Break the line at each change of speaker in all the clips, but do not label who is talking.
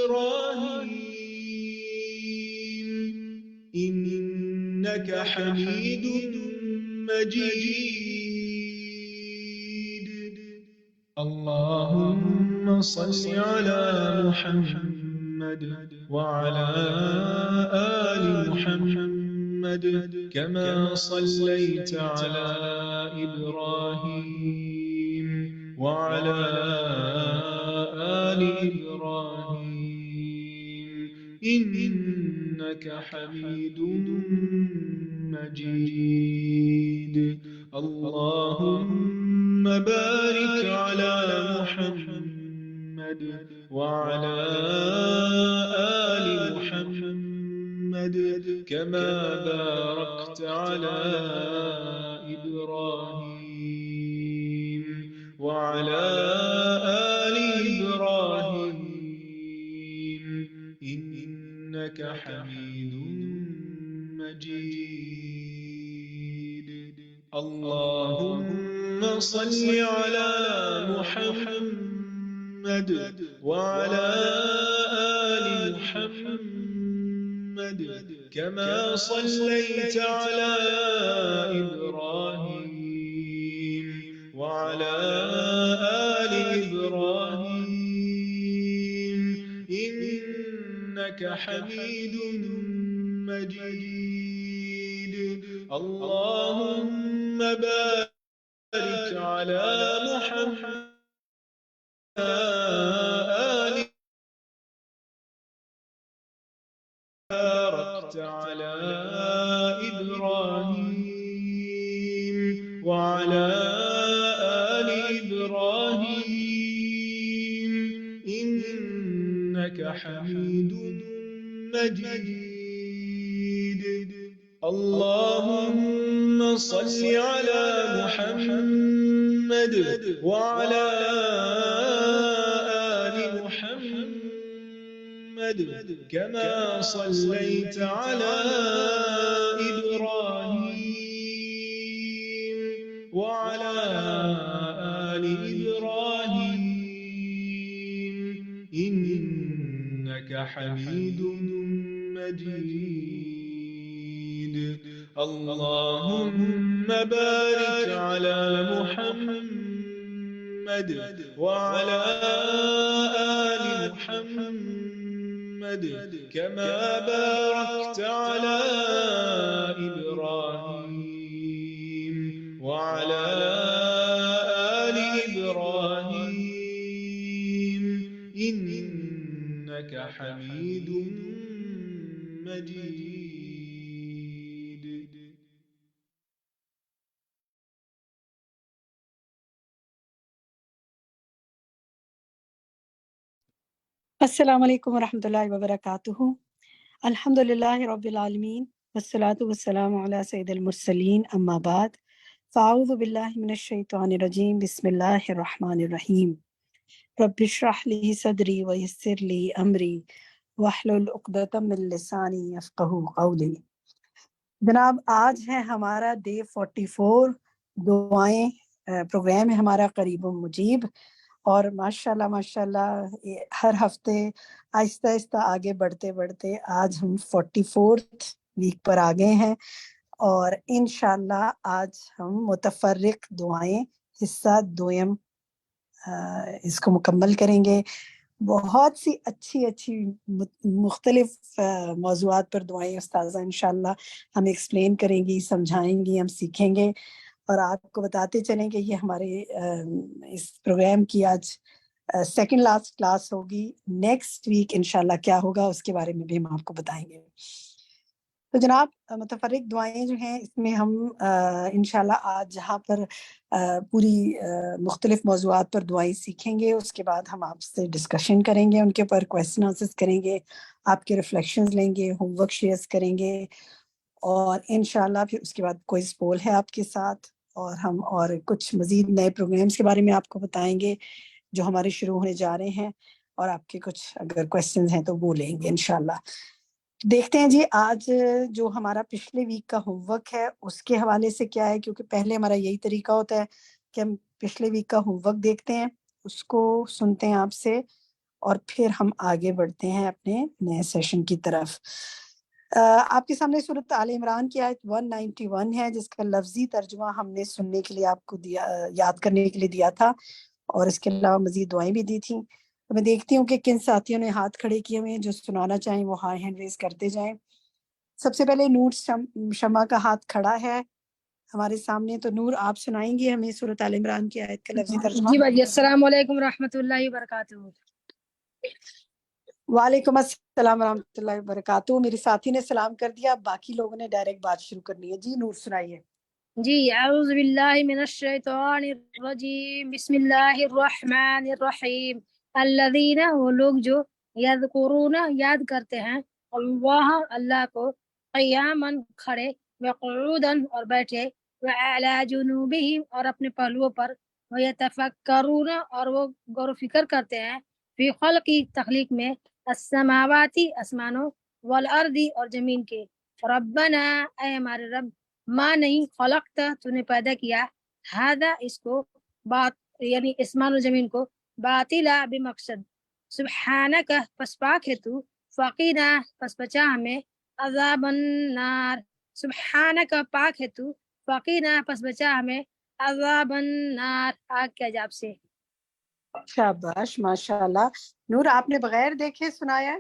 إبراهيم إنك حميد مجيد. اللهم صل على محمد وعلى آل محمد كما صليت على إبراهيم وعلى آل إبراهيم إنك حميد مجيد. اللهم بارك على محمد وعلى آل محمد كما باركت على إبراهيم وعلى آل إبراهيم إنك حميد مجيد. اللهم صل على محمد وعلى آل محمد كما صليت على إبراهيم وعلى آل إبراهيم إنك حميد مجيد. اللهم بارك على محمد آل باركت على إبراهيم وعلى آل إبراهيم إنك حميد مجيد. اللهم صل على محمد وعلى آل محمد كما صليت على إبراهيم وعلى آل إبراهيم إنك حميد مجيد. اللهم بارك على محمد وعلى آل محمد كما باركت على إبراهيم وعلى آل إبراهيم إنك حميد مجيد.
السلام علیکم ورحمۃ اللہ وبرکاتہ. الحمدللہ رب العالمین والصلاة والسلام علی سید المرسلین اما بعد فاعوذ باللہ من الشیطان الرجیم بسم اللہ الرحمن الرحیم. رب اشرح لی صدری ویسر لی امری واحلل عقدۃ من لسانی یفقہوا قولی. جناب آج ہے ہمارا ڈے 44 دعائیں پروگرام ہے ہمارا قریب و مجیب، اور ماشاءاللہ ہر ہفتے آہستہ آہستہ آگے بڑھتے بڑھتے آج ہم 44 ویک پر آ گئے ہیں، اور انشاءاللہ آج ہم متفرق دعائیں حصہ دویم اس کو مکمل کریں گے. بہت سی اچھی مختلف موضوعات پر دعائیں استاذہ انشاءاللہ ہم ایکسپلین کریں گی، سمجھائیں گی، ہم سیکھیں گے، اور آپ کو بتاتے چلیں کہ یہ ہمارے اس پروگرام کی آج سیکنڈ لاسٹ کلاس ہوگی. نیکسٹ ویک انشاءاللہ کیا ہوگا اس کے بارے میں بھی ہم آپ کو بتائیں گے. تو جناب متفرق دعائیں جو ہیں اس میں ہم انشاءاللہ آج جہاں پر پوری مختلف موضوعات پر دعائیں سیکھیں گے، اس کے بعد ہم آپ سے ڈسکشن کریں گے، ان کے اوپر کویسچن آنسرز کریں گے، آپ کے ریفلیکشنز لیں گے، ہوم ورک شیئرز کریں گے، اور انشاءاللہ پھر اس کے بعد کوئز پول ہے آپ کے ساتھ، اور ہم اور کچھ مزید نئے پروگرامز کے بارے میں آپ کو بتائیں گے جو ہمارے شروع ہونے جا رہے ہیں، اور آپ کے کچھ اگر کویسچنز ہیں تو وہ لیں گے انشاءاللہ. دیکھتے ہیں جی آج جو ہمارا پچھلے ویک کا ہوم ورک ہے اس کے حوالے سے کیا ہے، کیونکہ پہلے ہمارا یہی طریقہ ہوتا ہے کہ ہم پچھلے ویک کا ہوم ورک دیکھتے ہیں، اس کو سنتے ہیں آپ سے، اور پھر ہم آگے بڑھتے ہیں اپنے نئے سیشن کی طرف۔ آپ کے سامنے سورۃ آل عمران کی آیت 191 ہے، جس کا لفظی ترجمہ ہم نے سننے کے لیے آپ کو یاد کرنے کے لیے دیا تھا، اور اس کے علاوہ مزید دعائیں بھی دی تھیں۔ تو میں دیکھتی ہوں کہ کن ساتھیوں نے ہاتھ کھڑے کیے ہوئے ہیں، جو سنانا چاہیں وہ ہائی ہینڈ ریز کرتے جائیں۔ سب سے پہلے نور شمع کا ہاتھ کھڑا ہے ہمارے سامنے، تو نور آپ سنائیں گے ہمیں سورۃ آل عمران کی آیت کا لفظی ترجمہ؟
جی بھائی، السلام علیکم رحمۃ اللہ وبرکاتہ۔
وعلیکم السلام ورحمۃ اللہ وبرکاتہ۔ میرے ساتھی نے سلام کر دیا، اب باقی لوگوں نے ڈائریکٹ بات شروع کرنی ہے۔ جی نور سنائیے۔
جی، اعوذ باللہ من الشیطان الرجیم، بسم اللہ الرحمن الرحیم۔ الذین، وہ لوگ جو یذکرون یاد کرتے ہیں، اللہ کو، قیاما کھڑے، وقعودا اور بیٹھے، وعلی جنوبہم اور اپنے پہلوؤں پر، ویتفکرون اور وہ غور و فکر کرتے ہیں، فی خلق تخلیق میں، السماواتی آسمانوں، والارض اور زمین کے، ربنا اے ہمارے رب، ماں نہیں خلقتا تو نے پیدا کیا، ہذا اس کو، بات یعنی اسمان و زمین کو، باطلا بمقصد، سبحانک پس پاک ہے تو، فقینا پس بچا ہمیں، عذاب النار، سبحانک پاک ہے تو، فقینا پس بچا ہمیں، عذاب النار آگ کے عذاب سے۔
شاباش، ماشاء اللہ۔ نور آپ نے بغیر دیکھے سنایا ہے؟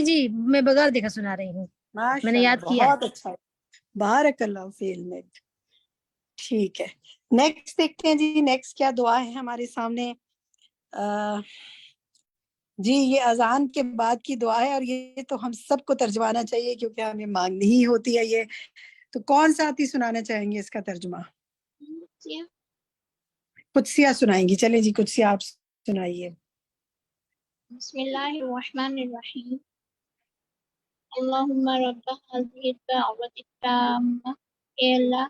جی میں بغیر دیکھا سنا رہی ہوں، میں
ماشاء
نے
اللہ،
یاد کیا ہے۔
بہت اچھا، بارک اللہ فی علمک۔ ٹھیک ہے، نیکسٹ دیکھتے ہیں جی، نیکسٹ کیا دعا ہے ہمارے سامنے؟ جی یہ اذان کے بعد کی دعا ہے، اور یہ تو ہم سب کو ترجمانا چاہیے کیونکہ ہمیں مانگنی ہی ہوتی ہے یہ۔ تو کون ساتھی سنانا چاہیں گے اس کا ترجمہ؟ قدسیہ سنائیں گی، چلیں جی قدسیہ آپ سنائیے۔
بسم اللہ الرحمن الرحیم، اللہم رب هذه الدعوة التامة، اے اللہ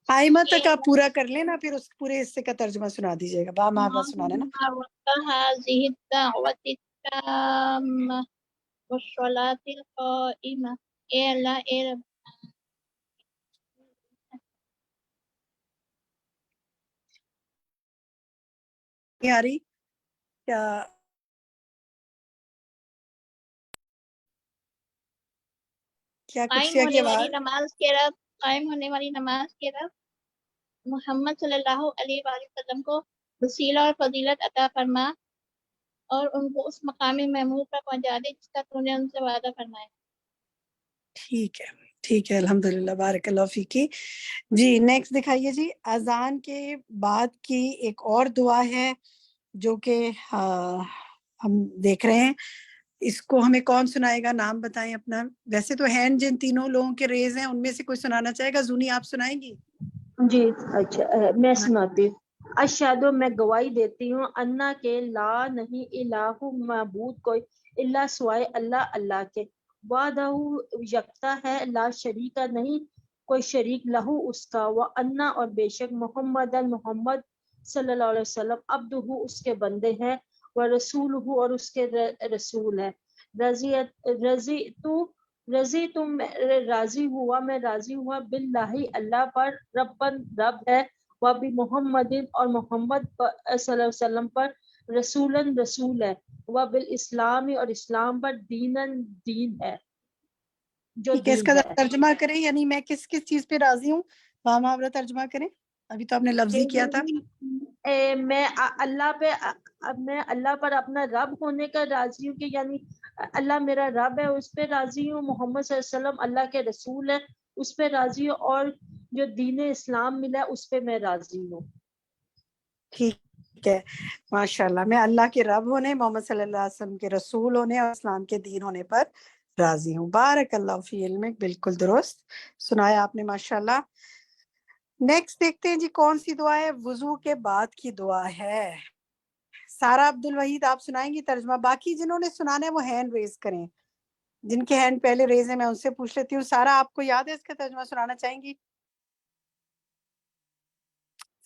آئمہ تک آپ پورا کر لیں نا، پھر اس پورے حصے کا ترجمہ سنا دیجیے گا، با ماہرہ سنانا ہے نا۔
اللہم رب هذه الدعوة التامة والصلاة القائمة، اے اللہ اے رب
نہیں آ رہی کیا؟ کیا
قائم
قدسیہ کی
ہونے والی
آواز؟
نماز کے رب، قائم ہونے والی نماز کے رب محمد صلی اللہ علیہ وآلہ وسلم کو وسیلہ اور فضیلت عطا فرما، اور ان کو اس مقام محمود پر پہنچا دے جس کا تو نے ان سے وعدہ فرمایا۔
ٹھیک ہے ٹھیک ہے، الحمدللہ، بارک اللہ فیکی۔ جی نیکسٹ دکھائیے جی۔ اذان کے بعد کی ایک اور دعا ہے جو کہ ہم دیکھ رہے ہیں، اس کو ہمیں کون سنائے گا؟ نام بتائیں اپنا۔ ویسے تو ہینڈ جن تینوں لوگوں کے ریز ہیں ان میں سے کوئی سنانا چاہے گا؟ زونی آپ سنائیں گی؟
جی اچھا، میں سناتی ہوں۔ اشہدو، میں گواہی دیتی ہوں، انا کے لا نہیں الہ معبود کوئی الا سوائے اللہ کے، وحدہ یکتا ہے، لا شریک نہیں کوئی شریک لہو اس کا، وانا اور بے شک محمد صلی اللہ علیہ وسلم عبدہ اس کے بندے ہیں، ورسولہ اور اس کے رسول ہے، رضی تم راضی ہوا، میں راضی ہوا، باللہ اللہ پر، ربن رب ہے، وبی محمد اور محمد صلی اللہ علیہ وسلم پر، رسولن رسول ہے، وبالاسلام اور اسلام پر، دینن دین ہے جو
ٹھیک ہے، اس
دین
کا
ہے۔
ترجمہ کریں، یعنی میں کس کس چیز پہ راضی ہوں؟ با محاورہ ترجمہ کریں، ابھی تو آپ نے لفظی کیا تھا۔
میں اللہ پر اپنا رب ہونے کا راضی ہوں، کہ یعنی اللہ میرا رب ہے اس پہ راضی ہوں، محمد صلی اللہ علیہ وسلم اللہ کے رسول ہے اس پہ راضی ہوں، اور جو دین اسلام ملا ہے اس پہ میں راضی ہوں۔
ٹھیک ہے، ماشاءاللہ، میں اللہ کے رب ہونے، محمد صلی اللہ علیہ وسلم کے رسول ہونے اور اسلام کے دین ہونے پر راضی ہوں۔ بارک اللہ فی علمک، بالکل درست سنایا آپ نے، ماشاءاللہ۔ نیکسٹ دیکھتے ہیں جی، کون سی دعا ہے؟ وضو کے بعد کی دعا ہے۔ سارا عبد الوحید آپ سنائیں گی ترجمہ؟ باقی جنہوں نے سنانا ہے وہ ہینڈ ریز کریں، جن کے ہینڈ پہلے ریز ہیں میں ان سے پوچھ لیتی ہوں۔ سارا آپ کو یاد ہے اس کا ترجمہ سنانا چاہیں گی؟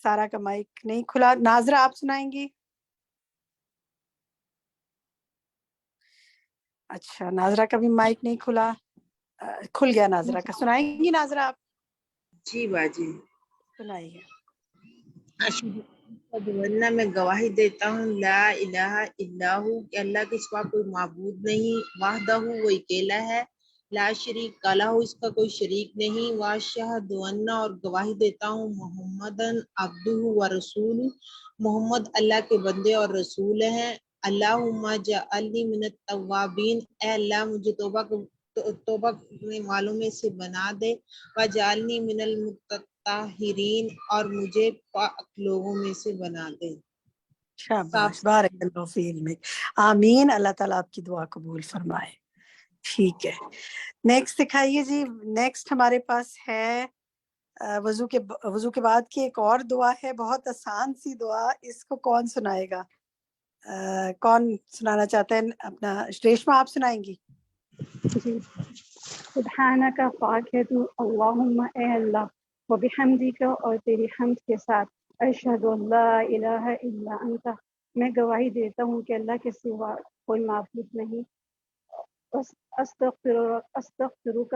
سارا کا مائک نہیں کھلا۔ ناظرہ آپ سنائیں گی؟ اچھا، ناظرہ کا بھی مائک نہیں کھلا، کھل گیا ناظرہ کا۔ سنائیں گی ناظرہ آپ؟
جی باجی۔
سنائیے۔
ورنہ میں گواہی دیتا ہوں لا الہ الا ہو کہ اللہ کے سوا کوئی معبود نہیں، وحدہ وہ اکیلا ہے، لا شریک لہ اس کا کوئی شریک نہیں، واشہد ان اور گواہی دیتا ہوں محمدن عبدہ و رسول، محمد اللہ کے بندے اور رسول ہیں۔ اللہم جعلنی من التوابین، اے اللہ مجھے توبہ کرنے والوں میں سے بنا دے، وجعلنی من المتطہرین اور مجھے پاک لوگوں میں سے بنا دے۔
شاباش، بارک اللہ فی علمک، آمین۔ اللہ تعالیٰ آپ کی دعا قبول فرمائے۔ ٹھیک ہے، نیکسٹ دکھائیے جی۔ نیکسٹ ہمارے پاس ہے وضو کے بعد کی ایک اور دعا ہے، بہت آسان سی دعا۔ اس کو کون سنائے گا؟ کون سنانا چاہتا ہے اپنا؟ ریشما آپ سنائیں گی؟
جی، سبحانہ کا پاک ہے تو، اللہم اے اللہ، و بحمدی کا اور تیری حمد کے ساتھ، اشہد اللہ الہ الا انت، میں گواہی دیتا ہوں کہ اللہ کے سوا کوئی معبود نہیں، استغفرک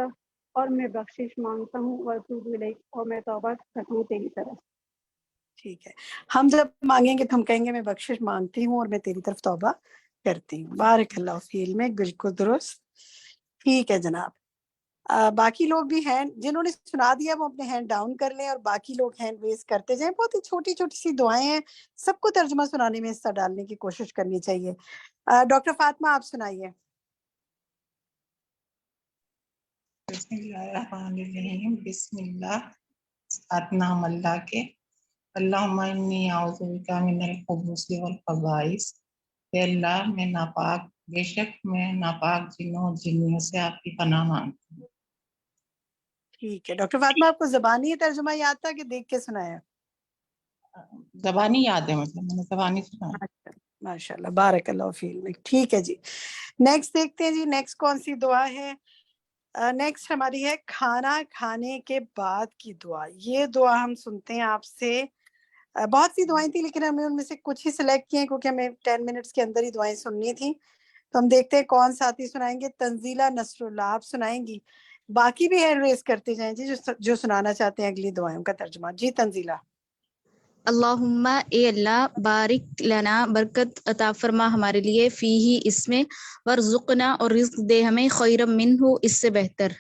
اور میں بخشش مانگتا ہوں، واتوب الیک اور میں توبہ کرتا ہوں تیری طرف۔
ٹھیک ہے، ہم جب مانگیں گے تو ہم کہیں گے میں بخشش مانگتی ہوں اور میں تیری طرف توبہ کرتی ہوں۔ بارک اللہ فی علمک، بالکل درست۔ ٹھیک ہے جناب، باقی لوگ بھی ہینڈ جنہوں نے سنا دیا وہ اپنے ہینڈ ڈاؤن کر لیں، اور باقی لوگ ہینڈ ریز کرتے جائیں۔ بہت ہی چھوٹی چھوٹی سی دعائیں ہیں، سب کو ترجمہ سنانے میں حصہ ڈالنے کی کوشش کرنی چاہیے۔ ڈاکٹر فاطمہ آپ سنائیے۔
بسم اللہ الرحمن الرحیم، بسم اللہ، ساتھ نام اللہ کے۔ اللہم انی اعوذ بک من الخبث والخبائث، اے اللہ میں ناپاک، بے شک میں ناپاک جنوں اور جنیوں سے آپ کی پناہ مانگتی ہوں۔
ٹھیک ہے ڈاکٹر فاطمہ، آپ کو زبانی ترجمہ یاد تھا کہ دیکھ کے سنایا؟
زبانی یاد ہے، مطلب میں نے زبانی سنا ہے۔
ماشاء اللہ، بارک اللہ فی علمک۔ ٹھیک ہے جی، نیکسٹ دیکھتے ہیں جی، نیکسٹ کون سی دعا ہے؟ نیکسٹ ہماری ہے کھانا کھانے کے بعد کی دعا۔ یہ دعا ہم سنتے ہیں آپ سے، بہت سی دعائیں تھیں لیکن ہمیں ان میں سے کچھ ہی سلیکٹ کیے کیونکہ ہمیں 10 منٹس کے اندر ہی دعائیں سننی تھیں، تو ہم دیکھتے ہیں کون ساتھی سنائیں گے۔ تنزیلہ نصر اللہ آپ سنائیں گی؟ باقی بھی ہینڈ ریز کرتے جائیں جی جو سنانا چاہتے ہیں اگلی دعائوں کا ترجمہ۔ جی تنزیلہ۔
اللہم اے اللہ، بارک لنا برکت عطا فرما ہمارے لیے، فیہ اس میں، ورزقنا اور رزق دے ہمیں، خیر منہ اس سے بہتر۔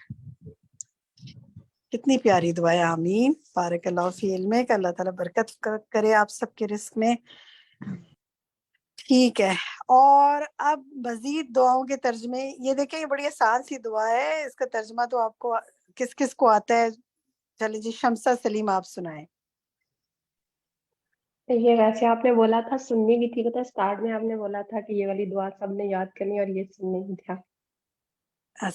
کتنی پیاری دعا ہے، آمین۔ بارک اللہ فی علمک، اللہ تعالیٰ برکت کرے آپ سب کے رزق میں۔ ٹھیک ہے، اور اب مزید دعاؤں کے ترجمے۔ یہ دیکھیں یہ بڑی آسان سی دعا ہے، اس کا ترجمہ تو آپ کو کس کس کو آتا ہے؟ چلے جی، شمسہ سلیم آپ سنائیں۔
یہ ویسے آپ نے بولا تھا سننی بھی تھی، پتہ اسٹارٹ میں آپ نے بولا تھا کہ یہ والی دعا سب نے یاد کرنی اور یہ سننی بھی تھا۔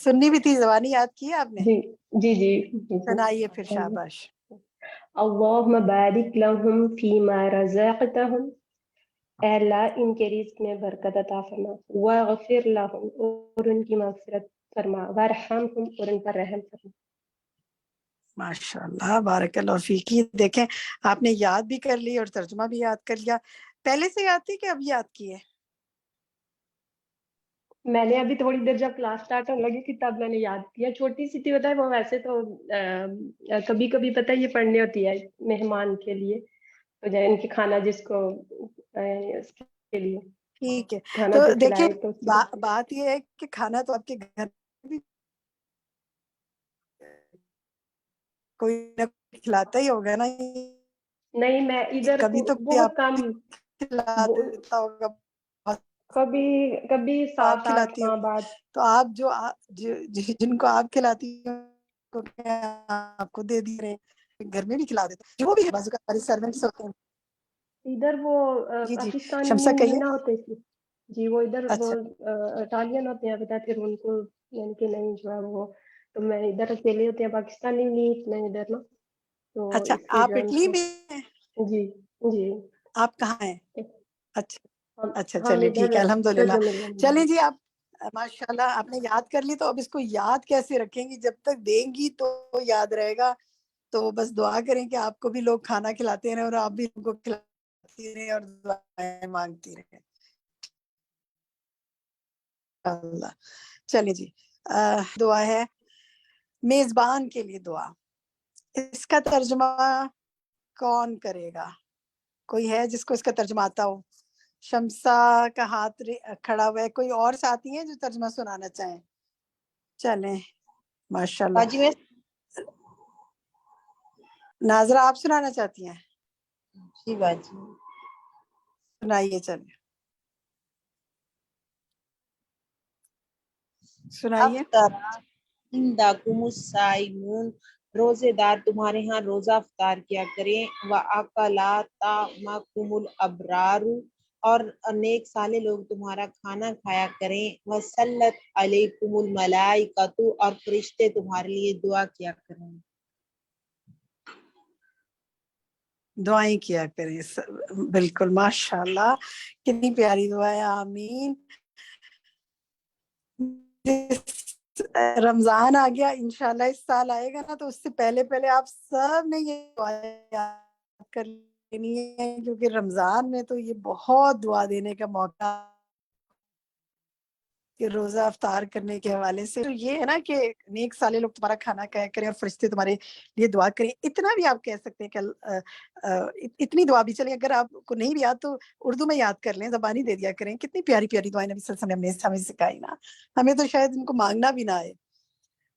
سننی بھی تھی، زبانی یاد کی ہے آپ نے؟
جی جی جی جی۔
سنائیے پھر، شاباش۔
اللہم بارک لہم فیما رزقتہم، اے اللہ ان کے رزق میں برکت عطا فرما، واغفر لہم اور ان کی مغفرت فرما، وارحمہم اور ان پر رحم فرما۔
ماشاء اللہ، بارک اللہ فیکی۔ دیکھیں آپ نے یاد بھی کر لی اور ترجمہ بھی یاد کر لیا۔ پہلے سے یاد تھی کہ اب یاد کی ہے؟
میں نے ابھی تھوڑی دیر جب کلاس سٹارٹ ہونے لگی تھی تب میں نے یاد کیا، چھوٹی سی تھی بتا ہے وہ، ویسے تو کبھی کبھی پتہ یہ پڑھنی ہوتی ہے مہمان کے لیے، تو ان کی کھانا جس کو اس کے لیے
ٹھیک ہے،
کھانا
تو
جو
دیکھیں
کھلائے تو اس کے
بات یہ ہے کہ کھانا تو آپ کے گھر بھی کوئی نہ کوئی کھلاتا ہی ہوگا نا،
نہیں، میں ادھر
کبھی تو کوئی
بہت
آپ
کم،
کھلا دیتا ہوگا،
کبھی کبھی
تو آپ
7-8
کھلاتی
ماہ
ہوگی،
بعد۔
تو آپ جن کو آپ کھلاتی ہیں آپ کو دے دی رہے ہیں، گھر میں بھی کھلا دیتے جو بھی ہے، بازو کا ہماری سروینٹس ہوتے ہیں۔
ادھر وہ
جی جی،
پاکستانی
شمسہ کہیے۔
نہ ہوتے تھے جی، وہ ادھر وہ
اچھا
اٹالین ہوتے ہیں پتا، پھر ان کو یعنی کہ نہیں جو ہے وہ، تو میں ادھر اکیلے ہوتے ہیں پاکستانی نہیں میں ادھر نا، تو
اچھا،
اس لیے
آپ
جو ہے ان
اٹلی
کو۔
میں ہیں؟
جی جی،
آپ کہاں ہیں؟ اچھا اچھا،
ہم
چلے ٹھیک ہے،
ادھر
الحمدللہ۔
ریڈو ملین میں
چلیں
ہیں۔
جی، آپ ماشاء اللہ آپ نے یاد کر لی، تو اب اس کو یاد کیسے رکھیں گی؟ جب تک دیں گی تو یاد رہے گا، تو بس دعا کریں کہ آپ کو بھی لوگ کھانا کھلاتے رہیں اور آپ بھی ان کو کھلاتی رہیں اور دعائیں مانگتی رہیں اللہ۔ چلیں جی، دعا ہے میزبان کے لیے دعا۔ اس کا ترجمہ کون کرے گا؟ کوئی ہے جس کو اس کا ترجمہ آتا ہو؟ شمسا کا ہاتھ کھڑا ہوا ہے. کوئی اور ساتھی ہیں جو ترجمہ سنانا چاہیں؟ چلیں ماشاءاللہ.
باجی میں
ناظرہ آپ سنانا چاہتی ہیں؟
جی باجی
سنائیے. چلیں سنائیے.
افطرا عندکم الصائمون، روزے دار تمہارے ہاں روزہ افطار کیا کریں. وَأَكَلَا طَعَامَكُمُ الْأَبْرَارُ، اور نیک صالح لوگ تمہارا کھانا کھایا کریں. وَصَلَّتْ عَلَيْكُمُ الْمَلَائِكَةُ، اور فرشتے تمہارے لیے دعا کیا کریں.
دعائیں کیا کریں. بالکل ماشاءاللہ کتنی پیاری دعا ہے. آمین. رمضان آ گیا انشاءاللہ، اس سال آئے گا نا تو اس سے پہلے آپ سب نے یہ دعا یاد کر لینی ہے، کیونکہ رمضان میں تو یہ بہت دعا دینے کا موقع کہ روزہ افطار کرنے کے حوالے سے. تو یہ ہے نا کہ نیک صالح لوگ تمہارا کھانا کھایا کریں اور فرشتے تمہارے لیے دعا کریں. اتنا بھی آپ کہہ سکتے ہیں کہ اتنی دعا بھی چلیں، اگر آپ کو نہیں بھی یاد تو اردو میں یاد کر لیں، زبانی دے دیا کریں. کتنی پیاری پیاری دعائیں نبی صلی اللہ علیہ وسلم نے ہمیں سکھائی نا، ہمیں تو شاید ان کو مانگنا بھی نہ آئے.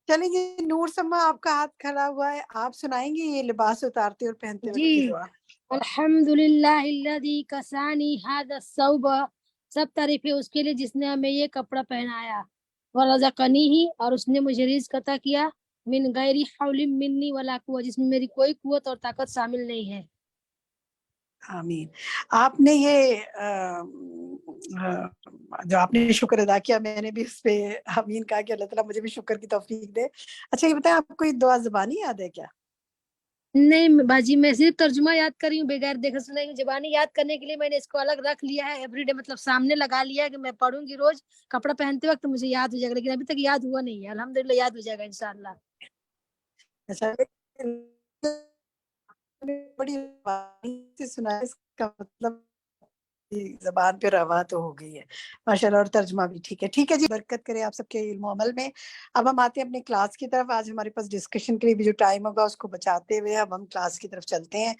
چلیں جی، نور سما آپ کا ہاتھ کھڑا ہوا ہے، آپ سنائیں گے یہ لباس اتارتے اور پہنتے وقت کی
جی.
دعا؟
الحمدللہ الذی کسانی ھذا الثوب، سب تعریفیں اس کے لیے جس نے ہمیں یہ کپڑا پہنایا. ورزقنیہ، اور اس نے مجھے رزق عطا کیا. من غیر حول منی ولا قوة، جس میں میری کوئی قوت اور طاقت شامل نہیں ہے.
آمین. آپ نے یہ جو آپ نے شکر ادا کیا، میں نے بھی اس پہ آمین کہا کہ اللہ تعالیٰ مجھے بھی شکر کی توفیق دے. اچھا یہ بتائیں، آپ کو یہ دعا زبانی یاد ہے کیا؟
نہیں باجی، میں صرف ترجمہ یاد کر رہی ہوں بغیر دیکھے سنے. زبانی یاد کرنے کے لیے میں نے اس کو الگ رکھ لیا ہے ایوری ڈے، مطلب سامنے لگا لیا ہے کہ میں پڑھوں گی روز کپڑا پہنتے وقت مجھے یاد ہو جائے گا، لیکن ابھی تک یاد ہوا نہیں ہے. الحمدللہ یاد ہو جائے گا انشاءاللہ.
اچھا بڑی سے سنا، اس کا مطلب زبان پہ روا تو ہو گئی ہے ماشاءاللہ، اور ترجمہ بھی ٹھیک ہے. ٹھیک ہے جی، برکت کرے آپ سب کے علم و عمل میں. اب ہم آتے ہیں اپنے کلاس کی طرف. آج ہمارے پاس ڈسکشن کے لیے بھی جو ٹائم ہوگا اس کو بچاتے ہوئے اب ہم کلاس کی طرف چلتے ہیں.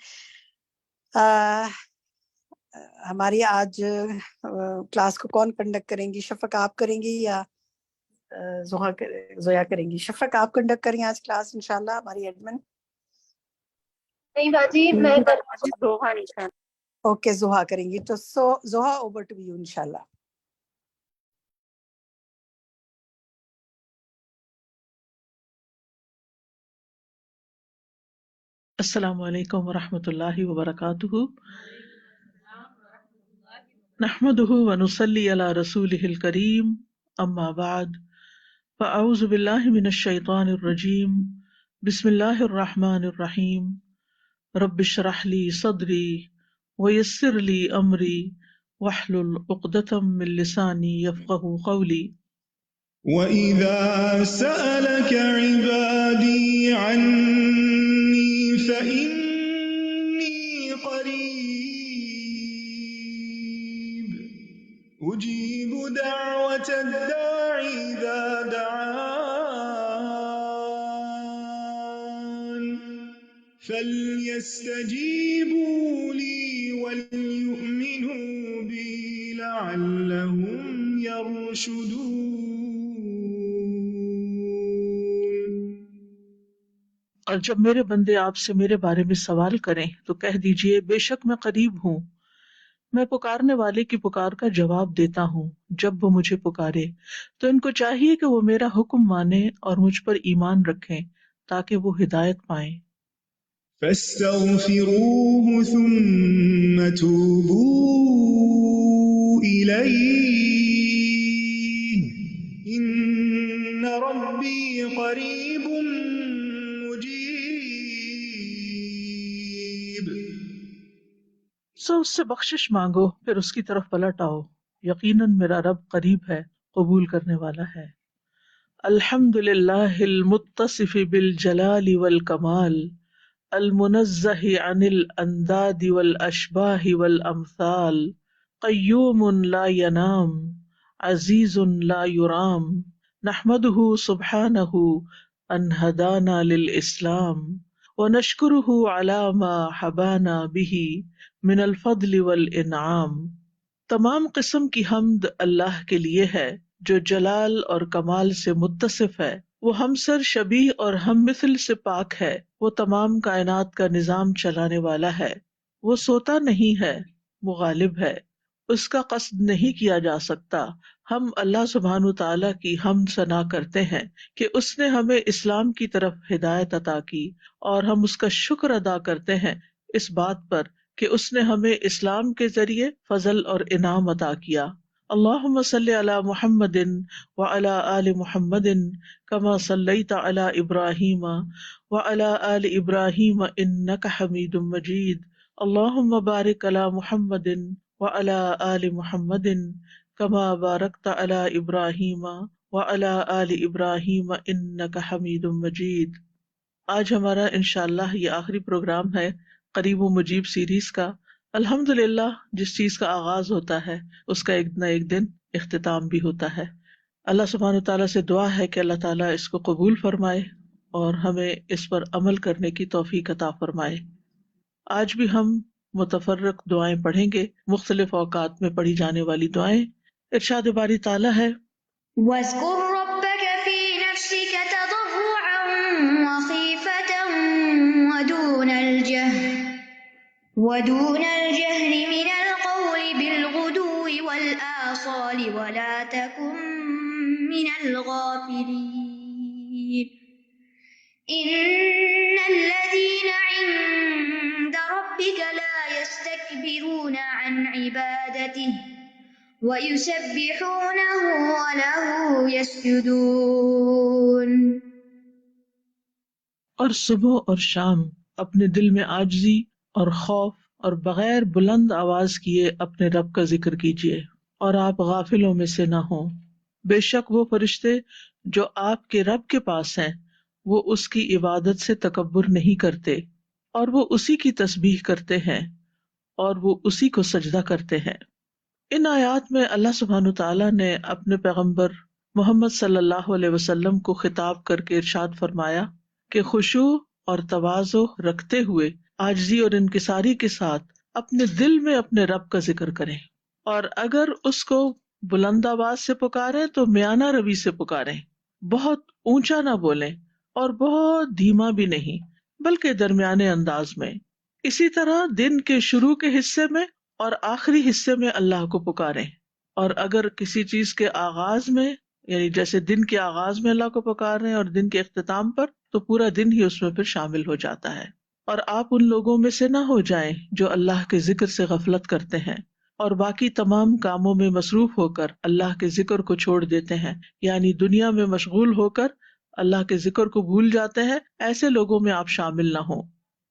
ہماری آج کلاس کو کون کنڈکٹ کریں گی؟ شفق آپ کریں گی یا زویا کریں گی؟ شفق آپ کنڈکٹ کریں آج کلاس انشاءاللہ، ہماری ایڈمن.
نہیں باجی میں
اوکے زوہا کریں گی. تو زوہا اوور ٹو یو انشاءاللہ.
السلام علیکم ورحمۃ اللہ وبرکاتہ. نحمده ونصلی علی رسولہ الکریم، اما بعد، فاعوذ باللہ من الشیطان الرجیم، بسم اللہ الرحمن الرحیم. رب اشرح لی صدری ویسر لی امری واحلل عقدۃ من لسانی یفقہوا قولی.
وَإِذَا سَأَلَكَ عِبَادِي عَنِّي فَإِنِّي قَرِيبٌ أُجِيبُ دَعْوَةَ الدَّاعِ إِذَا دَعَانِ فَلْيَسْتَجِيبُوا لِي وَلْيُؤْمِنُوا بِي لَعَلَّهُمْ يَرْشُدُونَ.
اور جب میرے بندے آپ سے میرے بارے میں سوال کریں تو کہہ دیجئے بے شک میں قریب ہوں، میں پکارنے والے کی پکار کا جواب دیتا ہوں. جب وہ مجھے پکارے تو ان کو چاہیے کہ وہ میرا حکم مانیں اور مجھ پر ایمان رکھیں تاکہ وہ ہدایت پائیں.
فاستغفروه ثم توبوا إليه إن ربي قريب مجيب.
سو اس سے بخشش مانگو، پھر اس کی طرف پلٹ آؤ، یقیناً میرا رب قریب ہے، قبول کرنے والا ہے. الحمد للہ المتصف بالجلال والکمال، المنزہ عن الانداد والاشباہ والامثال، قیوم لا ینام، عزیز لا یرام، نحمدہ سبحانہ ان ہدانا للاسلام ونشکرہ علی ما حبانا بہ من الفضل والانعام. تمام قسم کی حمد اللہ کے لیے ہے جو جلال اور کمال سے متصف ہے. وہ ہم سر شبیہ اور ہم مثل سے پاک ہے. وہ تمام کائنات کا نظام چلانے والا ہے. وہ سوتا نہیں ہے، وہ غالب ہے، اس کا قصد نہیں کیا جا سکتا. ہم اللہ سبحانہ تعالیٰ کی حمد ثنا کرتے ہیں کہ اس نے ہمیں اسلام کی طرف ہدایت عطا کی، اور ہم اس کا شکر ادا کرتے ہیں اس بات پر کہ اس نے ہمیں اسلام کے ذریعے فضل اور انعام عطا کیا. اللہم صلی علی محمد وعلی آل محمد کما صلیت علی ابراہیم وعلی آل ابراہیم انک حمید مجید. اللہم بارک علی محمد وعلی آل محمد کما بارکت علی ابراہیم وعلی آل ابراہیم انک حمید مجید. آج ہمارا انشاءاللہ یہ آخری پروگرام ہے قریب و مجیب سیریز کا. الحمدللہ جس چیز کا آغاز ہوتا ہے اس کا ایک نہ ایک دن اختتام بھی ہوتا ہے. اللہ سبحانہ تعالیٰ سے دعا ہے کہ اللہ تعالیٰ اس کو قبول فرمائے اور ہمیں اس پر عمل کرنے کی توفیق عطا فرمائے. آج بھی ہم متفرق دعائیں پڑھیں گے، مختلف اوقات میں پڑھی جانے والی دعائیں. ارشاد باری تعالیٰ ہے
واذكر ربك في نفسك تضرعا وخيفة ودون الجهر من القول بالغدو والآصال ولا تكن من الغافلين إن الذين عند ربك لا يستكبرون عن عبادته وَيُسَبِّحُونَهُ وَلَهُ يَسْجُدُونَ.
اور صبح اور شام اپنے دل میں عاجزی اور خوف اور بغیر بلند آواز کیے اپنے رب کا ذکر کیجیے، اور آپ غافلوں میں سے نہ ہوں. بے شک وہ فرشتے جو آپ کے رب کے پاس ہیں وہ اس کی عبادت سے تکبر نہیں کرتے، اور وہ اسی کی تسبیح کرتے ہیں اور وہ اسی کو سجدہ کرتے ہیں. ان آیات میں اللہ سبحانہ تعالیٰ نے اپنے پیغمبر محمد صلی اللہ علیہ وسلم کو خطاب کر کے ارشاد فرمایا کہ خشوع اور تواضع رکھتے ہوئے عاجزی اور انکساری کے ساتھ اپنے دل میں اپنے رب کا ذکر کریں، اور اگر اس کو بلند آواز سے پکاریں تو میانہ روی سے پکاریں، بہت اونچا نہ بولیں اور بہت دھیما بھی نہیں بلکہ درمیانے انداز میں. اسی طرح دن کے شروع کے حصے میں اور آخری حصے میں اللہ کو پکاریں، اور اگر کسی چیز کے آغاز میں یعنی جیسے دن کے آغاز میں اللہ کو پکار رہے ہیں اور دن کے اختتام پر تو پورا دن ہی اس میں پھر شامل ہو جاتا ہے. اور آپ ان لوگوں میں سے نہ ہو جائیں جو اللہ کے ذکر سے غفلت کرتے ہیں اور باقی تمام کاموں میں مصروف ہو کر اللہ کے ذکر کو چھوڑ دیتے ہیں، یعنی دنیا میں مشغول ہو کر اللہ کے ذکر کو بھول جاتے ہیں. ایسے لوگوں میں آپ شامل نہ ہوں.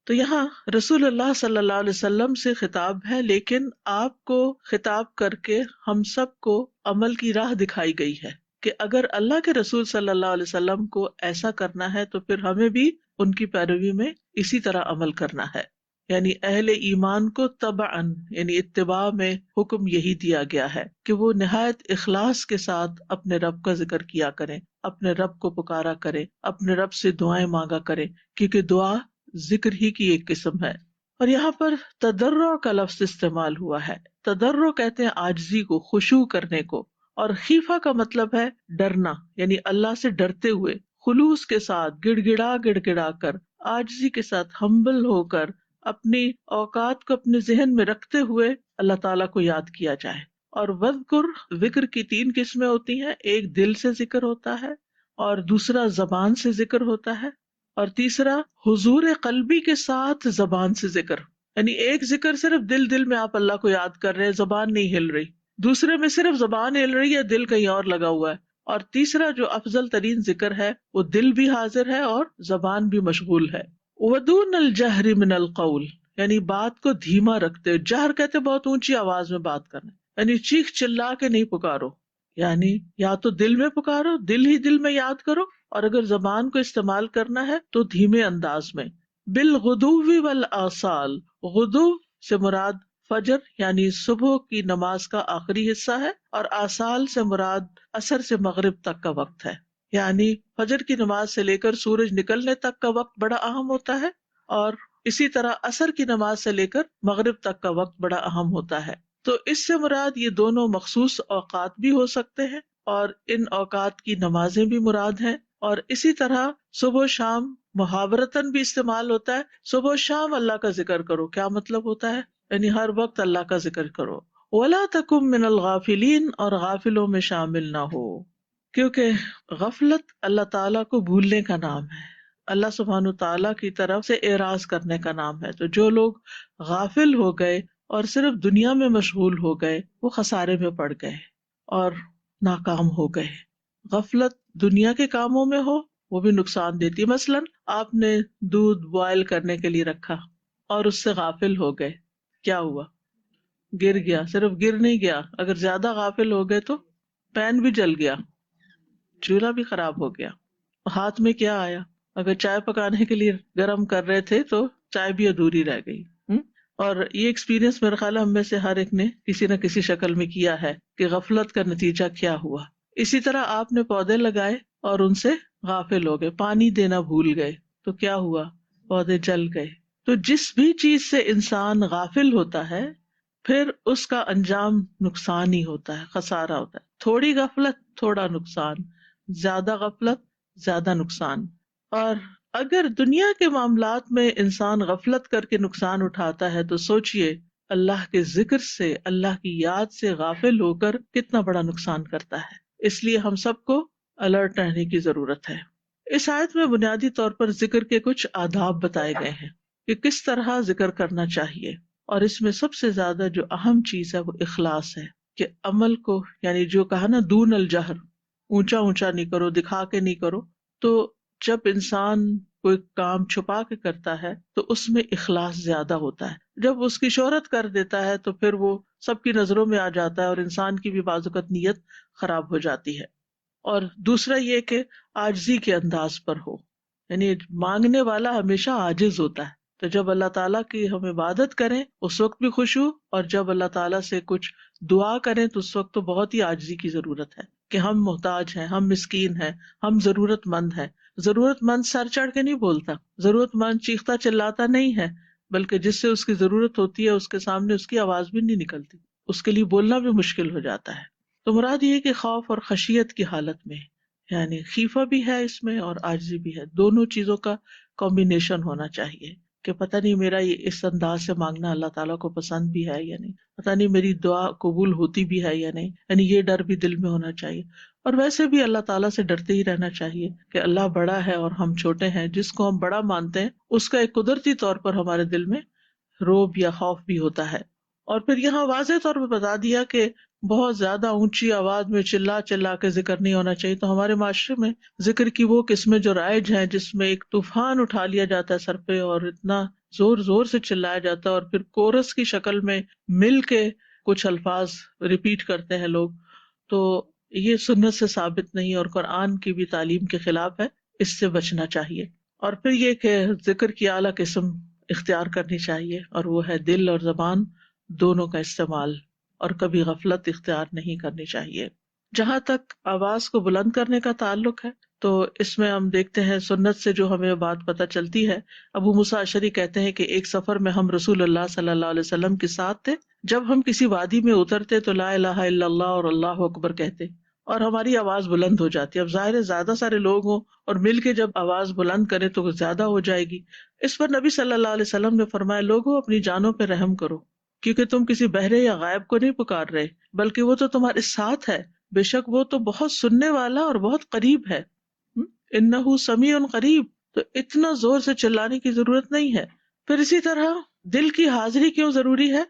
تو یہاں رسول اللہ صلی اللہ علیہ وسلم سے خطاب ہے، لیکن آپ کو خطاب کر کے ہم سب کو عمل کی راہ دکھائی گئی ہے کہ اگر اللہ کے رسول صلی اللہ علیہ وسلم کو ایسا کرنا ہے تو پھر ہمیں بھی ان کی پیروی میں اسی طرح عمل کرنا ہے. یعنی اہل ایمان کو تبعاً یعنی اتباع میں حکم یہی دیا گیا ہے کہ وہ نہایت اخلاص کے ساتھ اپنے رب کا ذکر کیا کریں، اپنے رب کو پکارا کریں، اپنے رب سے دعائیں مانگا کریں، کیونکہ دعا ذکر ہی کی ایک قسم ہے. اور یہاں پر تضرع کا لفظ استعمال ہوا ہے. تضرع کہتے ہیں عاجزی کو، خشوع کرنے کو، اور خیفہ کا مطلب ہے ڈرنا، یعنی اللہ سے ڈرتے ہوئے خلوص کے ساتھ گڑ گڑا کر عاجزی کے ساتھ ہمبل ہو کر اپنی اوقات کو اپنے ذہن میں رکھتے ہوئے اللہ تعالیٰ کو یاد کیا جائے. اور وذکر، ذکر کی 3 قسمیں ہوتی ہیں، ایک دل سے ذکر ہوتا ہے، اور دوسرا زبان سے ذکر ہوتا ہے، اور تیسرا حضور قلبی کے ساتھ زبان سے ذکر. یعنی ایک ذکر صرف دل میں آپ اللہ کو یاد کر رہے ہیں، زبان نہیں ہل رہی، دوسرے میں صرف زبان ہل رہی ہے، دل کہیں اور لگا ہوا ہے، اور تیسرا جو افضل ترین ذکر ہے وہ دل بھی حاضر ہے اور زبان بھی مشغول ہے. ودون الجہر من القول، یعنی بات کو دھیما رکھتے. جہر کہتے بہت اونچی آواز میں بات کرنا، یعنی چیخ چلا کے نہیں پکارو، یعنی یا تو دل میں پکارو، دل ہی دل میں یاد کرو، اور اگر زبان کو استعمال کرنا ہے تو دھیمے انداز میں. بالغدو والآصال، غدو سے مراد فجر یعنی صبح کی نماز کا آخری حصہ ہے، اور آصال سے مراد عصر سے مغرب تک کا وقت ہے. یعنی فجر کی نماز سے لے کر سورج نکلنے تک کا وقت بڑا اہم ہوتا ہے، اور اسی طرح عصر کی نماز سے لے کر مغرب تک کا وقت بڑا اہم ہوتا ہے. تو اس سے مراد یہ دونوں مخصوص اوقات بھی ہو سکتے ہیں اور ان اوقات کی نمازیں بھی مراد ہیں. اور اسی طرح صبح و شام محاورتاً بھی استعمال ہوتا ہے. صبح و شام اللہ کا ذکر کرو، کیا مطلب ہوتا ہے؟ یعنی ہر وقت اللہ کا ذکر کرو. وَلَا تَكُن مِّنَ الْغَافِلِينَ، اور غافلوں میں شامل نہ ہو، کیونکہ غفلت اللہ تعالیٰ کو بھولنے کا نام ہے، اللہ سبحانہ تعالیٰ کی طرف سے اعراض کرنے کا نام ہے. تو جو لوگ غافل ہو گئے اور صرف دنیا میں مشغول ہو گئے وہ خسارے میں پڑ گئے اور ناکام ہو گئے. غفلت دنیا کے کاموں میں ہو وہ بھی نقصان دیتی ہے. مثلاً آپ نے دودھ بوائل کرنے کے لیے رکھا اور اس سے غافل ہو گئے، کیا ہوا؟ گر گیا. صرف گر نہیں گیا، اگر زیادہ غافل ہو گئے تو پین بھی جل گیا، چولہا بھی خراب ہو گیا. ہاتھ میں کیا آیا؟ اگر چائے پکانے کے لیے گرم کر رہے تھے تو چائے بھی ادھوری رہ گئی. اور یہ ایکسپیرینس میرے خیال ہے ہم میں سے ہر ایک نے کسی نہ کسی شکل میں کیا ہے کہ غفلت کا نتیجہ کیا ہوا. اسی طرح آپ نے پودے لگائے اور ان سے غافل ہو گئے، پانی دینا بھول گئے تو کیا ہوا؟ پودے جل گئے. تو جس بھی چیز سے انسان غافل ہوتا ہے پھر اس کا انجام نقصان ہی ہوتا ہے، خسارہ ہوتا ہے. تھوڑی غفلت تھوڑا نقصان، زیادہ غفلت زیادہ نقصان. اور اگر دنیا کے معاملات میں انسان غفلت کر کے نقصان اٹھاتا ہے تو سوچئے اللہ کے ذکر سے، اللہ کی یاد سے غافل ہو کر کتنا بڑا نقصان کرتا ہے. اس لیے ہم سب کو الرٹ رہنے کی ضرورت ہے. اس آیت میں بنیادی طور پر ذکر کے کچھ آداب بتائے گئے ہیں کہ کس طرح ذکر کرنا چاہیے، اور اس میں سب سے زیادہ جو اہم چیز ہے وہ اخلاص ہے کہ عمل کو، یعنی جو کہا نا دون الجہر، اونچا اونچا نہیں کرو، دکھا کے نہیں کرو. تو جب انسان کوئی کام چھپا کے کرتا ہے تو اس میں اخلاص زیادہ ہوتا ہے. جب اس کی شہرت کر دیتا ہے تو پھر وہ سب کی نظروں میں آ جاتا ہے اور انسان کی بھی بعض اوقات نیت خراب ہو جاتی ہے. اور دوسرا یہ کہ عاجزی کے انداز پر ہو، یعنی مانگنے والا ہمیشہ عاجز ہوتا ہے. تو جب اللہ تعالیٰ کی ہم عبادت کریں اس وقت بھی خشوع، اور جب اللہ تعالیٰ سے کچھ دعا کریں تو اس وقت تو بہت ہی عاجزی کی ضرورت ہے کہ ہم محتاج ہیں، ہم مسکین ہیں، ہم ضرورت مند ہیں. ضرورت مند سر چڑھ کے نہیں بولتا، ضرورت مند چیختا چلاتا نہیں ہے، بلکہ جس سے اس کی ضرورت ہوتی ہے اس کے سامنے اس کی آواز بھی نہیں نکلتی، اس کے لیے بولنا بھی مشکل ہو جاتا ہے. تو مراد یہ کہ خوف اور خشیت کی حالت میں، یعنی خیفہ بھی ہے اس میں اور عاجزی بھی ہے، دونوں چیزوں کا کمبینیشن ہونا چاہیے کہ پتہ نہیں میرا یہ اس انداز سے مانگنا اللہ تعالیٰ کو پسند بھی ہے یا نہیں، پتہ نہیں میری دعا قبول ہوتی بھی ہے یا نہیں. یعنی یہ ڈر بھی دل میں ہونا چاہیے. اور ویسے بھی اللہ تعالیٰ سے ڈرتے ہی رہنا چاہیے کہ اللہ بڑا ہے اور ہم چھوٹے ہیں. جس کو ہم بڑا مانتے ہیں اس کا ایک قدرتی طور پر ہمارے دل میں رعب یا خوف بھی ہوتا ہے. اور پھر یہاں واضح طور پر بتا دیا کہ بہت زیادہ اونچی آواز میں چلا چلا کے ذکر نہیں ہونا چاہیے. تو ہمارے معاشرے میں ذکر کی وہ قسمیں جو رائج ہیں جس میں ایک طوفان اٹھا لیا جاتا ہے سر پہ اور اتنا زور زور سے چلایا جاتا ہے اور پھر کورس کی شکل میں مل کے کچھ الفاظ ریپیٹ کرتے ہیں لوگ، تو یہ سنت سے ثابت نہیں اور قرآن کی بھی تعلیم کے خلاف ہے. اس سے بچنا چاہیے. اور پھر یہ کہ ذکر کی اعلیٰ قسم اختیار کرنی چاہیے اور وہ ہے دل اور زبان دونوں کا استعمال، اور کبھی غفلت اختیار نہیں کرنی چاہیے. جہاں تک آواز کو بلند کرنے کا تعلق ہے تو اس میں ہم دیکھتے ہیں سنت سے جو ہمیں بات پتہ چلتی ہے. ابو موسیٰ اشعری کہتے ہیں کہ ایک سفر میں ہم رسول اللہ صلی اللہ علیہ وسلم کے ساتھ تھے. جب ہم کسی وادی میں اترتے تو لا الہ الا اللہ اور اللہ اکبر کہتے اور ہماری آواز بلند ہو جاتی. اب ظاہر ہے زیادہ سارے لوگ ہوں اور مل کے جب آواز بلند کریں تو زیادہ ہو جائے گی. اس پر نبی صلی اللہ علیہ وسلم نے فرمایا لوگوں اپنی جانوں پہ رحم کرو، کیونکہ تم کسی بہرے یا غائب کو نہیں پکار رہے بلکہ وہ تو تمہارے ساتھ ہے، بے شک وہ تو بہت سننے والا اور بہت قریب ہے. انہ سمیع قریب. تو اتنا زور سے چلانے کی ضرورت نہیں ہے. پھر اسی طرح دل کی حاضری کیوں ضروری ہے؟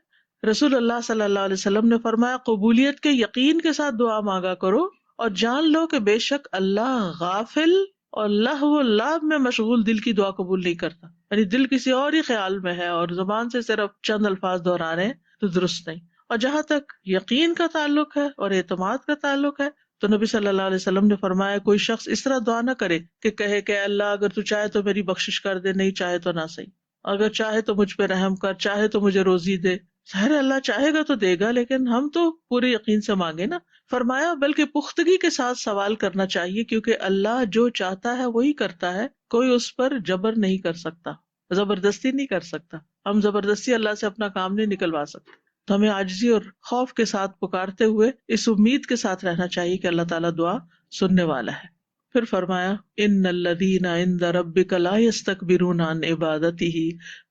رسول اللہ صلی اللہ علیہ وسلم نے فرمایا قبولیت کے یقین کے ساتھ دعا مانگا کرو اور جان لو کہ بے شک اللہ غافل اور لہو و لعب میں مشغول دل کی دعا قبول نہیں کرتا. یعنی دل کسی اور ہی خیال میں ہے اور زبان سے صرف چند الفاظ دہرا رہے ہیں تو درست نہیں. اور جہاں تک یقین کا تعلق ہے اور اعتماد کا تعلق ہے تو نبی صلی اللہ علیہ وسلم نے فرمایا کوئی شخص اس طرح دعا نہ کرے کہ کہے کہ اللہ اگر تو چاہے تو میری بخشش کر دے، نہیں چاہے تو نہ صحیح، اگر چاہے تو مجھ پہ رحم کر، چاہے تو مجھے روزی دے. ظاہر اللہ چاہے گا تو دے گا، لیکن ہم تو پورے یقین سے مانگے نا. فرمایا بلکہ پختگی کے ساتھ سوال کرنا چاہیے کیونکہ اللہ جو چاہتا ہے وہی کرتا ہے، کوئی اس پر جبر نہیں کر سکتا. زبردستی نہیں کر سکتا. ہم زبردستی اللہ سے اپنا کام نہیں نکلوا سکتے. تو ہمیں عاجزی اور خوف کے ساتھ پکارتے ہوئے اس امید کے ساتھ رہنا چاہیے کہ اللہ تعالیٰ دعا سننے والا ہے. پھر فرمایا ان الذین عند ربک لا یستکبرون عن عبادتہ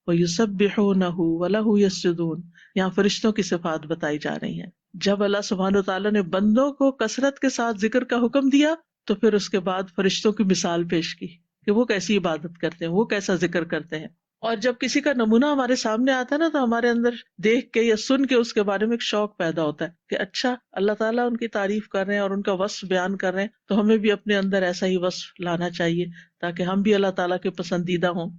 ویسبحونہ ولہ یسجدون. یہاں فرشتوں کی صفات بتائی جا رہی ہیں. جب اللہ سبحانہ وتعالیٰ نے بندوں کو کثرت کے ساتھ ذکر کا حکم دیا تو پھر اس کے بعد فرشتوں کی مثال پیش کی کہ وہ کیسی عبادت کرتے ہیں، وہ کیسا ذکر کرتے ہیں. اور جب کسی کا نمونہ ہمارے سامنے آتا ہے نا تو ہمارے اندر دیکھ کے یا سن کے اس کے بارے میں ایک شوق پیدا ہوتا ہے کہ اچھا اللہ تعالیٰ ان کی تعریف کر رہے ہیں اور ان کا وصف بیان کر رہے ہیں تو ہمیں بھی اپنے اندر ایسا ہی وصف لانا چاہیے تاکہ ہم بھی اللہ تعالیٰ کے پسندیدہ ہوں.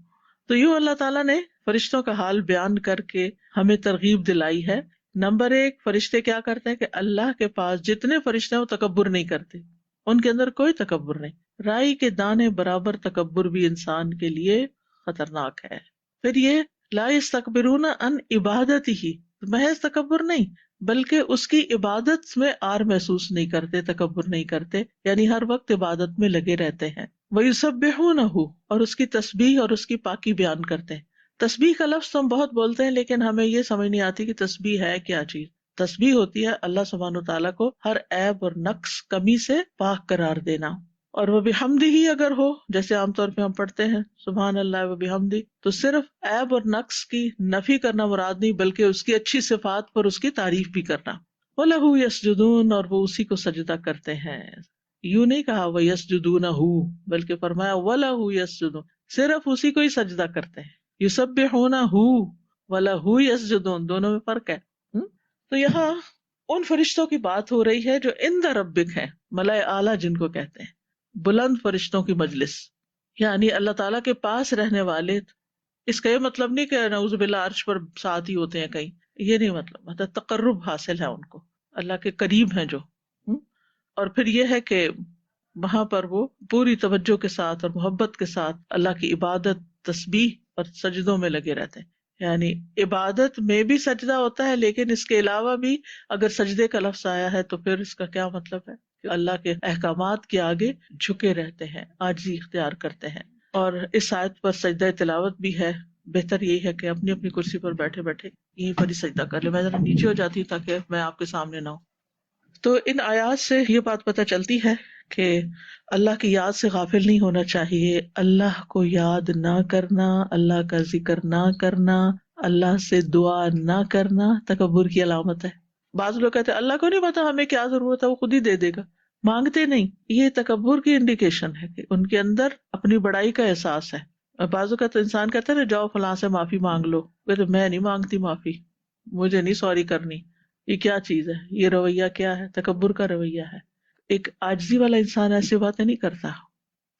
تو یوں اللہ تعالیٰ نے فرشتوں کا حال بیان کر کے ہمیں ترغیب دلائی ہے. نمبر 1، فرشتے کیا کرتے ہیں کہ اللہ کے پاس جتنے فرشتے ہیں وہ تکبر نہیں کرتے، ان کے اندر کوئی تکبر نہیں. رائی کے دانے برابر تکبر بھی انسان کے لیے خطرناک ہے. پھر یہ لا یستکبرون عن عبادتہ، محض تکبر نہیں بلکہ اس کی عبادت میں آر محسوس نہیں کرتے، تکبر نہیں کرتے، یعنی ہر وقت عبادت میں لگے رہتے ہیں. وَيُسَبِّحُونَهُ، اور اس کی تسبیح اور اس کی پاکی بیان کرتے ہیں. تسبیح کا لفظ تو ہم بہت بولتے ہیں لیکن ہمیں یہ سمجھ نہیں آتی کہ تسبیح ہے کیا چیز. تسبیح ہوتی ہے اللہ سبحانہ وتعالیٰ کو ہر عیب اور نقص کمی سے پاک قرار دینا. اور وہ بحمدہ ہی اگر ہو، جیسے عام طور پہ ہم پڑھتے ہیں سبحان اللہ و بحمدہ، تو صرف عیب اور نقص کی نفی کرنا مراد نہیں بلکہ اس کی اچھی صفات پر اس کی تعریف بھی کرنا. وَلَهُ يَسْجُدُونَ، اور وہ اسی کو سجدہ کرتے ہیں. یوں نہیں کہا وَيَسْجُدُونَهُ، بلکہ فرمایا وَلَهُ يَسْجُدُونَ، صرف اسی کو ہی سجدہ کرتے ہیں. يُسَبِّحُونَهُ وَلَهُ يَسْجُدُونَ، دونوں میں فرق ہے. تو یہاں ان فرشتوں کی بات ہو رہی ہے جو عند ربک ہیں، ملائے اعلیٰ جن کو کہتے ہیں، بلند فرشتوں کی مجلس، یعنی اللہ تعالیٰ کے پاس رہنے والے. اس کا یہ مطلب نہیں کہ نعوذ باللہ عرش پر ساتھ ہی ہوتے ہیں کہیں، یہ نہیں مطلب تقرب حاصل ہے ان کو، اللہ کے قریب ہیں جو. اور پھر یہ ہے کہ وہاں پر وہ پوری توجہ کے ساتھ اور محبت کے ساتھ اللہ کی عبادت، تسبیح اور سجدوں میں لگے رہتے ہیں. یعنی عبادت میں بھی سجدہ ہوتا ہے لیکن اس کے علاوہ بھی اگر سجدے کا لفظ آیا ہے تو پھر اس کا کیا مطلب ہے کہ اللہ کے احکامات کے آگے جھکے رہتے ہیں، عاجزی اختیار کرتے ہیں. اور اس آیت پر سجدہ تلاوت بھی ہے. بہتر یہی ہے کہ اپنی اپنی کرسی پر بیٹھے بیٹھے یہیں پر ہی سجدہ کر لے. میں ذرا نیچے ہو جاتی ہوں تاکہ میں آپ کے سامنے نہ ہوں. تو ان آیات سے یہ بات پتہ چلتی ہے کہ اللہ کی یاد سے غافل نہیں ہونا چاہیے. اللہ کو یاد نہ کرنا، اللہ کا ذکر نہ کرنا، اللہ سے دعا نہ کرنا تکبر کی علامت ہے. بعض لوگ کہتے ہیں اللہ کو نہیں پتا ہمیں کیا ضرورت ہے، وہ خود ہی دے دے گا، مانگتے نہیں. یہ تکبر کی انڈیکیشن ہے کہ ان کے اندر اپنی بڑائی کا احساس ہے. اور بعض اوقات انسان کہتا ہے نا جاؤ فلاں سے معافی مانگ لو، کہتے میں نہیں مانگتی معافی، مجھے نہیں سوری کرنی. یہ کیا چیز ہے؟ یہ رویہ کیا ہے؟ تکبر کا رویہ ہے. ایک عاجزی والا انسان ایسی باتیں نہیں کرتا.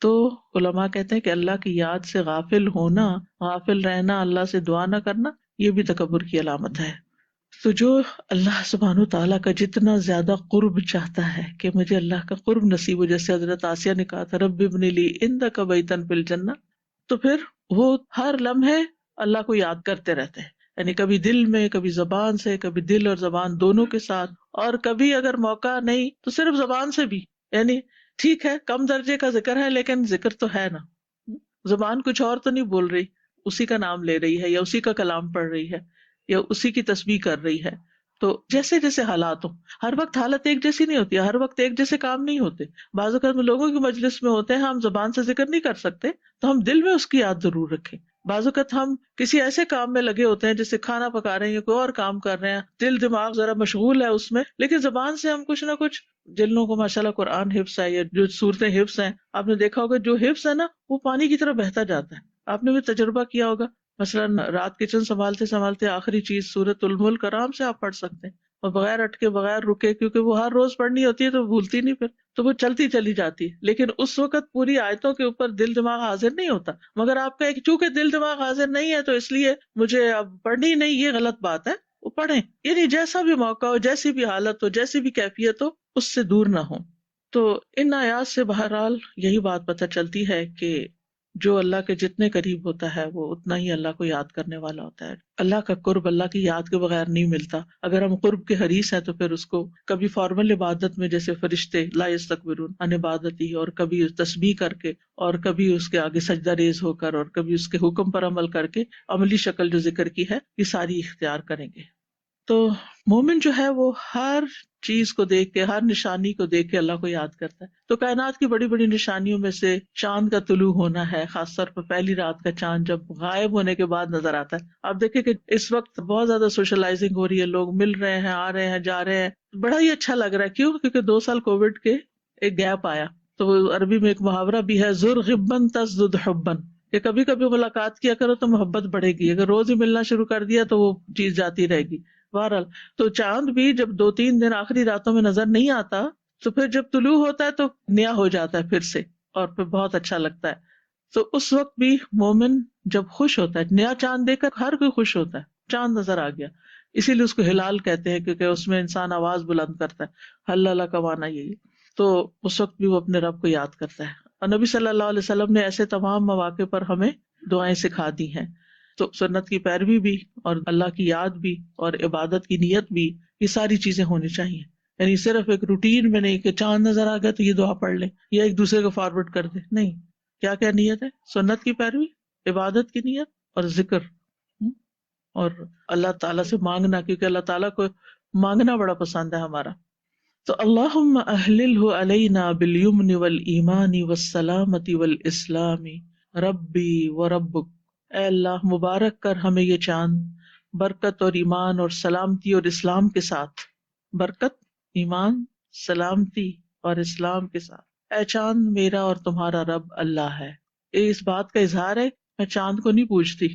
تو علماء کہتے ہیں کہ اللہ کی یاد سے غافل ہونا، غافل رہنا، اللہ سے دعا نہ کرنا، یہ بھی تکبر کی علامت ہے. تو جو اللہ سبحانہ تعالیٰ کا جتنا زیادہ قرب چاہتا ہے کہ مجھے اللہ کا قرب نصیب ہو، جیسے حضرت آسیہ نے کہا تھا رب ابن لی عندک بیتا فی الجنہ، تو پھر وہ ہر لمحے اللہ کو یاد کرتے رہتے ہیں. یعنی کبھی دل میں، کبھی زبان سے، کبھی دل اور زبان دونوں کے ساتھ، اور کبھی اگر موقع نہیں تو صرف زبان سے بھی. یعنی ٹھیک ہے کم درجے کا ذکر ہے لیکن ذکر تو ہے نا، زبان کچھ اور تو نہیں بول رہی، اسی کا نام لے رہی ہے یا اسی کا کلام پڑھ رہی ہے یا اسی کی تسبیح کر رہی ہے. تو جیسے جیسے حالات ہوں، ہر وقت حالت ایک جیسی نہیں ہوتی ہے، ہر وقت ایک جیسے کام نہیں ہوتے. بعض اوقات لوگوں کی مجلس میں ہوتے ہیں ہم زبان سے ذکر نہیں کر سکتے تو ہم دل میں اس کی یاد ضرور رکھیں. بعض اوقات ہم کسی ایسے کام میں لگے ہوتے ہیں جیسے کھانا پکا رہے ہیں یا کوئی اور کام کر رہے ہیں، دل دماغ ذرا مشغول ہے اس میں، لیکن زبان سے ہم کچھ نہ کچھ، جن لوگوں کو ماشاءاللہ قرآن حفظ ہے یا جو صورتیں حفظ ہیں، آپ نے دیکھا ہوگا جو حفظ ہے نا وہ پانی کی طرح بہتا جاتا ہے. آپ نے بھی تجربہ کیا ہوگا، مثلا رات کچن سنبھالتے سنبھالتے آخری چیز سورۃ الملک آرام سے آپ پڑھ سکتے ہیں اور بغیر اٹکے، بغیر رکے، کیونکہ وہ ہر روز پڑھنی ہوتی ہے تو بھولتی نہیں، پھر تو وہ چلتی چلی جاتی ہے. لیکن اس وقت پوری آیتوں کے اوپر دل دماغ حاضر نہیں ہوتا، مگر آپ کا ایک چونکہ دل دماغ حاضر نہیں ہے تو اس لیے مجھے اب پڑھنی نہیں، یہ غلط بات ہے. وہ پڑھیں، یعنی جیسا بھی موقع ہو، جیسی بھی حالت ہو، جیسی بھی کیفیت ہو، اس سے دور نہ ہو. تو ان آیات سے بہرحال یہی بات پتہ چلتی ہے کہ جو اللہ کے جتنے قریب ہوتا ہے وہ اتنا ہی اللہ کو یاد کرنے والا ہوتا ہے. اللہ کا قرب اللہ کی یاد کے بغیر نہیں ملتا. اگر ہم قرب کے حریص ہیں تو پھر اس کو کبھی فارمل عبادت میں جیسے فرشتے لا یستکبرون عن عبادتی، اور کبھی تسبیح کر کے، اور کبھی اس کے آگے سجدہ ریز ہو کر، اور کبھی اس کے حکم پر عمل کر کے عملی شکل جو ذکر کی ہے یہ ساری اختیار کریں گے. تو مومن جو ہے وہ ہر چیز کو دیکھ کے، ہر نشانی کو دیکھ کے اللہ کو یاد کرتا ہے. تو کائنات کی بڑی بڑی نشانیوں میں سے چاند کا طلوع ہونا ہے، خاص طور پر پہلی رات کا چاند جب غائب ہونے کے بعد نظر آتا ہے. آپ دیکھیں کہ اس وقت بہت زیادہ سوشلائزنگ ہو رہی ہے، لوگ مل رہے ہیں، آ رہے ہیں، جا رہے ہیں، بڑا ہی اچھا لگ رہا ہے. کیوں؟ کیونکہ 2 سال کووڈ کے ایک گیپ آیا. تو عربی میں ایک محاورہ بھی ہے، زر غبن تزدد حبن، کہ کبھی کبھی ملاقات کیا کرو تو محبت بڑھے گی، اگر روز ہی ملنا شروع کر دیا تو وہ چیز جاتی رہے گی. بہرحال تو چاند بھی جب 2-3 دن آخری راتوں میں نظر نہیں آتا تو پھر جب طلوع ہوتا ہے تو نیا ہو جاتا ہے پھر سے، اور پھر بہت اچھا لگتا ہے. تو اس وقت بھی مومن جب خوش ہوتا ہے، نیا چاند دیکھ کر ہر کوئی خوش ہوتا ہے، چاند نظر آ گیا. اسی لیے اس کو ہلال کہتے ہیں، کیونکہ اس میں انسان آواز بلند کرتا ہے، ہلالہ کا معنی یہی. تو اس وقت بھی وہ اپنے رب کو یاد کرتا ہے. اور نبی صلی اللہ علیہ وسلم نے ایسے تمام مواقع پر ہمیں دعائیں سکھا دی ہیں. تو سنت کی پیروی بھی، اور اللہ کی یاد بھی، اور عبادت کی نیت بھی، یہ ساری چیزیں ہونی چاہیے. یعنی صرف ایک روٹین میں نہیں کہ چاند نظر آ گیا تو یہ دعا پڑھ لیں یا ایک دوسرے کو فارورڈ کر دیں، نہیں. کیا کیا نیت ہے؟ سنت کی پیروی، عبادت کی نیت، اور ذکر، اور اللہ تعالیٰ سے مانگنا، کیونکہ اللہ تعالیٰ کو مانگنا بڑا پسند ہے ہمارا. تو اللہم اہللہ علینا بالیمن والایمان والسلامت والاسلام ربی وربک. اے اللہ مبارک کر ہمیں یہ چاند برکت اور ایمان اور سلامتی اور اسلام کے ساتھ، برکت، ایمان، سلامتی اور اسلام کے ساتھ. اے چاند میرا اور تمہارا رب اللہ ہے. اس بات کا اظہار ہے میں چاند کو نہیں پوچھتی،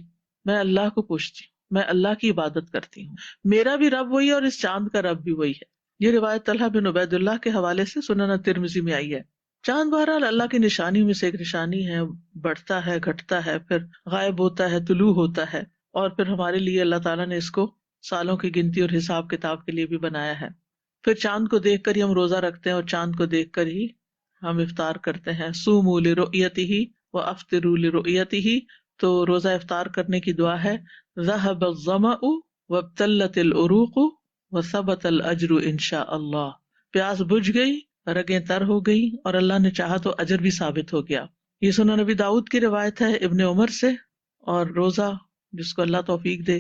میں اللہ کو پوچھتی ہوں، میں اللہ کی عبادت کرتی ہوں. میرا بھی رب وہی ہے اور اس چاند کا رب بھی وہی ہے. یہ روایت طلحہ بن عبید اللہ کے حوالے سے سنن ترمذی میں آئی ہے. چاند بہرحال اللہ کی نشانی میں سے ایک نشانی ہے، بڑھتا ہے، گھٹتا ہے، پھر غائب ہوتا ہے، طلوع ہوتا ہے، اور پھر ہمارے لیے اللہ تعالیٰ نے اس کو سالوں کی گنتی اور حساب کتاب کے لیے بھی بنایا ہے. پھر چاند کو دیکھ کر ہی ہم روزہ رکھتے ہیں، اور چاند کو دیکھ کر ہی ہم افطار کرتے ہیں. صوموا لرؤیتہ وافطروا لرؤیتہ. تو روزہ افطار کرنے کی دعا ہے، ذهب الظمأ وابتلت العروق وثبت الاجر انشاء اللہ. پیاس بجھ گئی، رگیں تر ہو گئی، اور اللہ نے چاہا تو اجر بھی ثابت ہو گیا. یہ سنن نبی داؤد کی روایت ہے ابن عمر سے. اور روزہ جس کو اللہ توفیق دے،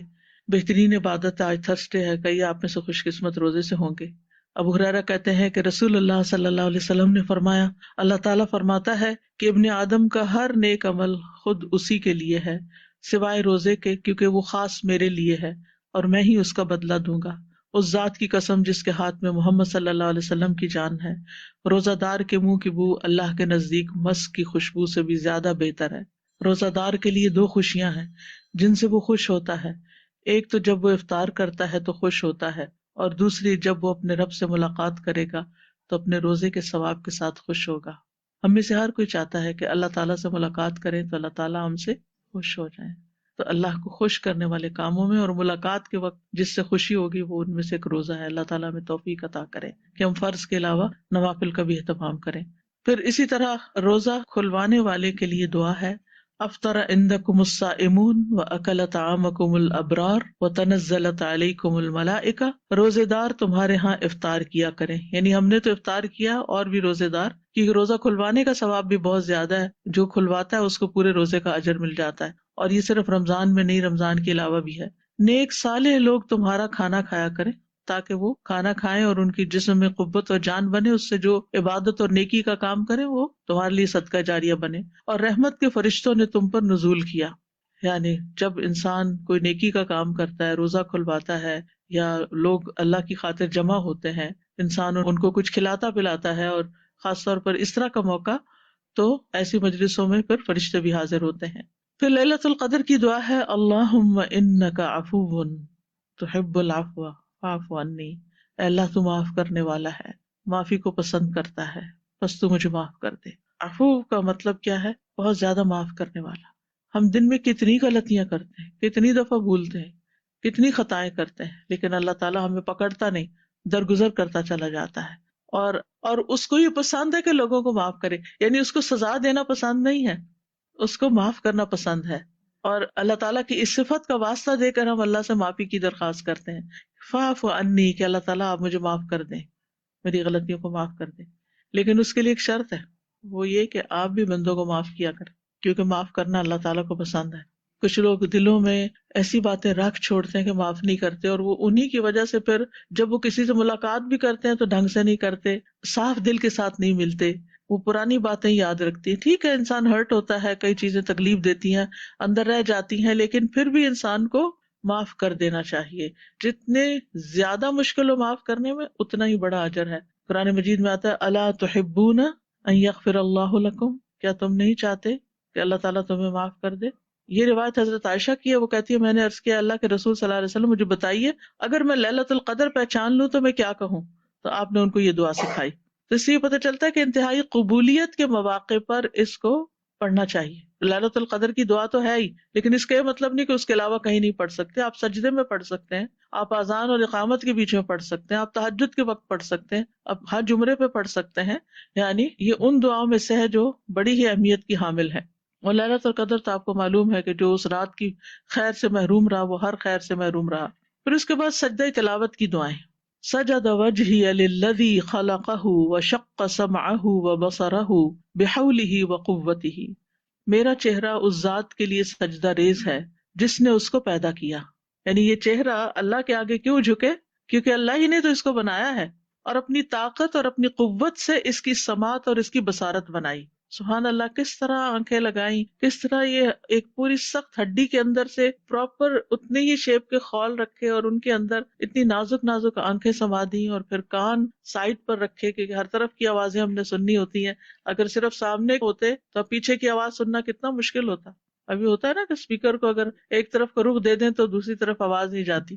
بہترین عبادت ہے. آج تھرسڈے ہے، کئی آپ میں سے خوش قسمت روزے سے ہوں گے. ابو ہریرہ کہتے ہیں کہ رسول اللہ صلی اللہ علیہ وسلم نے فرمایا، اللہ تعالیٰ فرماتا ہے کہ ابن آدم کا ہر نیک عمل خود اسی کے لیے ہے سوائے روزے کے، کیونکہ وہ خاص میرے لیے ہے اور میں ہی اس کا بدلہ دوں گا. اس ذات کی قسم جس کے ہاتھ میں محمد صلی اللہ علیہ وسلم کی جان ہے، روزہ دار کے منہ کی بو اللہ کے نزدیک مسک کی خوشبو سے بھی زیادہ بہتر ہے. روزہ دار کے لیے 2 خوشیاں ہیں جن سے وہ خوش ہوتا ہے. ایک تو جب وہ افطار کرتا ہے تو خوش ہوتا ہے، اور دوسری جب وہ اپنے رب سے ملاقات کرے گا تو اپنے روزے کے ثواب کے ساتھ خوش ہوگا. ہم میں سے ہر کوئی چاہتا ہے کہ اللہ تعالیٰ سے ملاقات کریں تو اللہ تعالیٰ ہم سے خوش ہو جائیں. تو اللہ کو خوش کرنے والے کاموں میں اور ملاقات کے وقت جس سے خوشی ہوگی وہ ان میں سے ایک روزہ ہے. اللہ تعالیٰ ہمیں توفیق عطا کرے کہ ہم فرض کے علاوہ نوافل کا بھی اہتمام کریں. پھر اسی طرح روزہ کھلوانے والے کے لیے دعا ہے، افطر عندکم الصائمون واکل طعامکم الابرار وتنزلت علیکم الملائکہ. روزے دار تمہارے ہاں افطار کیا کریں، یعنی ہم نے تو افطار کیا اور بھی روزے دار، کیونکہ روزہ کھلوانے کا ثواب بھی بہت زیادہ ہے. جو کھلواتا ہے اس کو پورے روزے کا اجر مل جاتا ہے، اور یہ صرف رمضان میں نہیں، رمضان کے علاوہ بھی ہے. نیک صالح لوگ تمہارا کھانا کھایا کریں تاکہ وہ کھانا کھائیں اور ان کی جسم میں قوت اور جان بنے، اس سے جو عبادت اور نیکی کا کام کریں وہ تمہارے لیے صدقہ جاریہ بنے. اور رحمت کے فرشتوں نے تم پر نزول کیا، یعنی جب انسان کوئی نیکی کا کام کرتا ہے، روزہ کھلواتا ہے، یا لوگ اللہ کی خاطر جمع ہوتے ہیں، انسان ان کو کچھ کھلاتا پلاتا ہے، اور خاص طور پر اس طرح کا موقع، تو ایسی مجلسوں میں پھر فرشتے بھی حاضر ہوتے ہیں. پھر لیلۃ القدر کی دعا ہے، اللہم انک عفو تحب العفو فاعف عنی. اے اللہ تو معاف کرنے والا ہے، معافی کو پسند کرتا ہے، بس تو مجھے معاف کر دے. عفو کا مطلب کیا ہے؟ بہت زیادہ معاف کرنے والا. ہم دن میں کتنی غلطیاں کرتے ہیں، کتنی دفعہ بھولتے ہیں، کتنی خطائیں کرتے ہیں، لیکن اللہ تعالیٰ ہمیں پکڑتا نہیں، درگزر کرتا چلا جاتا ہے. اور اس کو یہ پسند ہے کہ لوگوں کو معاف کرے، یعنی اس کو سزا دینا پسند نہیں ہے، اس کو معاف کرنا پسند ہے. اور اللہ تعالیٰ کی اس صفت کا واسطہ دے کر ہم اللہ سے معافی کی درخواست کرتے ہیں. فاعف عنی، کہ اللہ تعالیٰ آپ مجھے معاف کر دیں، میری غلطیوں کو معاف کر دیں. لیکن اس کے لیے ایک شرط ہے، وہ یہ کہ آپ بھی بندوں کو معاف کیا کریں، کیونکہ معاف کرنا اللہ تعالیٰ کو پسند ہے. کچھ لوگ دلوں میں ایسی باتیں رکھ چھوڑتے ہیں کہ معاف نہیں کرتے، اور وہ انہی کی وجہ سے پھر جب وہ کسی سے ملاقات بھی کرتے ہیں تو ڈھنگ سے نہیں کرتے، صاف دل کے ساتھ نہیں ملتے، وہ پرانی باتیں یاد رکھتی ہیں. ٹھیک ہے، انسان ہرٹ ہوتا ہے، کئی چیزیں تکلیف دیتی ہیں، اندر رہ جاتی ہیں، لیکن پھر بھی انسان کو معاف کر دینا چاہیے. جتنے زیادہ مشکل ہو معاف کرنے میں، اتنا ہی بڑا اجر ہے. قرآن مجید میں آتا ہے الا تحبون ان یغفر اللہ لکم، کیا تم نہیں چاہتے کہ اللہ تعالیٰ تمہیں معاف کر دے. یہ روایت حضرت عائشہ کی ہے. وہ کہتی ہے میں نے عرض کیا اللہ کے رسول صلی اللہ علیہ وسلم مجھے بتائیے اگر میں لیلۃ القدر پہچان لوں تو میں کیا کہوں. تو آپ نے ان کو یہ دعا سکھائی. تو اس سے یہ پتہ چلتا ہے کہ انتہائی قبولیت کے مواقع پر اس کو پڑھنا چاہیے. لیلۃ القدر کی دعا تو ہے ہی، لیکن اس کا یہ مطلب نہیں کہ اس کے علاوہ کہیں نہیں پڑھ سکتے. آپ سجدے میں پڑھ سکتے ہیں، آپ اذان اور اقامت کے بیچ میں پڑھ سکتے ہیں، آپ تہجد کے وقت پڑھ سکتے ہیں، آپ ہر جمعے پہ پڑھ سکتے ہیں. یعنی یہ ان دعاؤں میں سے ہے جو بڑی ہی اہمیت کی حامل ہے. اور لیلۃ القدر تو آپ کو معلوم ہے کہ جو اس رات کی خیر سے محروم رہا وہ ہر خیر سے محروم رہا. پھر اس کے بعد سجدہ تلاوت کی دعائیں. سجد وجہی للذی خلقہ وشق سمعہ وبصرہ بحولہ وقوتہ، میرا چہرہ اس ذات کے لیے سجدہ ریز ہے جس نے اس کو پیدا کیا. یعنی یہ چہرہ اللہ کے آگے کیوں جھکے؟ کیونکہ اللہ ہی نے تو اس کو بنایا ہے، اور اپنی طاقت اور اپنی قوت سے اس کی سماعت اور اس کی بصارت بنائی. سبحان اللہ، کس طرح آنکھیں لگائیں، کس طرح یہ ایک پوری سخت ہڈی کے اندر سے پراپر اتنے ہی شیپ کے خول رکھے اور ان کے اندر اتنی نازک نازک آنکھیں سما دی، اور پھر کان سائڈ پر رکھے کہ ہر طرف کی آوازیں ہم نے سننی ہوتی ہیں. اگر صرف سامنے ہوتے تو پیچھے کی آواز سننا کتنا مشکل ہوتا. ابھی ہوتا ہے نا کہ اسپیکر کو اگر ایک طرف کا رخ دے دیں تو دوسری طرف آواز نہیں جاتی.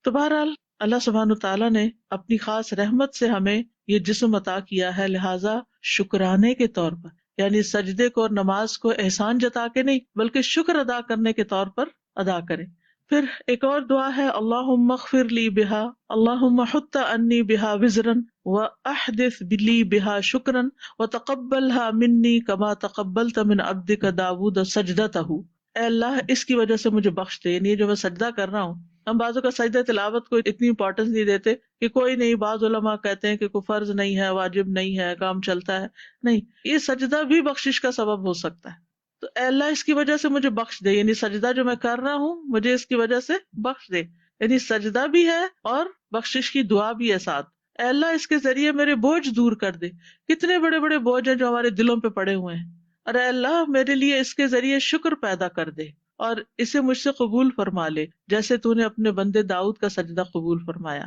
تو بہرحال اللہ سبحانہ تعالیٰ نے اپنی خاص رحمت سے ہمیں یہ جسم عطا کیا ہے، لہٰذا شکرانے کے طور پر، یعنی سجدے کو اور نماز کو احسان جتا کے نہیں بلکہ شکر ادا کرنے کے طور پر ادا کریں. پھر ایک اور دعا ہے اللہم اغفر لی بہا، اللہم حط انی بہا وزرا واحدث لی بہا شکرا وتقبلها منی کما تقبلت من عبدک داود سجدتہ. اے اللہ اس کی وجہ سے مجھے بخش دے. یعنی جو میں سجدہ کر رہا ہوں، ہم بعضوں کا سجدہ تلاوت کو اتنی امپورٹنس نہیں دیتے کہ کوئی نہیں. بعض علماء کہتے ہیں کہ کوئی فرض نہیں ہے، واجب نہیں ہے، کام چلتا ہے. نہیں، یہ سجدہ بھی بخشش کا سبب ہو سکتا ہے. تو اے اللہ اس کی وجہ سے مجھے بخش دے، یعنی سجدہ جو میں کر رہا ہوں مجھے اس کی وجہ سے بخش دے. یعنی سجدہ بھی ہے اور بخشش کی دعا بھی ہے ساتھ. اے اللہ اس کے ذریعے میرے بوجھ دور کر دے. کتنے بڑے بڑے بوجھ ہیں جو ہمارے دلوں پہ پڑے ہوئے ہیں، اور اے اللہ میرے لیے اس کے ذریعے شکر پیدا کر دے اور اسے مجھ سے قبول فرما لے، جیسے تو نے اپنے بندے داؤد کا سجدہ قبول فرمایا.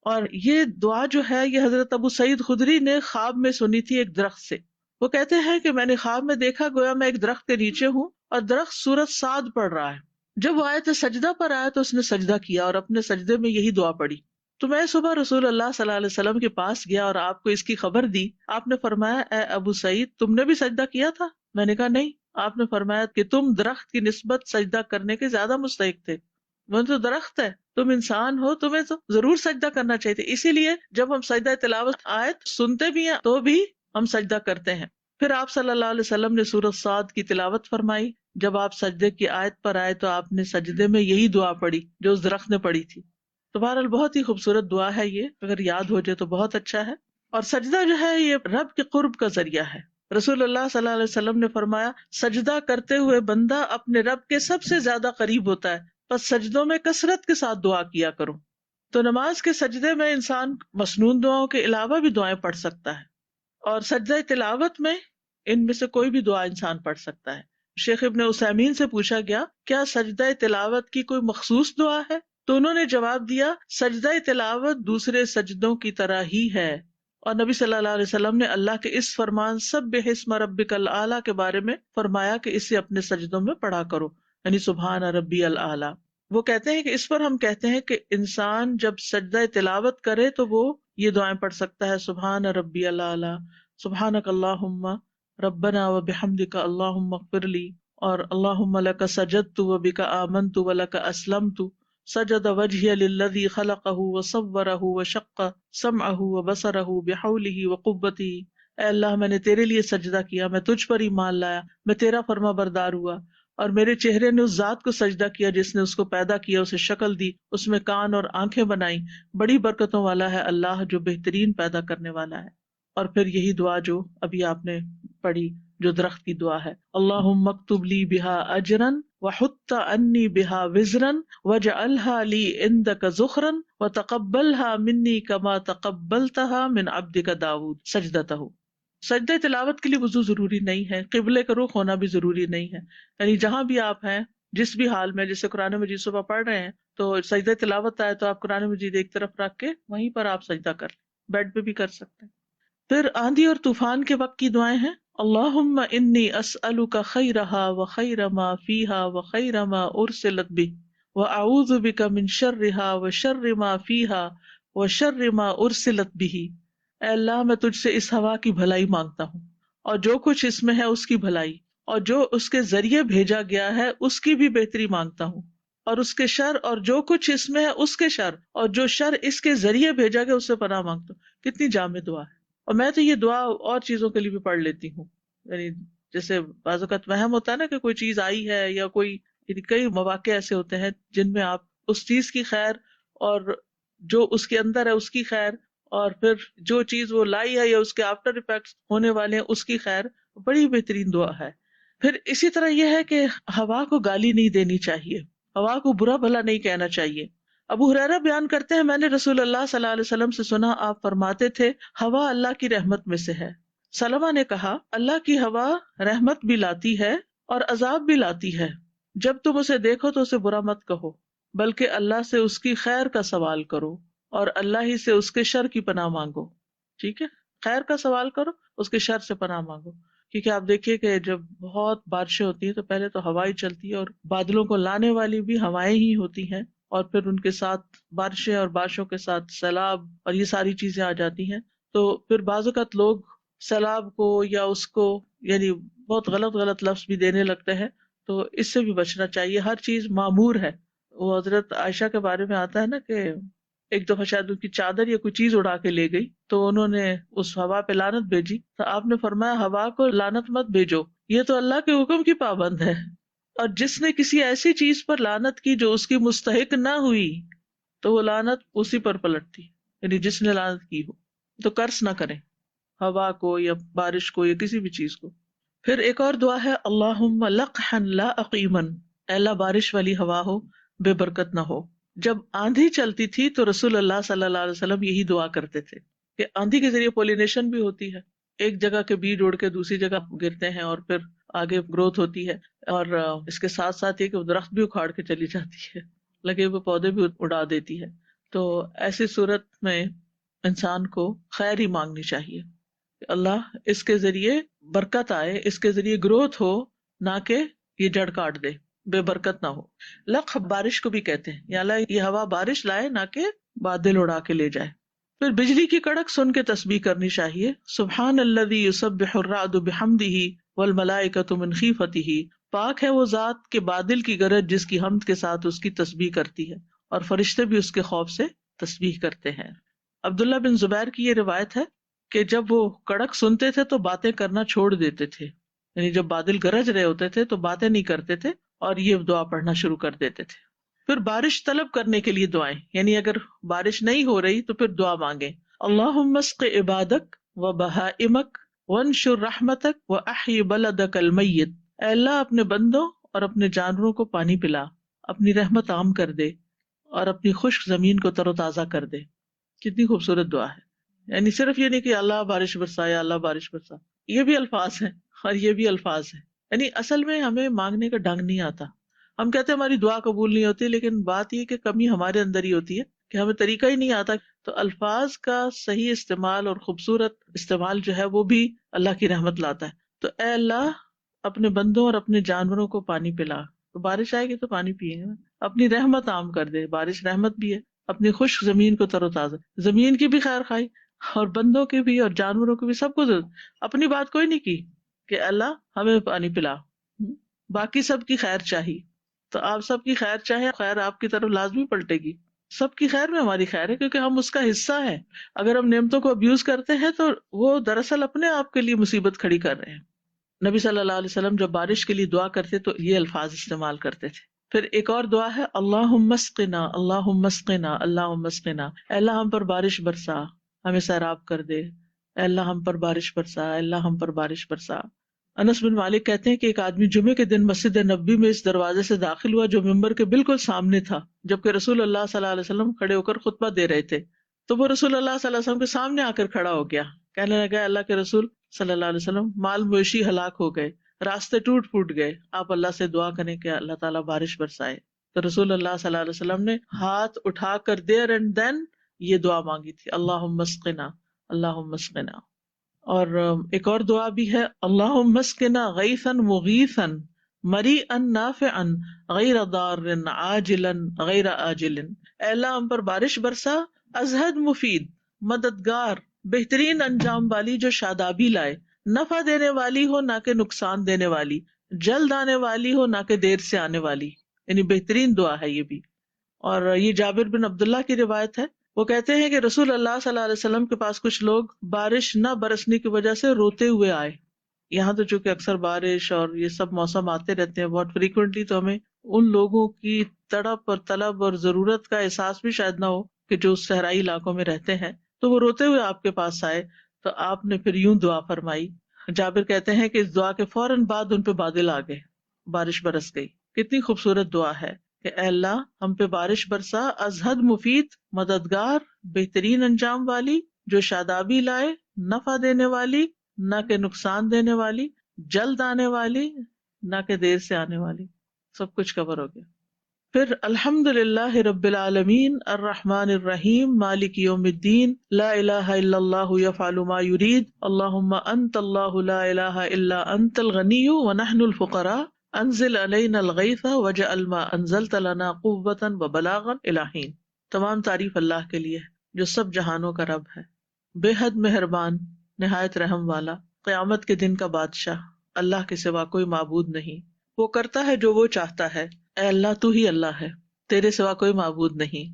اور یہ دعا جو ہے یہ حضرت ابو سعید خدری نے خواب میں سنی تھی ایک درخت سے. وہ کہتے ہیں کہ میں نے خواب میں دیکھا گویا میں ایک درخت کے نیچے ہوں اور درخت سورۃ صاد پڑھ رہا ہے. جب وہ آیت سجدہ پر آیا تو اس نے سجدہ کیا اور اپنے سجدے میں یہی دعا پڑھی. تو میں صبح رسول اللہ صلی اللہ علیہ وسلم کے پاس گیا اور آپ کو اس کی خبر دی. آپ نے فرمایا اے ابو سعید تم نے بھی سجدہ کیا تھا؟ میں نے کہا نہیں. آپ نے فرمایا کہ تم درخت کی نسبت سجدہ کرنے کے زیادہ مستحق تھے. وہ تو درخت ہے، تم انسان ہو، تمہیں تو ضرور سجدہ کرنا چاہیے تھا. اسی لیے جب ہم سجدہ تلاوت آیت سنتے بھی ہیں تو بھی ہم سجدہ کرتے ہیں. پھر آپ صلی اللہ علیہ وسلم نے سورۃ صاد کی تلاوت فرمائی. جب آپ سجدے کی آیت پر آئے تو آپ نے سجدے میں یہی دعا پڑھی جو اس درخت نے پڑھی تھی. تو بہرحال بہت ہی خوبصورت دعا ہے یہ، اگر یاد ہو جائے تو بہت اچھا ہے. اور سجدہ جو ہے یہ رب کے قرب کا ذریعہ ہے. رسول اللہ صلی اللہ علیہ وسلم نے فرمایا سجدہ کرتے ہوئے بندہ اپنے رب کے سب سے زیادہ قریب ہوتا ہے، پس سجدوں میں کثرت کے ساتھ دعا کیا کرو. تو نماز کے سجدے میں انسان مسنون دعاؤں کے علاوہ بھی دعائیں پڑھ سکتا ہے، اور سجدہ تلاوت میں ان میں سے کوئی بھی دعا انسان پڑھ سکتا ہے. شیخ ابن عثیمین سے پوچھا گیا کیا سجدہ تلاوت کی کوئی مخصوص دعا ہے؟ تو انہوں نے جواب دیا سجدہ تلاوت دوسرے سجدوں کی طرح ہی ہے. اور نبی صلی اللہ علیہ وسلم نے اللہ کے اس فرمان سبح اسم ربک الاعلی کے بارے میں فرمایا کہ اسے اپنے سجدوں میں پڑھا کرو، یعنی سبحان ربی الاعلی. وہ کہتے ہیں کہ اس پر ہم کہتے ہیں کہ انسان جب سجدہ تلاوت کرے تو وہ یہ دعائیں پڑھ سکتا ہے سبحان ربی الاعلی، سبحانک اللہم ربنا وبحمدک اللہم اغفر لی، اور اللہم لک سجدت وبک آمنت ولک اسلمت، سجد وجہی للذی خلقہ وصورہ وشق سمعہ وبصرہ بحولہ وقوتہ اے اللہ میں نے تیرے لیے سجدہ کیا، میں تجھ پر ایمان لایا، میں تیرا فرما بردار ہوا، اور میرے چہرے نے اس ذات کو سجدہ کیا جس نے اس کو پیدا کیا، اسے شکل دی، اس میں کان اور آنکھیں بنائی، بڑی برکتوں والا ہے اللہ جو بہترین پیدا کرنے والا ہے۔ اور پھر یہی دعا جو ابھی آپ نے پڑھی جو درخت کی دعا ہے، اللہم اکتب لی بہا اجرن وحط انی بہا وزرن وجعلہا لی عندک ذخرن وتقبلہا منی کما تقبلتہا من عبدک داود سجدتہ۔ سجدہ تلاوت کے لیے وضو ضروری نہیں ہے، قبلے کا رخ ہونا بھی ضروری نہیں ہے، یعنی جہاں بھی آپ ہیں جس بھی حال میں، جیسے قرآن مجید صبح پڑھ رہے ہیں تو سجدہ تلاوت آئے تو آپ قرآن مجید ایک طرف رکھ کے وہیں پر آپ سجدہ کر لیں، بیڈ پہ بھی کر سکتے ہیں۔ پھر آندھی اور طوفان کے وقت کی دعائیں ہیں، اللہم انی اسألک خیرہا وخیر ما فیہا وخیر ما ارسلت بہ واعوذ بک من شرہا وشر ما فیہا وشر ما ارسلت بہ۔ اے اللہ میں تجھ سے اس ہوا کی بھلائی مانگتا ہوں اور جو کچھ اس میں ہے اس کی بھلائی، اور جو اس کے ذریعے بھیجا گیا ہے اس کی بھی بہتری مانگتا ہوں، اور اس کے شر اور جو کچھ اس میں ہے اس کے شر اور جو شر اس کے ذریعے بھیجا گیا اس سے پناہ مانگتا ہوں۔ کتنی جامع دعا ہے، اور میں تو یہ دعا اور چیزوں کے لیے بھی پڑھ لیتی ہوں، یعنی جیسے بعض اوقات وہم ہوتا ہے نا کہ کوئی چیز آئی ہے یا کوئی، یعنی کئی مواقع ایسے ہوتے ہیں جن میں آپ اس چیز کی خیر اور جو اس کے اندر ہے اس کی خیر، اور پھر جو چیز وہ لائی ہے یا اس کے آفٹر ایفیکٹس ہونے والے ہیں اس کی خیر، بڑی بہترین دعا ہے۔ پھر اسی طرح یہ ہے کہ ہوا کو گالی نہیں دینی چاہیے، ہوا کو برا بھلا نہیں کہنا چاہیے۔ ابو ہریرہ بیان کرتے ہیں میں نے رسول اللہ صلی اللہ علیہ وسلم سے سنا، آپ فرماتے تھے ہوا اللہ کی رحمت میں سے ہے۔ سلمہ نے کہا اللہ کی ہوا رحمت بھی لاتی ہے اور عذاب بھی لاتی ہے، جب تم اسے دیکھو تو اسے برا مت کہو بلکہ اللہ سے اس کی خیر کا سوال کرو اور اللہ ہی سے اس کے شر کی پناہ مانگو۔ ٹھیک ہے، خیر کا سوال کرو، اس کے شر سے پناہ مانگو، کیونکہ آپ دیکھیے کہ جب بہت بارشیں ہوتی ہیں تو پہلے تو ہوائیں چلتی ہے اور بادلوں کو لانے والی بھی ہوائیں ہی ہوتی ہیں، اور پھر ان کے ساتھ بارشیں اور بارشوں کے ساتھ سیلاب اور یہ ساری چیزیں آ جاتی ہیں۔ تو پھر بعض اوقات لوگ سیلاب کو یا اس کو یعنی بہت غلط غلط لفظ بھی دینے لگتے ہیں، تو اس سے بھی بچنا چاہیے۔ ہر چیز معمور ہے۔ وہ حضرت عائشہ کے بارے میں آتا ہے نا کہ ایک دفعہ شاید ان کی چادر یا کوئی چیز اڑا کے لے گئی تو انہوں نے اس ہوا پہ لعنت بھیجی، تو آپ نے فرمایا ہوا کو لعنت مت بھیجو، یہ تو اللہ کے حکم کی پابند ہے، اور جس نے کسی ایسی چیز پر لعنت کی جو اس کی مستحق نہ ہوئی تو وہ لعنت اسی پر پلٹتی، یعنی جس نے لعنت کی ہو۔ تو قرض نہ کریں ہوا کو یا بارش کو یا کسی بھی چیز کو۔ پھر ایک اور دعا ہے اللہم لقحا لا عقیما، اے اللہ بارش والی ہوا ہو، بے برکت نہ ہو۔ جب آندھی چلتی تھی تو رسول اللہ صلی اللہ علیہ وسلم یہی دعا کرتے تھے کہ آندھی کے ذریعے پولینیشن بھی ہوتی ہے، ایک جگہ کے بیج اڑ کے دوسری جگہ گرتے ہیں اور پھر آگے گروتھ ہوتی ہے، اور اس کے ساتھ ساتھ یہ کہ وہ درخت بھی اکھاڑ کے چلی جاتی ہے، لگے ہوئے پودے بھی اڑا دیتی ہے۔ تو ایسی صورت میں انسان کو خیر ہی مانگنی چاہیے کہ اللہ اس کے ذریعے برکت آئے، اس کے ذریعے گروتھ ہو، نہ کہ یہ جڑ کاٹ دے، بے برکت نہ ہو۔ لقح بارش کو بھی کہتے ہیں، یا اللہ یہ ہوا بارش لائے نہ کہ بادل اڑا کے لے جائے۔ پھر بجلی کی کڑک سن کے تسبیح کرنی چاہیے، سبحان الذی یسبح الرعد بحمدہ والملائکۃ من خیفتہ، پاک ہے وہ ذات کہ بادل کی گرج جس کی حمد کے ساتھ اس کی تسبیح کرتی ہے اور فرشتے بھی اس کے خوف سے تسبیح کرتے ہیں۔ عبداللہ بن زبیر کی یہ روایت ہے کہ جب وہ کڑک سنتے تھے تو باتیں کرنا چھوڑ دیتے تھے، یعنی جب بادل گرج رہے ہوتے تھے تو باتیں نہیں کرتے تھے اور یہ دعا پڑھنا شروع کر دیتے تھے۔ پھر بارش طلب کرنے کے لیے دعائیں، یعنی اگر بارش نہیں ہو رہی تو پھر دعا مانگیں، اللہم اسق عبادک و بہائمک وانشر رحمتک و احی بلدک المیت، اے اللہ اپنے بندوں اور اپنے جانوروں کو پانی پلا، اپنی رحمت عام کر دے اور اپنی خشک زمین کو تر و تازہ کر دے۔ کتنی خوبصورت دعا ہے، یعنی صرف یہ نہیں کہ اللہ بارش برسا یا اللہ بارش برسا، یہ بھی الفاظ ہیں اور یہ بھی الفاظ ہیں، یعنی اصل میں ہمیں مانگنے کا ڈھنگ نہیں آتا۔ ہم کہتے ہیں ہماری دعا قبول نہیں ہوتی، لیکن بات یہ کہ کمی ہمارے اندر ہی ہوتی ہے کہ ہمیں طریقہ ہی نہیں آتا۔ تو الفاظ کا صحیح استعمال اور خوبصورت استعمال جو ہے وہ بھی اللہ کی رحمت لاتا ہے۔ تو اے اللہ اپنے بندوں اور اپنے جانوروں کو پانی پلا، تو بارش آئے گی تو پانی پیئیں گے، اپنی رحمت عام کر دے، بارش رحمت بھی ہے، اپنی خشک زمین کو تر و تازہ، زمین کی بھی خیر خواہی اور بندوں کی بھی اور جانوروں کی بھی، سب کو اپنی بات کوئی نہیں کی کہ اللہ ہمیں پانی پلا، باقی سب کی خیر چاہیے، تو آپ سب کی خیر چاہیں، خیر آپ کی طرف لازمی پلٹے گی۔ سب کی خیر میں ہماری خیر ہے، کیونکہ ہم اس کا حصہ ہیں. اگر ہم نعمتوں کو ابیوز کرتے ہیں تو وہ دراصل اپنے آپ کے لیے مصیبت کھڑی کر رہے ہیں. نبی صلی اللہ علیہ وسلم جب بارش کے لیے دعا کرتے تو یہ الفاظ استعمال کرتے تھے. پھر ایک اور دعا ہے اللہم اسقنا اللہم اسقنا اللہم اسقنا، اے اللہ ہم پر بارش برسا، ہمیں سیراب کر دے، اے اللہ ہم پر بارش برسا، اے اللہ ہم پر بارش برسا. انس بن مالک کہتے ہیں کہ ایک آدمی جمعے کے دن مسجد نبوی میں اس دروازے سے داخل ہوا جو ممبر کے بالکل سامنے تھا، جبکہ رسول اللہ صلی اللہ علیہ وسلم کھڑے ہو کر خطبہ دے رہے تھے. تو وہ رسول اللہ صلی اللہ علیہ وسلم کے سامنے آ کر کھڑا ہو گیا، کہنے لگا اللہ کے رسول صلی اللہ علیہ وسلم، مال مویشی ہلاک ہو گئے، راستے ٹوٹ پھوٹ گئے، آپ اللہ سے دعا کریں کہ اللہ تعالیٰ بارش برسائے. تو رسول اللہ صلی اللہ علیہ وسلم نے ہاتھ اٹھا کر دیر اینڈ دین یہ دعا مانگی تھی، اللہم اسقنا اللہم اسقنا. اور ایک اور دعا بھی ہے اللہم اسقنا غیثا مغیثا مریئا نافعا غیر ضار عاجلا غیر آجل، اے اللہ ہم پر بارش برسا ازہد مفید، مددگار، بہترین انجام والی جو شادابی لائے، نفع دینے والی ہو نہ کہ نقصان دینے والی، جلد آنے والی ہو نہ کہ دیر سے آنے والی. یعنی بہترین دعا ہے یہ بھی. اور یہ جابر بن عبداللہ کی روایت ہے، وہ کہتے ہیں کہ رسول اللہ صلی اللہ علیہ وسلم کے پاس کچھ لوگ بارش نہ برسنے کی وجہ سے روتے ہوئے آئے. یہاں تو چونکہ اکثر بارش اور یہ سب موسم آتے رہتے ہیں بہت فریکوینٹلی، تو ہمیں ان لوگوں کی تڑپ اور طلب اور ضرورت کا احساس بھی شاید نہ ہو کہ جو صحرائی علاقوں میں رہتے ہیں. تو وہ روتے ہوئے آپ کے پاس آئے تو آپ نے پھر یوں دعا فرمائی. جابر کہتے ہیں کہ اس دعا کے فوراً بعد ان پہ بادل آ گئے، بارش برس گئی. کتنی خوبصورت دعا ہے کہ اے اللہ ہم پہ بارش برسا ازہد مفید، مددگار، بہترین انجام والی، جو شادابی لائے، نفع دینے والی نہ کہ نقصان دینے والی، جلد آنے والی نہ کہ دیر سے آنے والی. سب کچھ کور ہو گیا. پھر الحمد للہ رب العالمین الرحمن الرحیم مالک یوم الدین لا الہ الا اللہ یفعل ما یرید اللہم انت اللہ لا الہ الا انت الغنی ونحن الفقراء انزل علینا الغیث واجعل ما انزلت لنا قوة وبلاغا الی حین. تمام تعریف اللہ کے لیے جو سب جہانوں کا رب ہے، بے حد مہربان، نہایت رحم والا، قیامت کے دن کا بادشاہ. اللہ کے سوا کوئی معبود نہیں، وہ کرتا ہے جو وہ چاہتا ہے. اے اللہ تو ہی اللہ ہے، تیرے سوا کوئی معبود نہیں.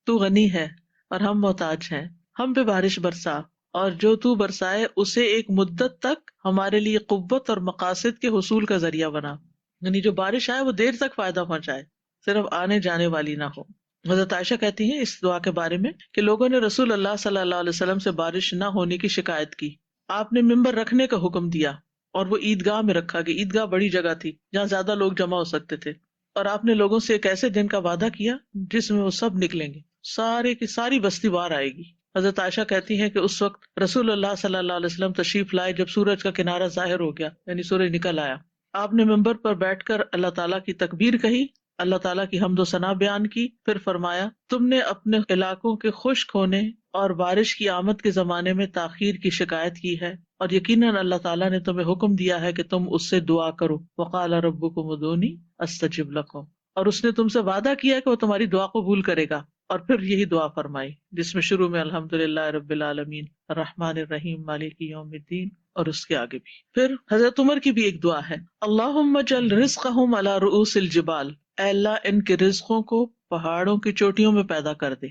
تو غنی ہے اور ہم محتاج ہیں. ہم پہ بارش برسا اور جو تو برسائے اسے ایک مدت تک ہمارے لیے قوت اور مقاصد کے حصول کا ذریعہ بنا. یعنی جو بارش آئے وہ دیر تک فائدہ پہنچائے، صرف آنے جانے والی نہ ہو. حضرت عائشہ کہتی ہیں اس دعا کے بارے میں کہ لوگوں نے رسول اللہ صلی اللہ علیہ وسلم سے بارش نہ ہونے کی شکایت کی. آپ نے ممبر رکھنے کا حکم دیا اور وہ عیدگاہ میں رکھا گیا. عیدگاہ بڑی جگہ تھی جہاں زیادہ لوگ جمع ہو سکتے تھے، اور آپ نے لوگوں سے ایک ایسے دن کا وعدہ کیا جس میں وہ سب نکلیں گے، سارے کی ساری بستی باہر آئے گی. حضرت عائشہ کہتی ہیں کہ اس وقت رسول اللہ صلی اللہ علیہ وسلم تشریف لائے جب سورج کا کنارہ ظاہر ہو گیا، یعنی سورج نکل آیا. آپ نے ممبر پر بیٹھ کر اللہ تعالیٰ کی تکبیر کہی، اللہ تعالیٰ کی حمد و ثنا بیان کی، پھر فرمایا تم نے اپنے علاقوں کے خشک ہونے اور بارش کی آمد کے زمانے میں تاخیر کی شکایت کی ہے، اور یقیناً اللہ تعالیٰ نے تمہیں حکم دیا ہے کہ تم اس سے دعا کرو. وقال ربکم ادعونی استجب لکم، اور اس نے تم سے وعدہ کیا کہ وہ تمہاری دعا قبول کرے گا. اور پھر یہی دعا فرمائی جس میں شروع میں الحمدللہ رب العالمین الرحمن الرحیم مالک یوم الدین، اور اس کے آگے بھی. پھر حضرت عمر کی بھی ایک دعا ہے اللہم اجعل رزقہم علی رؤوس الجبال، اے اللہ ان کے رزقوں کو پہاڑوں کی چوٹیوں میں پیدا کر دے.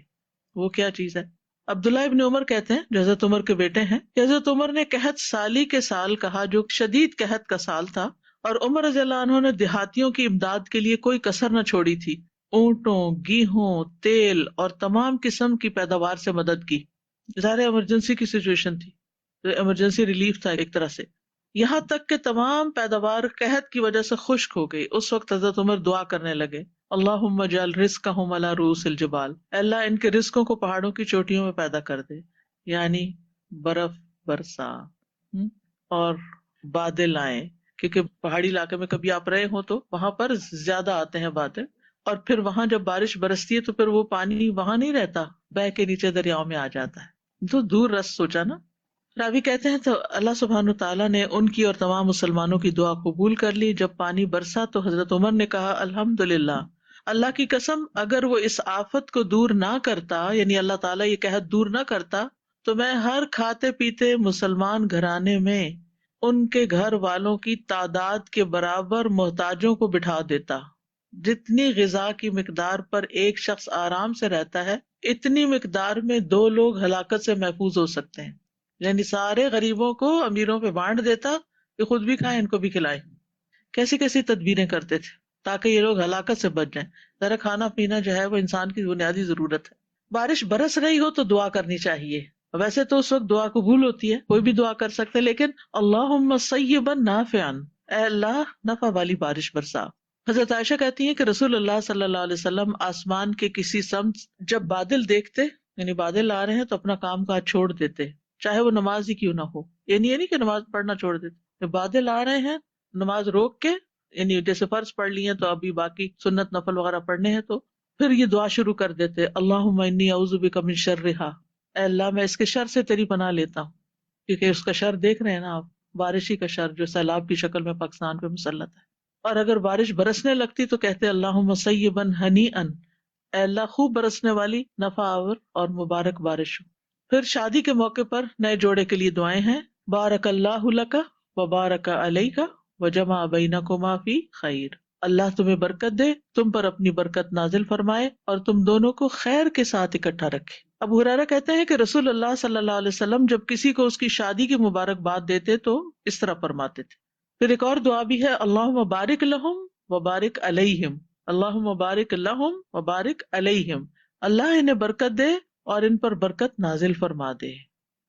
وہ کیا چیز ہے؟ عبداللہ ابن عمر کہتے ہیں جو حضرت عمر کے بیٹے ہیں کہ حضرت عمر نے قحط سالی کے سال کہا جو شدید قحط کا سال تھا، اور عمر رضی اللہ عنہ نے دیہاتیوں کی امداد کے لیے کوئی کسر نہ چھوڑی تھی. اونٹوں، گیہوں، تیل اور تمام قسم کی پیداوار سے مدد کی. ظاہر ایمرجنسی کی سچویشن تھی، ایمرجنسی ریلیف تھا ایک طرح سے. یہاں تک کہ تمام پیداوار قحط کی وجہ سے خشک ہو گئی. اس وقت حضرت عمر دعا کرنے لگے اللہم اجعل رزقہم علی رؤوس الجبال، اے اللہ ان کے رزقوں کو پہاڑوں کی چوٹیوں میں پیدا کر دے. یعنی برف برسا اور بادل آئیں، کیونکہ پہاڑی علاقے میں کبھی آپ رہے ہوں تو وہاں پر زیادہ آتے ہیں بادل، اور پھر وہاں جب بارش برستی ہے تو پھر وہ پانی وہاں نہیں رہتا، بہہ کے نیچے دریاؤں میں آ جاتا ہے. تو دور رس سوچا نا. راوی کہتے ہیں تو اللہ سبحانہ تعالیٰ نے ان کی اور تمام مسلمانوں کی دعا قبول کر لی. جب پانی برسا تو حضرت عمر نے کہا الحمدللہ، اللہ کی قسم اگر وہ اس آفت کو دور نہ کرتا، یعنی اللہ تعالیٰ یہ قحط دور نہ کرتا، تو میں ہر کھاتے پیتے مسلمان گھرانے میں ان کے گھر والوں کی تعداد کے برابر محتاجوں کو بٹھا دیتا. جتنی غذا کی مقدار پر ایک شخص آرام سے رہتا ہے اتنی مقدار میں 2 لوگ ہلاکت سے محفوظ ہو سکتے ہیں. یعنی سارے غریبوں کو امیروں پہ بانٹ دیتا کہ خود بھی کھائیں ان کو بھی کھلائیں. کیسی کیسی تدبیریں کرتے تھے تاکہ یہ لوگ ہلاکت سے بچ جائیں. ذرا کھانا پینا جو ہے وہ انسان کی بنیادی ضرورت ہے. بارش برس رہی ہو تو دعا کرنی چاہیے. ویسے تو اس وقت دعا قبول ہوتی ہے, کوئی بھی دعا کر سکتے, لیکن اللہم صیبا نافعا, اے اللہ نفع والی بارش برسا. حضرت عائشہ کہتی ہیں کہ رسول اللہ صلی اللہ علیہ وسلم آسمان کے کسی سمت جب بادل دیکھتے, یعنی بادل آ رہے ہیں, تو اپنا کام کاج چھوڑ دیتے, چاہے وہ نماز ہی کیوں نہ ہو. یہ نہیں کہ نماز پڑھنا چھوڑ دیتے, جب بادل آ رہے ہیں نماز روک کے, یعنی جیسے فرض پڑھ لی ہیں تو ابھی باقی سنت نفل وغیرہ پڑھنے ہیں, تو پھر یہ دعا شروع کر دیتے, اللہم انی اعوذ بک من شرھا, اے اللہ میں اس کے شر سے تیری پناہ لیتا ہوں. کیونکہ اس کا شر دیکھ رہے ہیں نا آپ, بارشی کا شر جو سیلاب کی شکل میں پاکستان پہ مسلط ہے. اور اگر بارش برسنے لگتی تو کہتے اللہم صیبا ہنیئا, اے اللہ خوب برسنے والی نفع آور اور مبارک بارش ہو. پھر شادی کے موقع پر نئے جوڑے کے لیے دعائیں ہیں, بارک اللہ لک و بارک علیک و جمع بینکما فی خیر, اللہ تمہیں برکت دے, تم پر اپنی برکت نازل فرمائے اور تم دونوں کو خیر کے ساتھ اکٹھا رکھے. ابو ہریرہ کہتے ہیں کہ رسول اللہ صلی اللہ علیہ وسلم جب کسی کو اس کی شادی کی مبارکباد دیتے تو اس طرح فرماتے تھے. پھر ایک اور دعا بھی ہے, اللہم بارک لہم و بارک علیہم, اللہم بارک لہم و بارک علیہم, اللہ انہیں برکت دے اور ان پر برکت نازل فرما دے.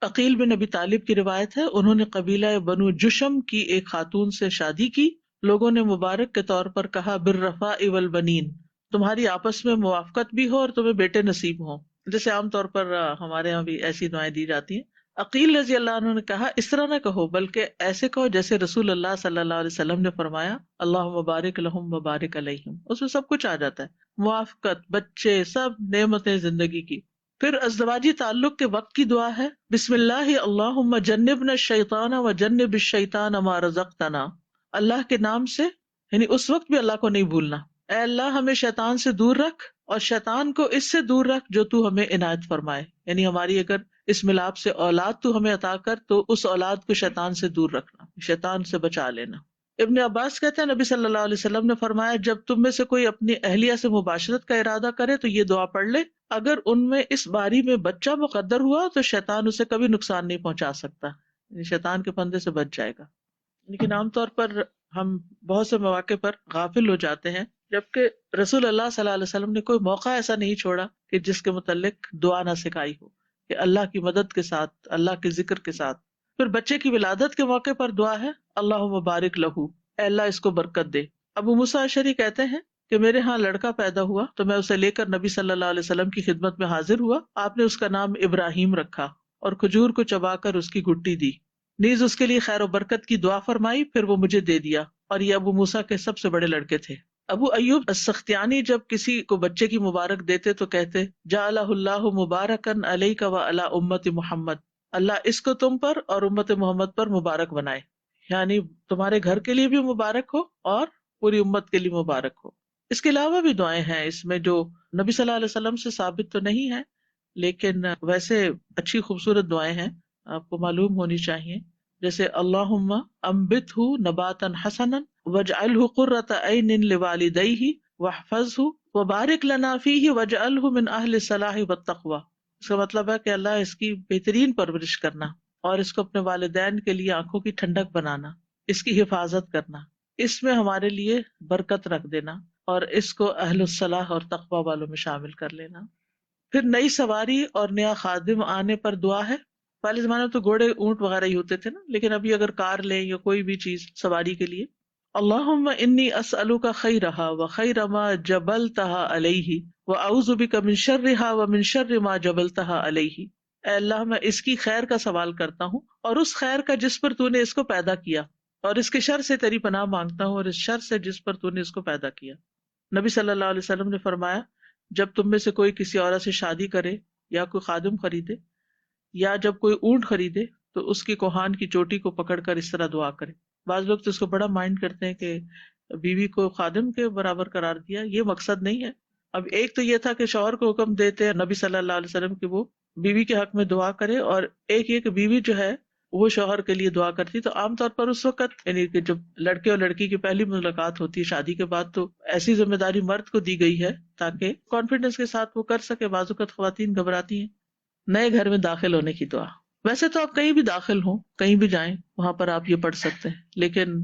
عقیل بن ابی طالب کی روایت ہے, انہوں نے قبیلہ بنو جشم کی ایک خاتون سے شادی کی. لوگوں نے مبارک کے طور پر کہا بالرفاء والبنین, تمہاری آپس میں موافقت بھی ہو اور تمہیں بیٹے نصیب ہوں, جیسے عام طور پر ہمارے یہاں بھی ایسی دعائیں دی جاتی ہیں. عقیل رضی اللہ عنہ نے کہا اس طرح نہ کہو بلکہ ایسے کہو جیسے رسول اللہ صلی اللہ علیہ وسلم نے فرمایا, اللہم بارک لہم و بارک علیہم. اس میں سب کچھ آ جاتا ہے, موافقت, بچے, سب نعمتیں زندگی کی. پھر ازدواجی تعلق کے وقت کی دعا ہے, بسم اللہ اللہم جنبنا الشیطان و جنب الشیطان ما رزقتنا, اللہ کے نام سے, یعنی اس وقت بھی اللہ کو نہیں بھولنا, اے اللہ ہمیں شیطان سے دور رکھ اور شیطان کو اس سے دور رکھ جو تو ہمیں عنایت فرمائے. یعنی ہماری اگر اس ملاپ سے اولاد تو ہمیں عطا کر تو اس اولاد کو شیطان سے دور رکھنا, شیطان سے بچا لینا. ابن عباس کہتے ہیں نبی صلی اللہ علیہ وسلم نے فرمایا جب تم میں سے کوئی اپنی اہلیہ سے مباشرت کا ارادہ کرے تو یہ دعا پڑھ لے, اگر ان میں اس باری میں بچہ مقدر ہوا تو شیطان اسے کبھی نقصان نہیں پہنچا سکتا, یعنی شیطان کے پھندے سے بچ جائے گا. لیکن عام طور پر ہم بہت سے مواقع پر غافل ہو جاتے ہیں, جبکہ رسول اللہ صلی اللہ علیہ وسلم نے کوئی موقع ایسا نہیں چھوڑا کہ جس کے متعلق دعا نہ سکھائی ہو, کہ اللہ کی مدد کے ساتھ, اللہ کے ذکر کے ساتھ. پھر بچے کی ولادت کے موقع پر دعا ہے, اللہم بارک لہو, اے اللہ اس کو برکت دے. ابو موسیٰ اشعری کہتے ہیں کہ میرے ہاں لڑکا پیدا ہوا تو میں اسے لے کر نبی صلی اللہ علیہ وسلم کی خدمت میں حاضر ہوا. آپ نے اس کا نام ابراہیم رکھا اور کھجور کو چبا کر اس کی گٹی دی, نیز اس کے لیے خیر و برکت کی دعا فرمائی, پھر وہ مجھے دے دیا. اور یہ ابو موسیٰ کے سب سے بڑے لڑکے تھے. ابو ایوب السختیانی جب کسی کو بچے کی مبارک دیتے تو کہتے جعلہ اللہ مبارکن علیک و علی امت محمد, اللہ اس کو تم پر اور امت محمد پر مبارک بنائے, یعنی تمہارے گھر کے لیے بھی مبارک ہو اور پوری امت کے لیے مبارک ہو. اس کے علاوہ بھی دعائیں ہیں اس میں جو نبی صلی اللہ علیہ وسلم سے ثابت تو نہیں ہے, لیکن ویسے اچھی خوبصورت دعائیں ہیں, آپ کو معلوم ہونی چاہیے. جیسے اللہم انبتہ نباتا حسنا واجعلہ قرۃ عین لوالدیہ واحفظہ وبارک لنا فیہ واجعلہ من اہل الصلاح والتقوی. اس کا مطلب ہے کہ اللہ اس کی بہترین پرورش کرنا اور اس کو اپنے والدین کے لیے آنکھوں کی ٹھنڈک بنانا, اس کی حفاظت کرنا, اس میں ہمارے لیے برکت رکھ دینا اور اس کو اہل الصلاح اور تقوی والوں میں شامل کر لینا. پھر نئی سواری اور نیا خادم آنے پر دعا ہے. پہلے زمانے میں تو گھوڑے اونٹ وغیرہ ہی ہوتے تھے نا, لیکن ابھی اگر کار لیں یا کوئی بھی چیز سواری کے لیے, اللہم انی اسألک خیرہا و خیر ما جبلتہا علیہ و اعوذ بک من شرہا و من شر ما جبلتہا علیہ, اے اللہ میں اس کی خیر کا سوال کرتا ہوں اور اس خیر کا جس پر تو نے اس کو پیدا کیا, اور اس کے شر سے تیری پناہ مانگتا ہوں اور اس شر سے جس پر تو نے اس کو پیدا کیا. نبی صلی اللہ علیہ وسلم نے فرمایا جب تم میں سے کوئی کسی عورت سے شادی کرے یا کوئی خادم خریدے یا جب کوئی اونٹ خریدے تو اس کی کوہان کی چوٹی کو پکڑ کر اس طرح دعا کرے. بعض لوگ تو اس کو بڑا مائنڈ کرتے ہیں کہ بیوی کو خادم کے برابر قرار دیا, یہ مقصد نہیں ہے. اب ایک تو یہ تھا کہ شوہر کو حکم دیتے ہیں نبی صلی اللہ علیہ وسلم کہ وہ بیوی کے حق میں دعا کرے, اور ایک یہ کہ بیوی جو ہے وہ شوہر کے لیے دعا کرتی. تو عام طور پر اس وقت یعنی کہ جب لڑکے اور لڑکی کی پہلی ملاقات ہوتی ہے شادی کے بعد، تو ایسی ذمہ داری مرد کو دی گئی ہے تاکہ کانفیڈنس کے ساتھ وہ کر سکے. بعض اوقات خواتین گھبراتی ہیں. نئے گھر میں داخل ہونے کی دعا. ویسے تو آپ کہیں بھی داخل ہوں، کہیں بھی جائیں، وہاں پر آپ یہ پڑھ سکتے ہیں. لیکن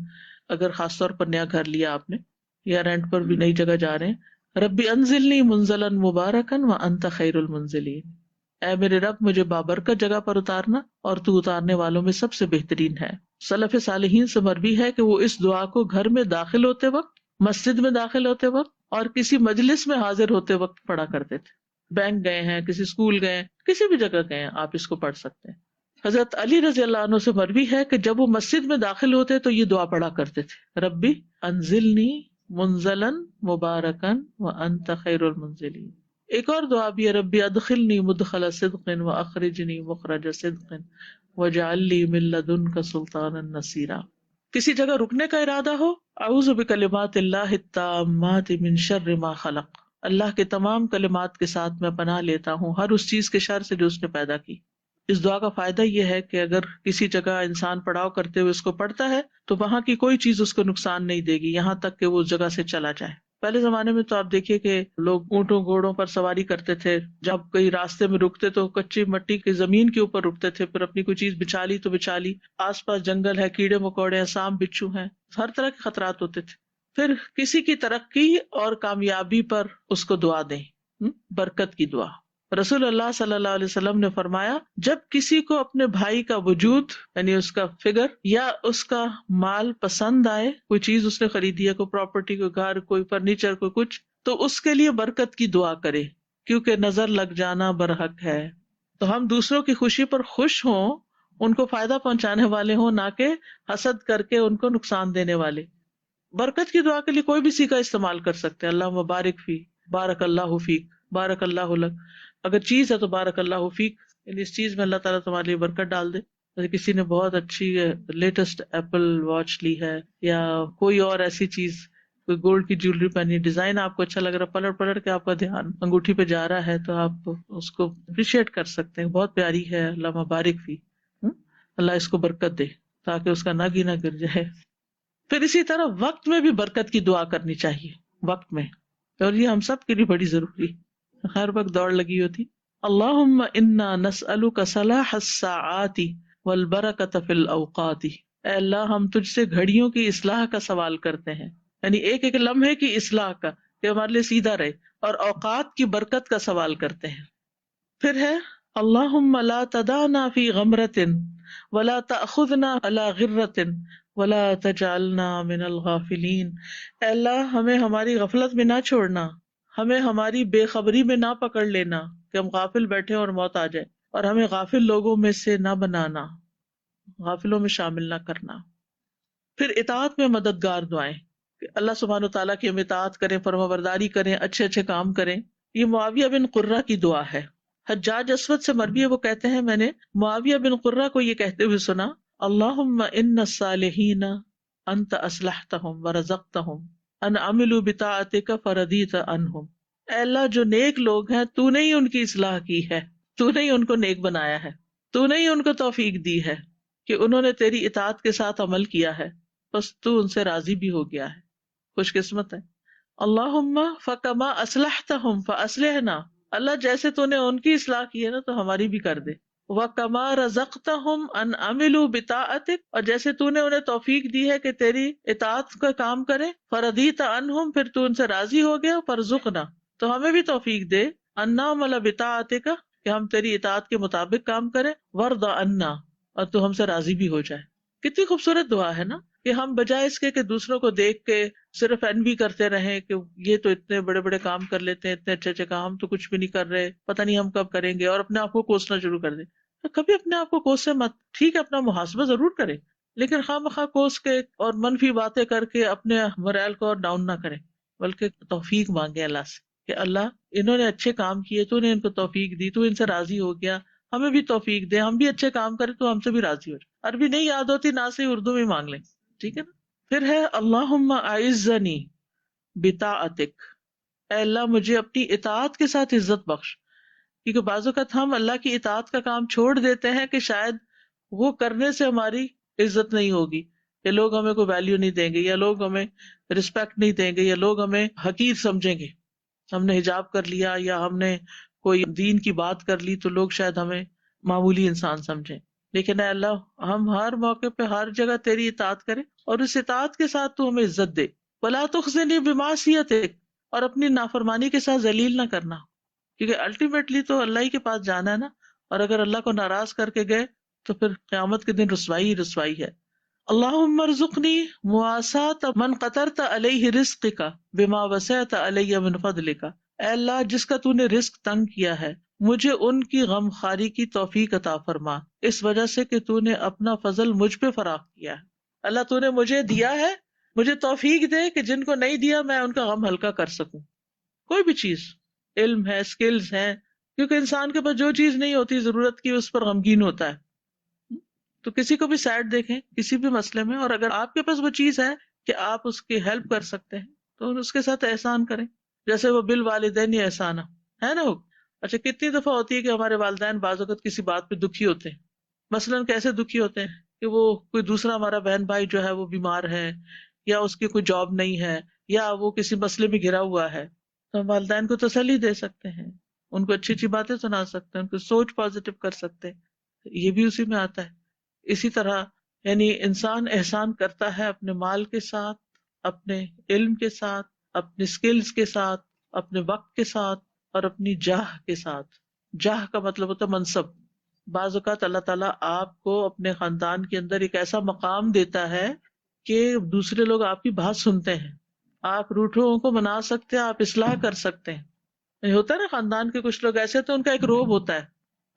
اگر خاص طور پر نیا گھر لیا آپ نے یا رینٹ پر بھی نئی جگہ جا رہے ہیں، ربی انزلنی منزلا مبارکا وانت خیر المنزلین، اے میرے رب مجھے بابرکت جگہ پر اتارنا اور تو اتارنے والوں میں سب سے بہترین ہے. سلف صالحین سے مروی ہے کہ وہ اس دعا کو گھر میں داخل ہوتے وقت، مسجد میں داخل ہوتے وقت اور کسی مجلس میں حاضر ہوتے وقت پڑھا کرتے تھے. بینک گئے ہیں، کسی اسکول گئے ہیں، کسی بھی جگہ گئے ہیں، آپ اس کو پڑھ سکتے ہیں. حضرت علی رضی اللہ عنہ سے مروی ہے کہ جب وہ مسجد میں داخل ہوتے تو یہ دعا پڑھا کرتے تھے، ربی انزلنی منزلا مبارکا وانت خیر المنزلین. ایک اور دعا بھی ہے، ربی ادخلنی مدخل صدق واخرجنی مخرج صدق واجعل لی من لدنک سلطانا نصیرا. کسی جگہ رکنے کا ارادہ ہو، اعوذ بکلمات اللہ التامات من شر ما خلق، اللہ کے تمام کلمات کے ساتھ میں پناہ لیتا ہوں ہر اس چیز کے شر سے جو اس نے پیدا کی. اس دعا کا فائدہ یہ ہے کہ اگر کسی جگہ انسان پڑاؤ کرتے ہوئے اس کو پڑھتا ہے تو وہاں کی کوئی چیز اس کو نقصان نہیں دے گی یہاں تک کہ وہ اس جگہ سے چلا جائے. پہلے زمانے میں تو آپ دیکھیے کہ لوگ اونٹوں گھوڑوں پر سواری کرتے تھے، جب کئی راستے میں رکتے تو کچی مٹی کی زمین کے اوپر رکتے تھے، پھر اپنی کوئی چیز بچا لی تو بچا لی. آس پاس جنگل ہے، کیڑے مکوڑے ہیں، سانپ بچھو ہیں، ہر طرح کے خطرات ہوتے تھے. پھر کسی کی ترقی اور کامیابی پر اس کو دعا دیں، برکت کی دعا. رسول اللہ صلی اللہ علیہ وسلم نے فرمایا جب کسی کو اپنے بھائی کا وجود یعنی اس کا فگر یا اس کا مال پسند آئے، کوئی چیز اس نے خریدی ہے، کوئی پراپرٹی، کوئی گھر، کوئی فرنیچر، کوئی کچھ، تو اس کے لیے برکت کی دعا کرے کیونکہ نظر لگ جانا برحق ہے. تو ہم دوسروں کی خوشی پر خوش ہوں، ان کو فائدہ پہنچانے والے ہوں، نہ کہ حسد کر کے ان کو نقصان دینے والے. برکت کی دعا کے لیے کوئی بھی سیکھا استعمال کر سکتے ہیں. اللہ مبارک فی، بارک اللہ فیک، بارک اللہ لک. اگر چیز ہے تو بارک اللہ فیک، یعنی اس چیز میں اللہ تعالیٰ تمہارے لیے برکت ڈال دے. جیسے کسی نے بہت اچھی لیٹسٹ ایپل واچ لی ہے یا کوئی اور ایسی چیز، کوئی گولڈ کی جیولری پہنی، ڈیزائن آپ کو اچھا لگ رہا ہے، پلٹ پلٹ کے آپ کا دھیان انگوٹھی پہ جا رہا ہے تو آپ اس کو اپریشیٹ کر سکتے ہیں، بہت پیاری ہے، اللہ مبارک فی، اللہ اس کو برکت دے تاکہ اس کا نگ ہی نہ گر جائے. پھر اسی طرح وقت میں بھی برکت کی دعا کرنی چاہیے، وقت میں، اور یہ ہم سب کے لیے بڑی ضروری، ہر وقت دوڑ لگی ہوتی. اللہم انا نسألک صلاح الساعات والبرکۃ فی الاوقات. اے اللہ ہم تجھ سے گھڑیوں کی اصلاح کا سوال کرتے ہیں، یعنی ایک ایک لمحے کی اصلاح کا، کہ ہمارے لیے سیدھا رہے، اور اوقات کی برکت کا سوال کرتے ہیں. پھر ہے اللہم لا تدعنا فی غمرۃ ولا تأخذنا علی غرۃ ولا تجعلنا من الغافلین. اے اللہ ہمیں ہماری غفلت میں نہ چھوڑنا، ہمیں ہماری بے خبری میں نہ پکڑ لینا کہ ہم غافل بیٹھے اور موت آ جائے، اور ہمیں غافل لوگوں میں سے نہ بنانا، غافلوں میں شامل نہ کرنا. پھر اطاعت میں مددگار دعائیں کہ اللہ سبحانہ وتعالیٰ کی ہم اطاعت کریں، فرمانبرداری کریں، اچھے اچھے کام کریں. یہ معاویہ بن قرہ کی دعا ہے. حجاج اسود سے مروی ہے، وہ کہتے ہیں میں نے معاویہ بن قرہ کو یہ کہتے ہوئے سنا، اللہم ان الصالحین انت اصلحتہم ورزقتہم ان عملوا بطاعتک فرضیت عنہم. اے اللہ جو نیک لوگ ہیں تو نے ہی ان کی اصلاح کی ہے، تو نے ہی ان کو نیک بنایا ہے، تو نے ہی ان کو توفیق دی ہے کہ انہوں نے تیری اطاعت کے ساتھ عمل کیا ہے، بس تو ان سے راضی بھی ہو گیا ہے، خوش قسمت ہے. اللہم فکما اصلحتہم فاصلحنا. اللہ جیسے تو نے ان کی اصلاح کی ہے نا تو ہماری بھی کر دے. وَكَمَا رَزَقْتَهُمْ أَنْ عَمِلُوا بِطَاعَتِكَ. اور جیسے تو نے انہیں توفیق دی ہے کہ تیری اطاعت کا کام کرے. فَرَضِيتَ عَنْهُمْ. پھر تو ان سے راضی ہو گیا. فَارْزُقْنَا. تو ہمیں بھی توفیق دے. أَن نَعْمَلَ بِطَاعَتِكَ. کہ ہم تیری اطاعت کے مطابق کام کریں. وَارْضَ عَنَّا. اور تو ہم سے راضی بھی ہو جائے. کتنی خوبصورت دعا ہے نا، کہ ہم بجائے اس کے کہ دوسروں کو دیکھ کے صرف انوی کرتے رہیں کہ یہ تو اتنے بڑے بڑے کام کر لیتے ہیں، اتنے اچھے اچھے کام، ہم تو کچھ بھی نہیں کر رہے، پتہ نہیں ہم کب کریں گے، اور اپنے آپ کو کوسنا شروع کر دیں. کبھی اپنے آپ کو کوسے مت. ٹھیک ہے اپنا محاسبہ ضرور کریں، لیکن خواہ مخواہ کوس کے اور منفی باتیں کر کے اپنے morale کو اور ڈاؤن نہ کریں، بلکہ توفیق مانگے اللہ سے کہ اللہ انہوں نے اچھے کام کیے، تو نے ان کو توفیق دی، تو ان سے راضی ہو گیا، ہمیں بھی توفیق دے، ہم بھی اچھے کام کریں تو ہم سے بھی راضی ہو جائے. عربی نہیں یاد ہوتی نہ سے اردو میں مانگ لیں، ٹھیک ہے نا. پھر ہے اللہم اعزنی بطاعتک. اے اللہ مجھے اپنی اطاعت کے ساتھ عزت بخش. کیونکہ بعض اوقات ہم اللہ کی اطاعت کا کام چھوڑ دیتے ہیں کہ شاید وہ کرنے سے ہماری عزت نہیں ہوگی، کہ لوگ ہمیں کوئی ویلیو نہیں دیں گے، یا لوگ ہمیں رسپیکٹ نہیں دیں گے، یا لوگ ہمیں حقیر سمجھیں گے. ہم نے حجاب کر لیا یا ہم نے کوئی دین کی بات کر لی تو لوگ شاید ہمیں معمولی انسان سمجھیں. لیکن اے اللہ ہم ہر موقع پہ ہر جگہ تیری اطاعت کریں اور اس اطاعت کے ساتھ تو ہمیں عزت دے. وَلَا تُخْزِنِي بِمَعْصِيَتِكَ، اور اپنی نافرمانی کے ساتھ ذلیل نہ کرنا، کیونکہ الٹیمیٹلی تو اللہ ہی کے پاس جانا ہے نا، اور اگر اللہ کو ناراض کر کے گئے تو پھر قیامت کے دن رسوائی ہی رسوائی ہے. اللہم ارزقنی مواساۃ من قطرت علیہ رزقک بما وسعت علی من فضلک. اے اللہ جس کا تو نے رزق تنگ کیا ہے مجھے ان کی غم خواری کی توفیق عطا فرما، اس وجہ سے کہ تو نے اپنا فضل مجھ پہ فراخ کیا ہے. اللہ تو نے مجھے دیا ہے، مجھے توفیق دے کہ جن کو نہیں دیا میں ان کا غم ہلکا کر سکوں. کوئی بھی چیز، علم ہے، سکلز ہیں، کیونکہ انسان کے پاس جو چیز نہیں ہوتی ضرورت کی اس پر غمگین ہوتا ہے. تو کسی کو بھی سیڈ دیکھیں کسی بھی مسئلے میں، اور اگر آپ کے پاس وہ چیز ہے کہ آپ اس کی ہیلپ کر سکتے ہیں تو اس کے ساتھ احسان کریں. جیسے وہ بالوالدین احسانہ ہے نا. اچھا کتنی دفعہ ہوتی ہے کہ ہمارے والدین بعض اوقات کسی بات پہ دکھی ہوتے ہیں، مثلاً کیسے دکھی ہوتے ہیں کہ وہ کوئی دوسرا ہمارا بہن بھائی جو ہے وہ بیمار ہے، یا اس کی کوئی جاب نہیں ہے، یا وہ کسی مسئلے میں گھرا ہوا ہے، تو ہم والدین کو تسلی دے سکتے ہیں، ان کو اچھی اچھی باتیں سنا سکتے ہیں، ان کو سوچ پازیٹیو کر سکتے ہیں. یہ بھی اسی میں آتا ہے. اسی طرح یعنی انسان احسان کرتا ہے اپنے مال کے ساتھ، اپنے علم کے ساتھ، اپنے سکلز کے ساتھ، اپنے وقت کے ساتھ، اور اپنی جاہ کے ساتھ. جاہ کا مطلب ہوتا ہے منصب. بعض اوقات اللہ تعالیٰ آپ کو اپنے خاندان کے اندر ایک ایسا مقام دیتا ہے کہ دوسرے لوگ آپ کی بات سنتے ہیں، آپ روٹھوں کو منا سکتے ہیں، آپ اصلاح کر سکتے ہیں. ہوتا ہے نا خاندان کے کچھ لوگ ایسے تو ان کا ایک روب ہوتا ہے،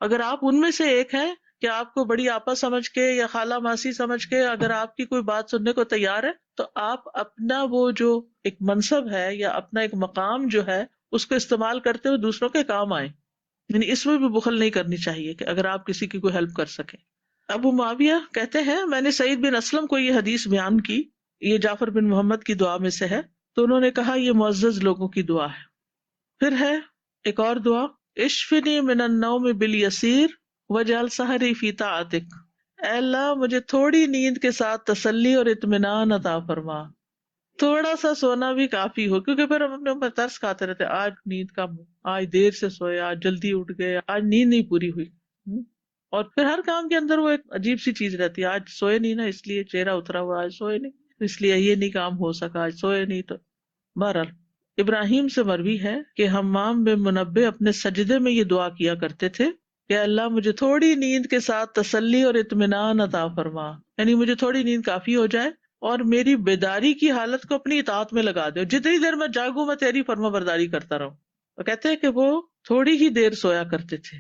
اگر آپ ان میں سے ایک ہیں کہ آپ کو بڑی آپا سمجھ کے یا خالہ ماسی سمجھ کے اگر آپ کی کوئی بات سننے کو تیار ہے تو آپ اپنا وہ جو ایک منصب ہے یا اپنا ایک مقام جو ہے اس کو استعمال کرتے ہوئے دوسروں کے کام آئیں. یعنی اس میں بھی بخل نہیں کرنی چاہیے کہ اگر آپ کسی کی کوئی ہیلپ کر سکیں. ابو معاویہ کہتے ہیں میں نے سعید بن اسلم کو یہ حدیث بیان کی، یہ جعفر بن محمد کی دعا میں سے ہے، تو انہوں نے کہا یہ معزز لوگوں کی دعا ہے. پھر ہے ایک اور دعا، اشفنی من النوم بالیسیر وجعل سحری فی طاعتک. اے اللہ مجھے تھوڑی نیند کے ساتھ تسلی اور اطمینان عطا فرما. تھوڑا سا سونا بھی کافی ہو، کیونکہ پھر ہم اپنے اوپر ترس کھاتے رہتے، آج نیند کم، آج دیر سے سوئے، آج جلدی اٹھ گئے، آج نیند نہیں پوری ہوئی. اور پھر ہر کام کے اندر وہ ایک عجیب سی چیز رہتی ہے، آج سوئے نہیں نا اس لیے چہرہ اترا ہوا، آج سوئے نہیں اس لیے یہ نہیں کام ہو سکا، آج سوئے نہیں. تو بہرحال ابراہیم سے مروی ہے کہ حمام بن منبہ اپنے سجدے میں یہ دعا کیا کرتے تھے کہ اللہ مجھے تھوڑی نیند کے ساتھ تسلی اور اطمینان عطا فرما، یعنی مجھے تھوڑی نیند کافی ہو جائے اور میری بیداری کی حالت کو اپنی اطاعت میں لگا دے، جتنی دیر میں جاگوں میں تیری فرما برداری کرتا رہوں. وہ کہتے ہیں کہ وہ تھوڑی ہی دیر سویا کرتے تھے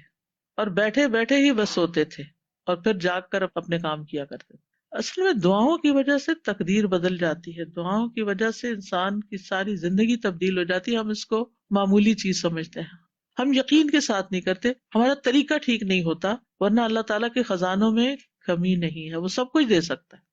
اور بیٹھے بیٹھے ہی بس سوتے تھے اور پھر جاگ کر اپنے کام کیا کرتے تھے. اصل میں دعاؤں کی وجہ سے تقدیر بدل جاتی ہے، دعاؤں کی وجہ سے انسان کی ساری زندگی تبدیل ہو جاتی ہے. ہم اس کو معمولی چیز سمجھتے ہیں، ہم یقین کے ساتھ نہیں کرتے، ہمارا طریقہ ٹھیک نہیں ہوتا، ورنہ اللہ تعالیٰ کے خزانوں میں کمی نہیں ہے، وہ سب کچھ دے سکتا ہے.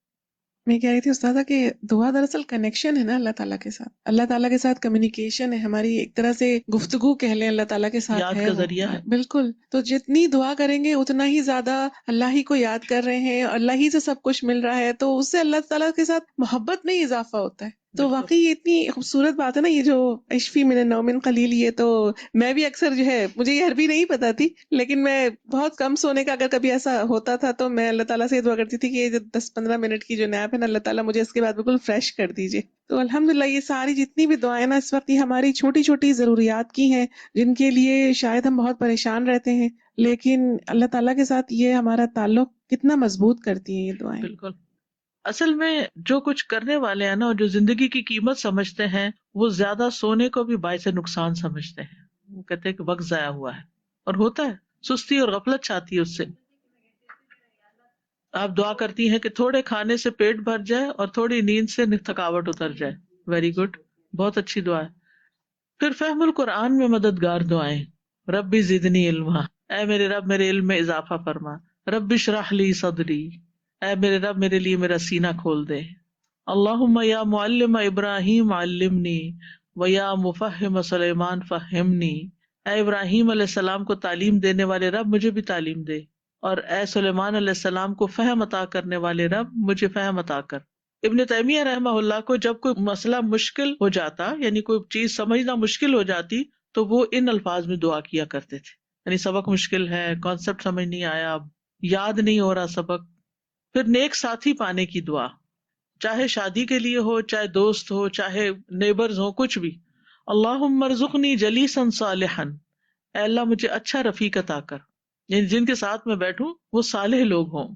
میں کہہ رہی تھی استاذہ کہ دعا دراصل کنیکشن ہے نا اللہ تعالیٰ کے ساتھ، اللہ تعالیٰ کے ساتھ کمیونیکیشن ہے، ہماری ایک طرح سے گفتگو کہہ لیں اللہ تعالیٰ کے ساتھ
یاد
ہے
کا
وہ.
ذریعہ ہے.
بالکل، تو جتنی دعا کریں گے اتنا ہی زیادہ اللہ ہی کو یاد کر رہے ہیں، اللہ ہی سے سب کچھ مل رہا ہے، تو اس سے اللہ تعالیٰ کے ساتھ محبت میں اضافہ ہوتا ہے. تو واقعی یہ اتنی خوبصورت بات ہے نا، یہ جو اشفی من النوم قلیل، یہ تو میں بھی اکثر جو ہے مجھے یہ عربی نہیں پتا تھی، لیکن میں بہت کم سونے کا اگر کبھی ایسا ہوتا تھا تو میں اللہ تعالیٰ سے دعا کرتی تھی کہ یہ 10-15 منٹ کی جو نیپ ہے نا اللہ تعالیٰ مجھے اس کے بعد بالکل فریش کر دیجیے. تو الحمدللہ یہ ساری جتنی بھی دعائیں نا اس وقت یہ ہماری چھوٹی چھوٹی ضروریات کی ہیں، جن کے لیے شاید ہم بہت پریشان رہتے ہیں، لیکن اللہ تعالیٰ کے ساتھ یہ ہمارا تعلق کتنا مضبوط کرتی ہیں یہ دعائیں.
بالکل. اصل میں جو کچھ کرنے والے ہیں نا اور جو زندگی کی قیمت سمجھتے ہیں وہ زیادہ سونے کو بھی باعث نقصان سمجھتے ہیں. وہ کہتے ہیں کہ وقت ضائع ہوا ہے، اور ہوتا ہے، سستی اور غفلت چھاتی ہے اس سے. آپ دعا کرتی ہیں کہ تھوڑے کھانے سے پیٹ بھر جائے اور تھوڑی نیند سے تھکاوٹ اتر جائے. ویری گڈ، بہت اچھی دعا ہے. پھر فہم القرآن میں مددگار دعائیں، ربی زدنی علما، اے میرے رب میرے علم میں اضافہ فرما. رب اشرح لی صدری، اے میرے رب میرے لیے میرا سینہ کھول دے. اللہم یا معلم ابراہیم علمنی و یا مفہم سلیمان فہمنی، اے ابراہیم علیہ السلام کو تعلیم دینے والے رب مجھے بھی تعلیم دے، اور اے سلیمان علیہ السلام کو فہم عطا کرنے والے رب مجھے فہم عطا کر۔ ابن تیمیہ رحمہ اللہ کو جب کوئی مسئلہ مشکل ہو جاتا، یعنی کوئی چیز سمجھنا مشکل ہو جاتی، تو وہ ان الفاظ میں دعا کیا کرتے تھے، یعنی سبق مشکل ہے، کانسیپٹ سمجھ نہیں آیا، اب یاد نہیں ہو رہا سبق، پھر نیک ساتھی پانے کی دعا، چاہے شادی کے لیے ہو، چاہے دوست ہو، چاہے نیبرز ہو، کچھ بھی۔ اللہم ارزقنی جلیسا صالحا، اے اللہ مجھے اچھا رفیق عطا کر، یعنی جن کے ساتھ میں بیٹھوں وہ صالح لوگ ہوں۔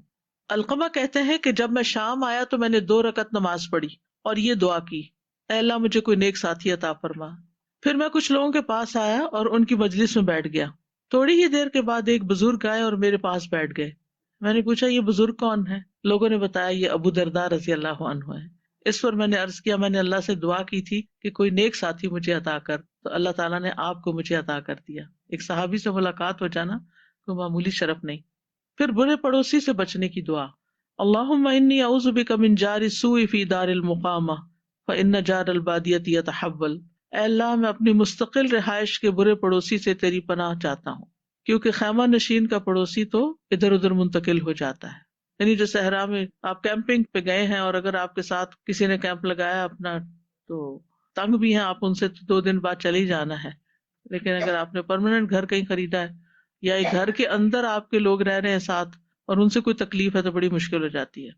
علقمہ کہتے ہیں کہ جب میں شام آیا تو میں نے 2 رکعت نماز پڑھی اور یہ دعا کی، اے اللہ مجھے کوئی نیک ساتھی عطا فرما۔ پھر میں کچھ لوگوں کے پاس آیا اور ان کی مجلس میں بیٹھ گیا، تھوڑی ہی دیر کے بعد ایک بزرگ آئے اور میرے پاس بیٹھ گئے۔ میں نے پوچھا یہ بزرگ کون ہے؟ لوگوں نے بتایا یہ ابو درداء رضی اللہ عنہ ہے۔ اس پر میں نے عرض کیا میں نے اللہ سے دعا کی تھی کہ کوئی نیک ساتھی مجھے عطا کر، تو اللہ تعالیٰ نے آپ کو مجھے عطا کر دیا۔ ایک صحابی سے ملاقات ہو جانا کوئی معمولی شرف نہیں۔ پھر برے پڑوسی سے بچنے کی دعا، اللہم انی اعوذ بک من جار السوء فی دار المقامہ فإن جار البادیۃ یتحول، اے اللہ میں اپنی مستقل رہائش کے برے پڑوسی سے تیری پناہ چاہتا ہوں، کیونکہ خیمہ نشین کا پڑوسی تو ادھر ادھر منتقل ہو جاتا ہے۔ یعنی جو صحرا میں آپ کیمپنگ پہ گئے ہیں اور اگر آپ کے ساتھ کسی نے کیمپ لگایا اپنا، تو تنگ بھی ہیں آپ ان سے، تو 2 دن بعد چلے ہی جانا ہے۔ لیکن اگر آپ نے پرماننٹ گھر کہیں خریدا ہے یا ایک گھر کے اندر آپ کے لوگ رہ رہے ہیں ساتھ اور ان سے کوئی تکلیف ہے تو بڑی مشکل ہو جاتی ہے۔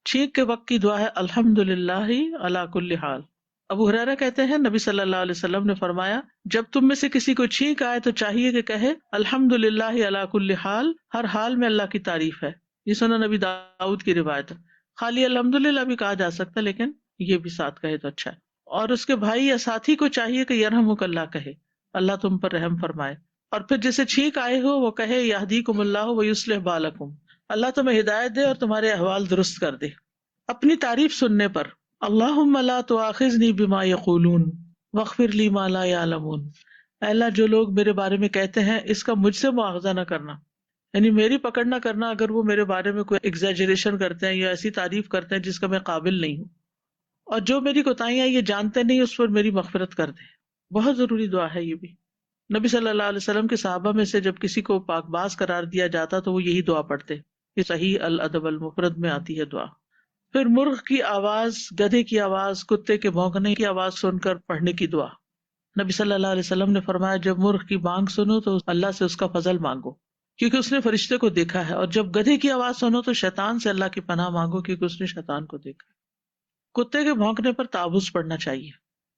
چھینک کے وقت کی دعا ہے الحمدللہ علی کل حال۔ ابو ہریرہ کہتے ہیں نبی صلی اللہ علیہ وسلم نے فرمایا جب تم میں سے کسی کو چھینک آئے تو چاہیے کہ کہے الحمدللہ علی کل حال، ہر حال میں اللہ کی تعریف ہے۔ یہ سنن نبی داؤد کی روایت ہے۔ خالی الحمدللہ بھی کہا جا سکتا ہے لیکن یہ بھی ساتھ کہے تو اچھا ہے۔ اور اس کے بھائی یا ساتھی کو چاہیے کہ یرحمک اللہ کہے، اللہ تم پر رحم فرمائے۔ اور پھر جسے چھینک آئے ہو وہ کہے یہدیکم اللہ ویصلح بالکم، اللہ تمہیں ہدایت دے اور تمہارے احوال درست کر دے۔ اپنی تعریف سننے پر اللہم لا تؤاخذنی بما یقولون واغفر لی ما لا یعلمون، اے اللہ جو لوگ میرے بارے میں کہتے ہیں اس کا مجھ سے مواخذہ نہ کرنا، یعنی میری پکڑ نہ کرنا اگر وہ میرے بارے میں کوئی ایگزیجریشن کرتے ہیں یا ایسی تعریف کرتے ہیں جس کا میں قابل نہیں ہوں، اور جو میری کوتاہیاں یہ جانتے نہیں اس پر میری مغفرت کر دے۔ بہت ضروری دعا ہے یہ بھی۔ نبی صلی اللہ علیہ وسلم کے صحابہ میں سے جب کسی کو پاک باز قرار دیا جاتا تو وہ یہی دعا پڑھتے، یہ صحیح الادب المفرد میں آتی ہے دعا۔ پھر مرغ کی آواز، گدھے کی آواز، کتے کے بھونکنے کی آواز سن کر پڑھنے کی دعا۔ نبی صلی اللہ علیہ وسلم نے فرمایا جب مرغ کی بانگ سنو تو اللہ سے اس کا فضل مانگو کیونکہ اس نے فرشتے کو دیکھا ہے، اور جب گدھے کی آواز سنو تو شیطان سے اللہ کی پناہ مانگو کیونکہ اس نے شیطان کو دیکھا ہے۔ کتے کے بھونکنے پر تعوذ پڑھنا چاہیے۔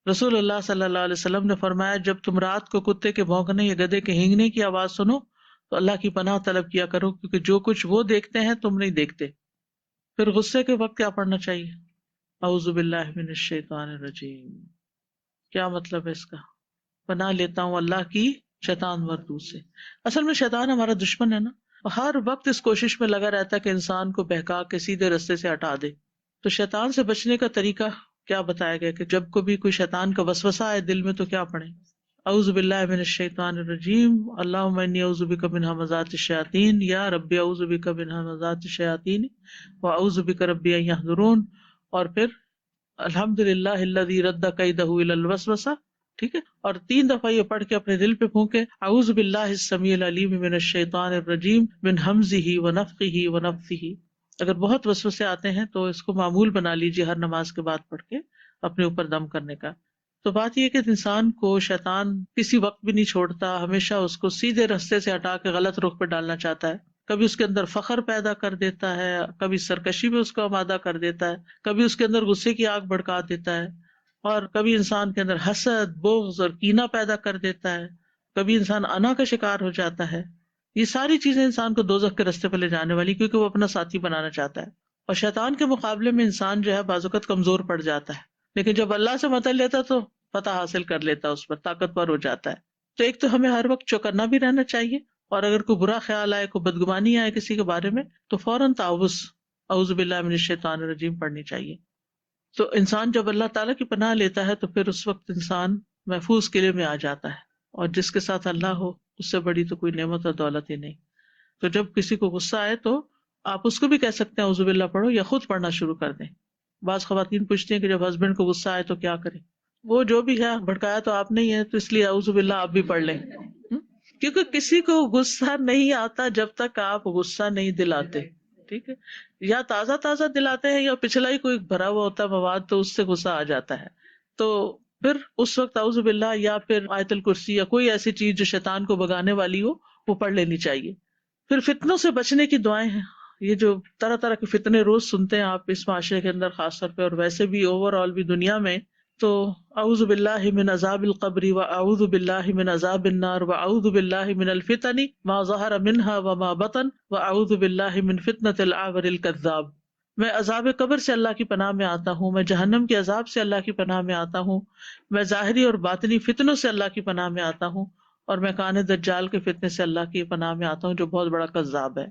رسول اللہ صلی اللہ علیہ وسلم نے فرمایا جب تم رات کو کتے کے بھونکنے یا گدھے کے ہینگنے کی آواز سنو تو اللہ کی پناہ طلب کیا کرو کیونکہ جو کچھ وہ دیکھتے ہیں تم نہیں دیکھتے۔ پھر غصے کے وقت کیا پڑھنا چاہیے؟ اعوذ باللہ من الشیطان الرجیم۔ کیا مطلب ہے اس کا؟ پناہ لیتا ہوں اللہ کی شیطان مردود سے۔ اصل میں شیطان ہمارا دشمن ہے نا، ہر وقت اس کوشش میں لگا رہتا ہے کہ انسان کو بہکا کے سیدھے رستے سے ہٹا دے۔ تو شیطان سے بچنے کا طریقہ کیا بتایا گیا کہ جب کبھی کوئی شیطان کا وسوسہ آئے دل میں تو کیا پڑھیں؟ اعوذ باللہ من الشیطان الرجیم، اللہم انی اعوذ بک من ہمزات الشیاطین، یا ربی اعوذ بک من ہمزات الشیاطین واعوذ بک ربی ان یحضرون، اور پھر الحمدللہ الذی رد کیدہ الی الوسوسہ، ٹھیک ہے، اور 3 دفعہ یہ پڑھ کے اپنے دل پہ پھونکے اعوذ باللہ السمیع العلیم من الشیطان الرجیم من ہمزہ ونفخہ ونفثہ۔ اگر بہت وسوسے آتے ہیں تو اس کو معمول بنا لیجیے ہر نماز کے بعد پڑھ کے اپنے اوپر دم کرنے کا۔ تو بات یہ کہ انسان کو شیطان کسی وقت بھی نہیں چھوڑتا، ہمیشہ اس کو سیدھے راستے سے ہٹا کے غلط رخ پہ ڈالنا چاہتا ہے۔ کبھی اس کے اندر فخر پیدا کر دیتا ہے، کبھی سرکشی میں اس کو آمادہ کر دیتا ہے، کبھی اس کے اندر غصے کی آگ بھڑکا دیتا ہے، اور کبھی انسان کے اندر حسد، بغض اور کینہ پیدا کر دیتا ہے، کبھی انسان انا کا شکار ہو جاتا ہے۔ یہ ساری چیزیں انسان کو دوزخ کے راستے پہ لے جانے والی، کیونکہ وہ اپنا ساتھی بنانا چاہتا ہے۔ اور شیطان کے مقابلے میں انسان جو ہے بعض اوقات کمزور پڑ جاتا ہے، لیکن جب اللہ سے مدد لیتا تو فتح حاصل کر لیتا، اس پر طاقتور ہو جاتا ہے۔ تو ایک تو ہمیں ہر وقت چوکنا بھی رہنا چاہیے، اور اگر کوئی برا خیال آئے، کوئی بدگمانی آئے کسی کے بارے میں تو فوراً تعوذ اعوذ باللہ من الشیطان الرجیم پڑھنی چاہیے۔ تو انسان جب اللہ تعالیٰ کی پناہ لیتا ہے تو پھر اس وقت انسان محفوظ قلعے میں آ جاتا ہے، اور جس کے ساتھ اللہ ہو اس سے بڑی تو کوئی نعمت اور دولت ہی نہیں۔ تو جب کسی کو غصہ آئے تو آپ اس کو بھی کہہ سکتے ہیں اعوذ باللہ پڑھو، یا خود پڑھنا شروع کر دیں۔ بعض خواتین پوچھتی ہیں کہ جب ہسبینڈ کو غصہ آئے تو کیا کریں؟ وہ جو بھی ہے بھڑکایا تو آپ نے ہی ہے، تو اس لیے اعوذ باللہ آپ بھی پڑھ لیں۔ کیونکہ کسی کو غصہ نہیں آتا جب تک آپ غصہ نہیں دلاتے. ٹھیک ہے، یا تازہ تازہ دلاتے ہیں یا پچھلا ہی کوئی بھرا ہوا ہوتا ہے مواد تو اس سے غصہ آ جاتا ہے. تو پھر اس وقت اعوذ باللہ یا پھر آیت الکرسی یا کوئی ایسی چیز جو شیطان کو بھگانے والی ہو وہ پڑھ لینی چاہیے. پھر فتنوں سے بچنے کی دعائیں ہیں. یہ جو طرح طرح کے فتنے روز سنتے ہیں آپ اس معاشرے کے اندر خاص طور پہ اور ویسے بھی اوور آل بھی دنیا میں، تو اعوذ باللہ من عذاب القبر واعوذ باللہ من عذاب النار واعوذ باللہ من الفتن ما ظہر منها وما بطن واعوذ باللہ من فتنة العابر الکذاب. میں عذاب قبر سے اللہ کی پناہ میں آتا ہوں، میں جہنم کے عذاب سے اللہ کی پناہ میں آتا ہوں، میں ظاہری اور باطنی فتنوں سے اللہ کی پناہ میں آتا ہوں، اور میں کان دجال کے فتنے سے اللہ کی پناہ میں آتا ہوں جو بہت بڑا کذاب ہے.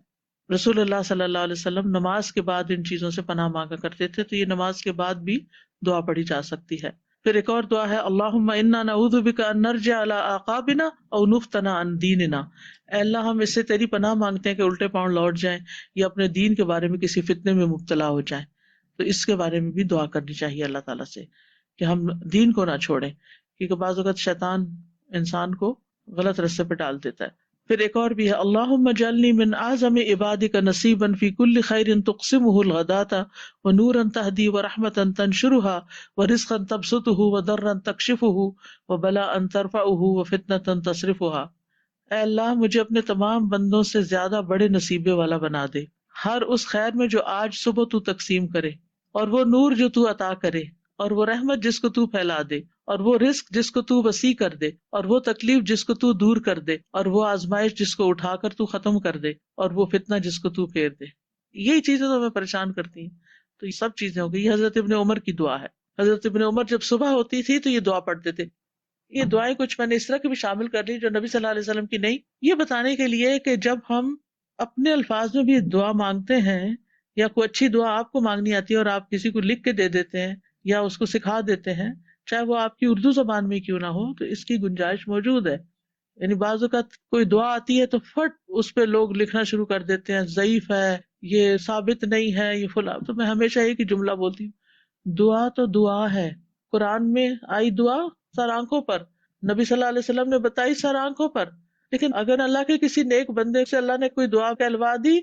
رسول اللہ صلی اللہ علیہ وسلم نماز کے بعد ان چیزوں سے پناہ مانگا کرتے تھے، تو یہ نماز کے بعد بھی دعا پڑھی جا سکتی ہے. پھر ایک اور دعا ہے اللہم انا نعوذ بک ان نرجع علی اعقابنا او نفتن عن دیننا. اے اللہ ہم اس سے تیری پناہ مانگتے ہیں کہ الٹے پاؤں لوٹ جائیں یا اپنے دین کے بارے میں کسی فتنے میں مبتلا ہو جائیں. تو اس کے بارے میں بھی دعا کرنی چاہیے اللہ تعالیٰ سے کہ ہم دین کو نہ چھوڑیں، کیونکہ بعض اوقات شیطان انسان کو غلط رستے پہ ڈال دیتا ہے. پھر ایک اور بھی ہے اللہم اجعلنی من اعظم عبادک نصیبا فی کل خیر تقسمہ الغداۃ ونورا تہدی ورحمتا تنشرها ورزقا تبسطہ وضرا تکشفہ وبلاء ترفعہ وفتنة تصرفها. اے اللہ مجھے اپنے تمام بندوں سے زیادہ بڑے نصیبے والا بنا دے، ہر اس خیر میں جو آج صبح تو تقسیم کرے، اور وہ نور جو تو عطا کرے، اور وہ رحمت جس کو تو پھیلا دے، اور وہ رزق جس کو تو وسیع کر دے، اور وہ تکلیف جس کو تو دور کر دے، اور وہ آزمائش جس کو اٹھا کر تو ختم کر دے، اور وہ فتنہ جس کو تو پھیر دے. یہی چیزیں تو ہمیں پریشان کرتی ہیں. تو یہ سب چیزیں ہو گئی. یہ حضرت ابن عمر کی دعا ہے. حضرت ابن عمر جب صبح ہوتی تھی تو یہ دعا پڑھتے تھے. یہ دعائیں کچھ میں نے اس طرح کی بھی شامل کر لی جو نبی صلی اللہ علیہ وسلم کی نہیں، یہ بتانے کے لیے کہ جب ہم اپنے الفاظ میں بھی دعا مانگتے ہیں یا کوئی اچھی دعا آپ کو مانگنی آتی ہے اور آپ کسی کو لکھ کے دے دیتے ہیں یا اس کو سکھا دیتے ہیں، چاہے وہ آپ کی اردو زبان میں کیوں نہ ہو، تو اس کی گنجائش موجود ہے. یعنی بعض اوقات کوئی دعا آتی ہے تو فٹ اس پہ لوگ لکھنا شروع کر دیتے ہیں ضعیف ہے، یہ ثابت نہیں ہے، یہ فلاں. تو میں ہمیشہ ایک ہی جملہ بولتی ہوں، دعا تو دعا ہے. قرآن میں آئی دعا سر آنکھوں پر، نبی صلی اللہ علیہ وسلم نے بتائی سر آنکھوں پر. لیکن اگر اللہ کے کسی نیک بندے سے اللہ نے کوئی دعا کہلوا دی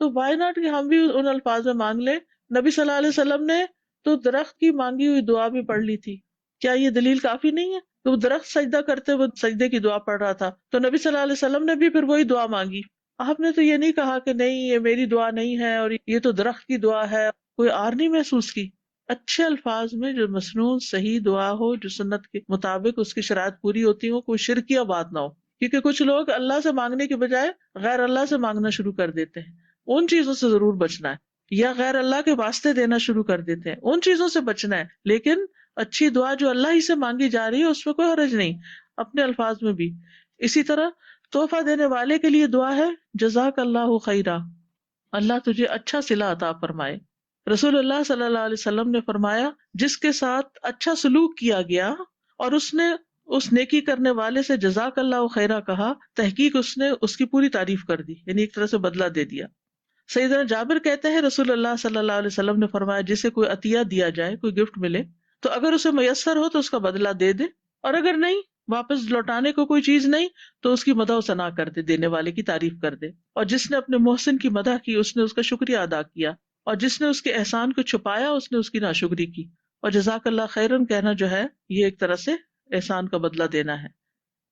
تو وائی ناٹ کہ ہم بھی ان الفاظ میں مانگ لیں. نبی صلی اللہ علیہ وسلم نے تو درخت کی مانگی ہوئی دعا بھی پڑھ لی تھی. کیا یہ دلیل کافی نہیں ہے کہ وہ درخت سجدہ کرتے وہ سجدے کی دعا پڑھ رہا تھا تو نبی صلی اللہ علیہ وسلم نے بھی پھر وہی دعا مانگی. آپ نے تو یہ نہیں کہا کہ نہیں یہ میری دعا نہیں ہے اور یہ تو درخت کی دعا ہے. کوئی آر نہیں محسوس کی. اچھے الفاظ میں جو مسنون صحیح دعا ہو، جو سنت کے مطابق اس کی شرائط پوری ہوتی ہو، کوئی شرکیہ بات نہ ہو. کیونکہ کچھ لوگ اللہ سے مانگنے کے بجائے غیر اللہ سے مانگنا شروع کر دیتے ہیں. ان چیزوں سے ضرور بچنا ہے. یا غیر اللہ کے واسطے دینا شروع کر دیتے ہیں، ان چیزوں سے بچنا ہے. لیکن اچھی دعا جو اللہ ہی سے مانگی جا رہی ہے اس میں کوئی حرج نہیں، اپنے الفاظ میں بھی. اسی طرح تحفہ دینے والے کے لیے دعا ہے جزاک اللہ خیرا، اللہ تجھے اچھا صلہ عطا فرمائے. رسول اللہ صلی اللہ علیہ وسلم نے فرمایا جس کے ساتھ اچھا سلوک کیا گیا اور اس نے اس نیکی کرنے والے سے جزاک اللہ خیرا کہا، تحقیق اس نے اس کی پوری تعریف کر دی، یعنی ایک طرح سے بدلہ دے دیا. سیدنا جابر کہتے ہیں رسول اللہ صلی اللہ علیہ وسلم نے فرمایا جسے کوئی عطیہ دیا جائے، کوئی گفٹ ملے، تو اگر اسے میسر ہو تو اس کا بدلہ دے دے، اور اگر نہیں، واپس لوٹانے کو کوئی چیز نہیں، تو اس کی مدح و ثنا کر دے، دینے والے کی تعریف کر دے. اور جس نے اپنے محسن کی مدح کی اس نے اس کا شکریہ ادا کیا، اور جس نے اس کے احسان کو چھپایا اس نے اس کی ناشکری کی. اور جزاک اللہ خیرن کہنا جو ہے یہ ایک طرح سے احسان کا بدلہ دینا ہے.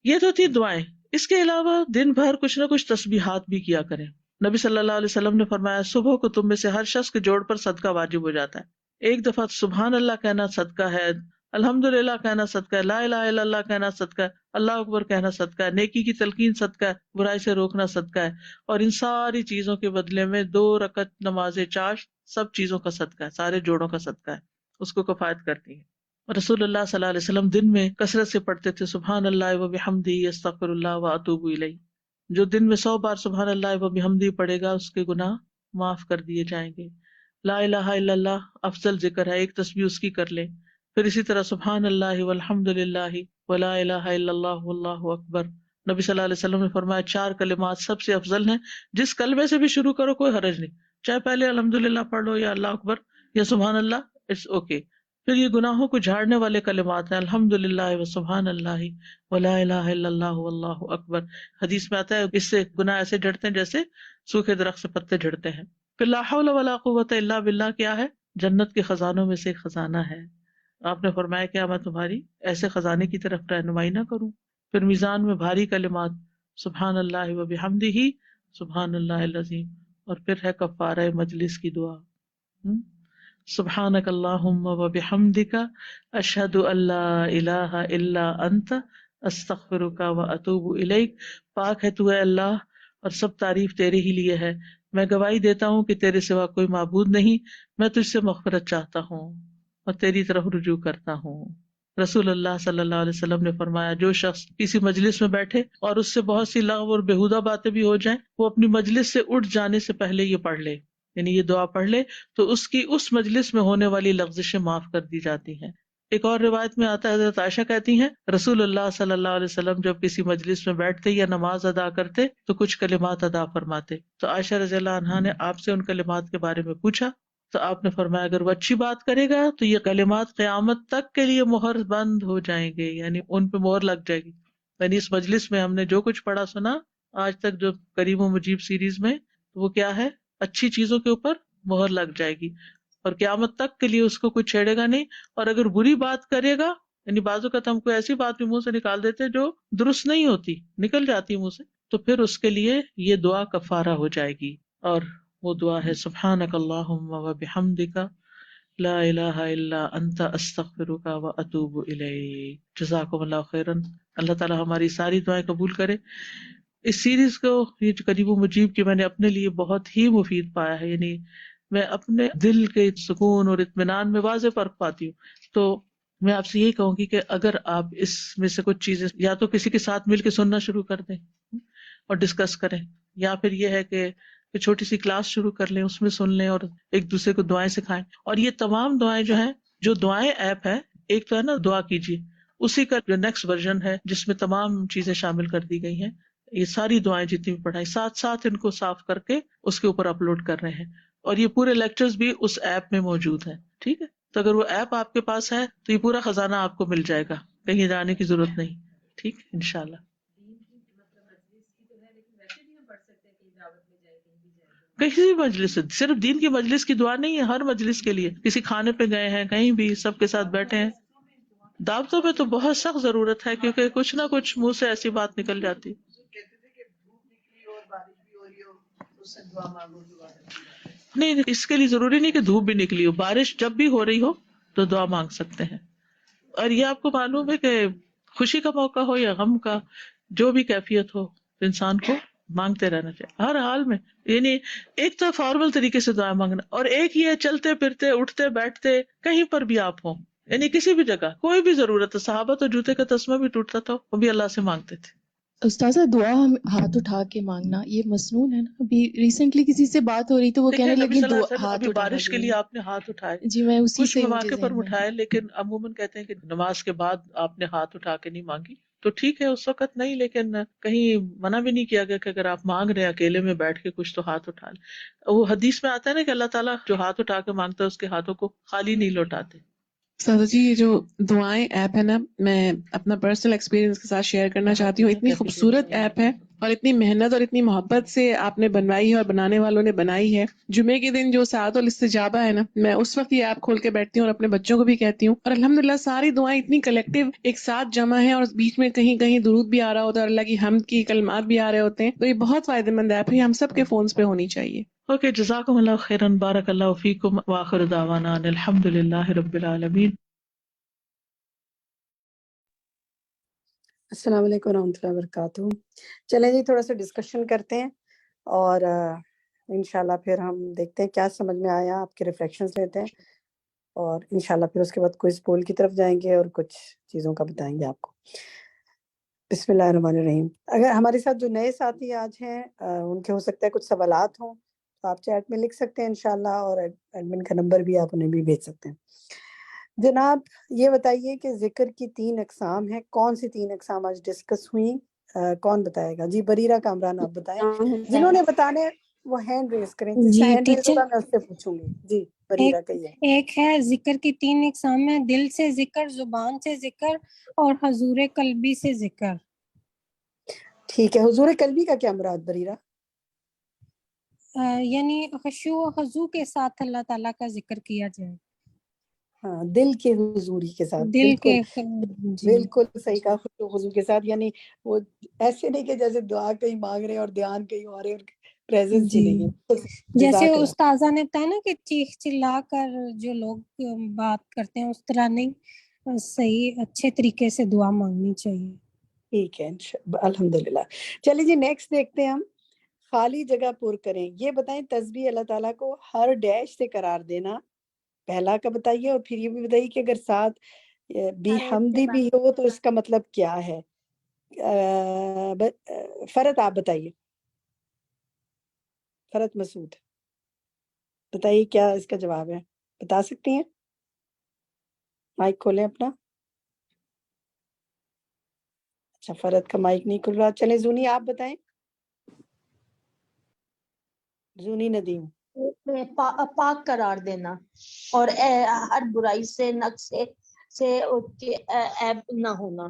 یہ تو تھی دعائیں. اس کے علاوہ دن بھر کچھ نہ کچھ تسبیحات بھی کیا کریں. نبی صلی اللہ علیہ وسلم نے فرمایا صبح کو تم میں سے ہر شخص کے جوڑ پر صدقہ واجب ہو جاتا ہے. ایک دفعہ سبحان اللہ کہنا صدقہ ہے، الحمدللہ کہنا صدقہ ہے، لا الہ الا اللہ کہنا صدقہ ہے، اللہ اکبر کہنا صدقہ ہے، نیکی کی تلقین صدقہ ہے، برائی سے روکنا صدقہ ہے. اور ان ساری چیزوں کے بدلے میں 2 رکعت نماز چاشت سب چیزوں کا صدقہ ہے، سارے جوڑوں کا صدقہ ہے، اس کو کفایت کرتی ہے. رسول اللہ صلی اللہ علیہ وسلم دن میں کثرت سے پڑھتے تھے سبحان اللہ و بحمدہ استغفر اللہ و اتوب الیہ. جو دن میں 100 بار سبحان اللہ و بحمدہ پڑھے گا اس کے گناہ معاف کر دیے جائیں گے. لا الہ الا اللہ افضل ذکر ہے، ایک تسبیح اس کی کر لیں. پھر اسی طرح سبحان اللہ والحمد للہ ولا الہ الا اللہ واللہ اکبر. نبی صلی اللہ علیہ وسلم نے فرمایا 4 کلمات سب سے افضل ہیں، جس کلمے سے بھی شروع کرو کوئی حرج نہیں، چاہے پہلے الحمدللہ پڑھ لو یا اللہ اکبر یا سبحان اللہ، اٹس اوکے. پھر یہ گناہوں کو جھاڑنے والے کلمات ہیں، الحمدللہ و سبحان اللہ و لا الہ الا اللہ واللہ اکبر. حدیث میں آتا ہے اس سے گناہ ایسے جھڑتے ہیں جیسے سوکھے درخت سے پتے جھڑتے ہیں. پھر لا حول ولا قوت الا باللہ کیا ہے؟ جنت کے خزانوں میں سے ایک خزانہ ہے. آپ نے فرمایا کیا میں تمہاری ایسے خزانے کی طرف رہنمائی نہ کروں؟ پھر میزان میں بھاری کلمات سبحان اللہ و بحمدہ سبحان اللہ العظیم. اور پھر ہے کفارہ مجلس کی دعا، سبحانک اللہم و بحمدک اشہد ان لا الہ الا انت استغفرک و اتوب الیک. پاک ہے تو اے اللہ اور سب تعریف تیرے ہی لیے ہے، میں گواہی دیتا ہوں کہ تیرے سوا کوئی معبود نہیں، میں تجھ سے مغفرت چاہتا ہوں اور تیری طرف رجوع کرتا ہوں. رسول اللہ صلی اللہ علیہ وسلم نے فرمایا جو شخص کسی مجلس میں بیٹھے اور اس سے بہت سی لغو اور بیہودہ باتیں بھی ہو جائیں، وہ اپنی مجلس سے اٹھ جانے سے پہلے یہ پڑھ لے، یعنی یہ دعا پڑھ لے تو اس کی اس مجلس میں ہونے والی لغزشیں معاف کر دی جاتی ہیں. ایک اور روایت میں آتا ہے حضرت عائشہ کہتی ہیں رسول اللہ صلی اللہ علیہ وسلم جب کسی مجلس میں بیٹھتے یا نماز ادا کرتے تو کچھ کلمات ادا فرماتے. تو عائشہ رضی اللہ عنہا نے آپ سے ان کلمات کے بارے میں پوچھا تو آپ نے فرمایا اگر وہ اچھی بات کرے گا تو یہ کلمات قیامت تک کے لیے مہر بند ہو جائیں گے، یعنی ان پہ مہر لگ جائے گی. یعنی اس مجلس میں ہم نے جو کچھ پڑھا سنا آج تک جو کریم و مجیب سیریز میں، وہ کیا ہے؟ اچھی چیزوں کے اوپر مہر لگ جائے گی اور قیامت تک کے لیے اس کو کوئی چھیڑے گا نہیں. اور اگر بری بات کرے گا، یعنی بعض اوقات ہم کوئی ایسی بات بھی منہ سے نکال دیتے جو درست نہیں ہوتی، نکل جاتی منہ سے، تو پھر اس کے لیے یہ دعا کفارہ ہو جائے گی. اور وہ دعا ہے سبحانک اللہم و بحمدک لا الہ الا انت استغفرک و اتوب الیک. جزاکم اللہ خیرا. اللہ تعالی ہماری ساری دعائیں قبول کرے. اس سیریز کو یہ جو قریب و مجیب کی میں نے اپنے لیے بہت ہی مفید پایا ہے، یعنی میں اپنے دل کے سکون اور اطمینان میں واضح فرق پاتی ہوں. تو میں آپ سے یہی کہوں گی کہ اگر آپ اس میں سے کچھ چیزیں یا تو کسی کے ساتھ مل کے سننا شروع کر دیں اور ڈسکس کریں، یا پھر یہ ہے کہ چھوٹی سی کلاس شروع کر لیں، اس میں سن لیں اور ایک دوسرے کو دعائیں سکھائیں. اور یہ تمام دعائیں جو ہیں، جو دعائیں ایپ ہے، ایک تو ہے نا دعا کیجیے، اسی کا جو نیکسٹ ورژن ہے جس میں تمام چیزیں شامل کر دی گئی ہیں، یہ ساری دعائیں جتنی بھی پڑھائیں ساتھ ساتھ ان کو صاف کر کے اس کے اوپر اپلوڈ کر رہے ہیں. اور یہ پورے لیکچرز بھی اس ایپ میں موجود ہیں. ٹھیک ہے، تو اگر وہ ایپ آپ کے پاس ہے تو یہ پورا خزانہ آپ کو مل جائے گا، کہیں جانے کی ضرورت نہیں. ٹھیک، انشاءاللہ. کسی بھی مجلس سے، صرف دین کی مجلس کی دعا نہیں ہے، ہر مجلس کے لیے، کسی کھانے پہ گئے ہیں، کہیں بھی سب کے ساتھ بیٹھے ہیں. دعوتوں پہ تو بہت سخت ضرورت ہے کیونکہ کچھ نہ کچھ منہ سے ایسی بات نکل جاتی. نہیں، اس کے لیے ضروری نہیں کہ دھوپ بھی نکلی ہو، بارش جب بھی ہو رہی ہو تو دعا مانگ سکتے ہیں. اور یہ آپ کو معلوم ہے کہ خوشی کا موقع ہو یا غم کا، جو بھی کیفیت ہو انسان کو مانگتے رہنا چاہیے ہر حال میں. یعنی ایک تو فارمل طریقے سے دعا مانگنا، اور ایک یہ چلتے پھرتے اٹھتے بیٹھتے کہیں پر بھی آپ ہوں، یعنی کسی بھی جگہ کوئی بھی ضرورت ہے. صحابہ تو جوتے کا تسمہ بھی ٹوٹتا تھا وہ بھی اللہ سے مانگتے تھے.
استاذہ دعا ہم ہاتھ اٹھا کے مانگنا یہ مسنون ہے نا؟ ابھی ریسنٹلی کسی سے بات ہو رہی تو وہ کہنے لگی
ابھی بارش کے لیے آپ نے ہاتھ اٹھائے،
جی میں اسی
کچھ
سے
مواقع پر اٹھائے، لیکن عموماً کہتے ہیں کہ نماز کے بعد آپ نے ہاتھ اٹھا کے نہیں مانگی. تو ٹھیک ہے اس وقت نہیں، لیکن کہیں منع بھی نہیں کیا گیا کہ اگر آپ مانگ رہے ہیں اکیلے میں بیٹھ کے کچھ تو ہاتھ اٹھا لیں. وہ حدیث میں آتا ہے نا کہ اللہ تعالیٰ جو ہاتھ اٹھا کے مانگتا ہے اس کے ہاتھوں کو خالی نہیں لوٹاتے.
سادہ جی یہ جو دعائیں ایپ ہے نا، میں اپنا پرسنل ایکسپیرینس کے ساتھ شیئر کرنا چاہتی ہوں. اتنی خوبصورت ایپ ہے اور اتنی محنت اور اتنی محبت سے آپ نے بنوائی ہے اور بنانے والوں نے بنائی ہے. جمعے کے دن جو ساعت الاستجابہ ہے نا، میں اس وقت یہ ایپ کھول کے بیٹھتی ہوں اور اپنے بچوں کو بھی کہتی ہوں، اور الحمدللہ ساری دعائیں اتنی کلیکٹیو ایک ساتھ جمع ہیں، اور بیچ میں کہیں کہیں درود بھی آ رہا ہوتا ہے اور اللہ کی حمد کی کلمات بھی آ رہے ہوتے ہیں. تو یہ بہت فائدہ مند ایپ ہے، ہم سب کے فونز پہ ہونی چاہیے.
اوکے، جزاکم اللہ خیرا، بارک اللہ فیکم، وآخر دعوانا ان الحمد للہ رب العالمین.
السلام علیکم ورحمۃ اللہ وبرکاتہ. چلیں جی تھوڑا سا ڈسکشن کرتے ہیں اور انشاءاللہ پھر ہم دیکھتے ہیں کیا سمجھ میں آیا، آپ کے ریفلیکشنز لیتے ہیں اور انشاءاللہ پھر اس کے بعد کوئی پول کی طرف جائیں گے اور کچھ چیزوں کا بتائیں گے آپ کو. بسم اللہ الرحمن الرحیم. اگر ہمارے ساتھ جو نئے ساتھی آج ہیں ان کے ہو سکتا ہے کچھ سوالات ہوں تو آپ چیٹ میں لکھ سکتے ہیں انشاءاللہ، اور ایڈمن کا نمبر بھی آپ انہیں بھی بھیج سکتے ہیں. جناب یہ بتائیے کہ ذکر کی 3 اقسام ہیں، کون سی 3 اقسام آج ڈسکس ہوئیں؟ کون بتائے گا؟ جی بریرہ کامران آپ بتائیں. جنہوں نے وہ ہینڈ ریز کریں، جس کا
جی
ہینڈ ریز
ٹیچر،
ہوگا میں اس سے پوچھوں گی. جی بریرہ کہیے.
ایک ہے ذکر کی 3 اقسام ہیں، دل سے ذکر، زبان سے ذکر اور حضور قلبی سے ذکر.
ٹھیک ہے، حضور قلبی کا کیا مراد بریرہ؟
یعنی خشوع و خضوع کے ساتھ اللہ تعالیٰ کا ذکر کیا جائے،
ہاں، دل کے حضوری کے ساتھ.
دل
بالکل
کے. جی
بالکل صحیح کہا، خشوع و خضوع کے ساتھ. یعنی وہ ایسے نہیں کہ جیسے دعا کہیں مانگ رہے ہیں اور دھیان کہیں اور ہے اور پریزنس ہی
جی،
نہیں ہے.
جیسے
جزاک اللہ.
استاذہ نے بتایا نا کہ چیخ چلا کر جو لوگ بات کرتے ہیں اس طرح نہیں، صحیح اچھے طریقے سے دعا مانگنی چاہیے.
ٹھیک ہے الحمدللہ. چلیے جی نیکسٹ دیکھتے ہیں ہم. خالی جگہ پر کریں. یہ بتائیں تسبیح اللہ تعالیٰ کو ہر ڈیش سے قرار دینا، پہلا کا بتائیے، اور پھر یہ بھی بتائیے کہ اگر ساتھ بھی
ہر ایک کے
حمدی بھی
بعد
ہو تو اس کا مطلب کیا ہے. فرت آپ بتائیے، فرت مسعود بتائیے کیا اس کا جواب ہے، بتا سکتی ہیں؟ مائک کھولیں اپنا. اچھا فرت کا مائک نہیں کھل رہا. چلیں زونی آپ بتائیں. زونی ندیم.
پاک قرار دینا اور ہر برائی سے، نقص سے عیب نہ ہونا.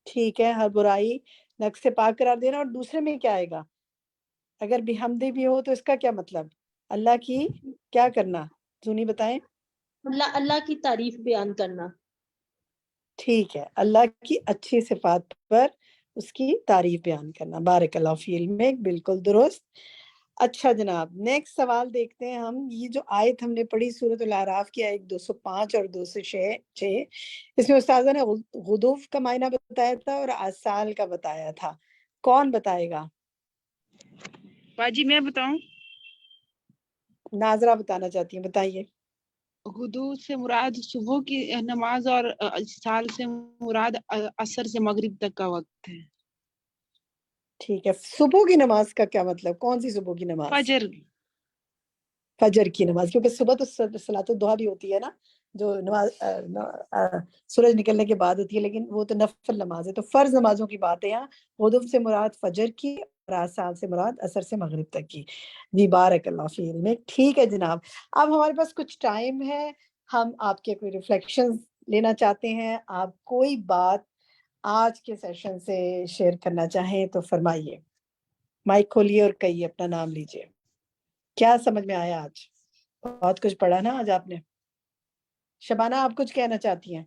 ٹھیک ہے، ہر برائی نقص سے پاک قرار دینا. اور دوسرے میں کیا آئے گا؟ اگر بھی حمدی بھی ہو تو اس کا کیا مطلب؟ اللہ کی کیا کرنا؟ زونی بتائیں.
اللہ کی تعریف بیان کرنا.
ٹھیک ہے، اللہ کی اچھی صفات پر اس کی تعریف بیان کرنا. بارک اللہ فی علمک، بالکل درست. اچھا جناب، نیکسٹ سوال دیکھتے ہیں ہم. یہ جو آیت ہم نے پڑھی سورۃ الاعراف کی آیت 205 اور 206، اس میں استاذہ نے غدوف کا معنی بتایا تھا اور آصال کا بتایا تھا. کون بتائے گا؟
باجی میں بتاؤں؟
ناظرہ بتانا چاہتی ہیں، بتائیے.
غدو سے مراد صبح کی نماز اور سال سے مراد عصر سے مغرب تک کا وقت ہے.
ٹھیک ہے، صبح کی نماز کا کیا مطلب؟ کون سی صبح کی نماز؟
فجر.
فجر کی نماز، کیونکہ صبح تو صلاۃ الضحیٰ بھی ہوتی ہے نا، جو نماز سورج نکلنے کے بعد ہوتی ہے، لیکن وہ تو نفل نماز ہے. تو فرض نمازوں کی بات ہے یہاں. غدو سے مراد فجر کی اور آصال سے مراد عصر سے مغرب تک کی. جی بارک اللہ فی علمک. ٹھیک ہے جناب، اب ہمارے پاس کچھ ٹائم ہے. ہم آپ کے کوئی ریفلیکشن لینا چاہتے ہیں، آپ کوئی بات آج کے سیشن سے شیئر کرنا چاہیں تو فرمائیے. مائک کھولیے اور کہیے، اپنا نام لیجیے. کیا سمجھ میں آیا آج؟ بہت کچھ پڑھا نا آج آپ نے. شبانہ آپ کچھ کہنا چاہتی ہیں؟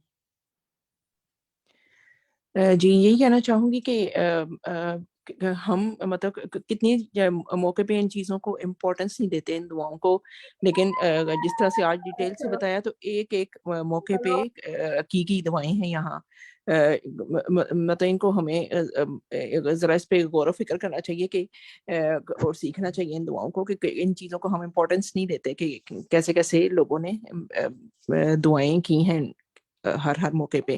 جی یہی کہنا چاہوں گی کہ ہم مطلب کتنی موقع پہ ان چیزوں کو امپورٹنس نہیں دیتے، ان دعاؤں کو، لیکن جس طرح سے آج ڈیٹیل سے بتایا تو ایک ایک موقع پہ حقیقی دعائیں ہیں یہاں. مطلب ان کو ہمیں ذرا اس پہ غور و فکر کرنا چاہیے کہ اور سیکھنا چاہیے ان دعاؤں کو، کہ ان چیزوں کو ہم امپورٹنس نہیں دیتے کہ کیسے کیسے لوگوں نے دعائیں کی ہیں ہر موقع پہ.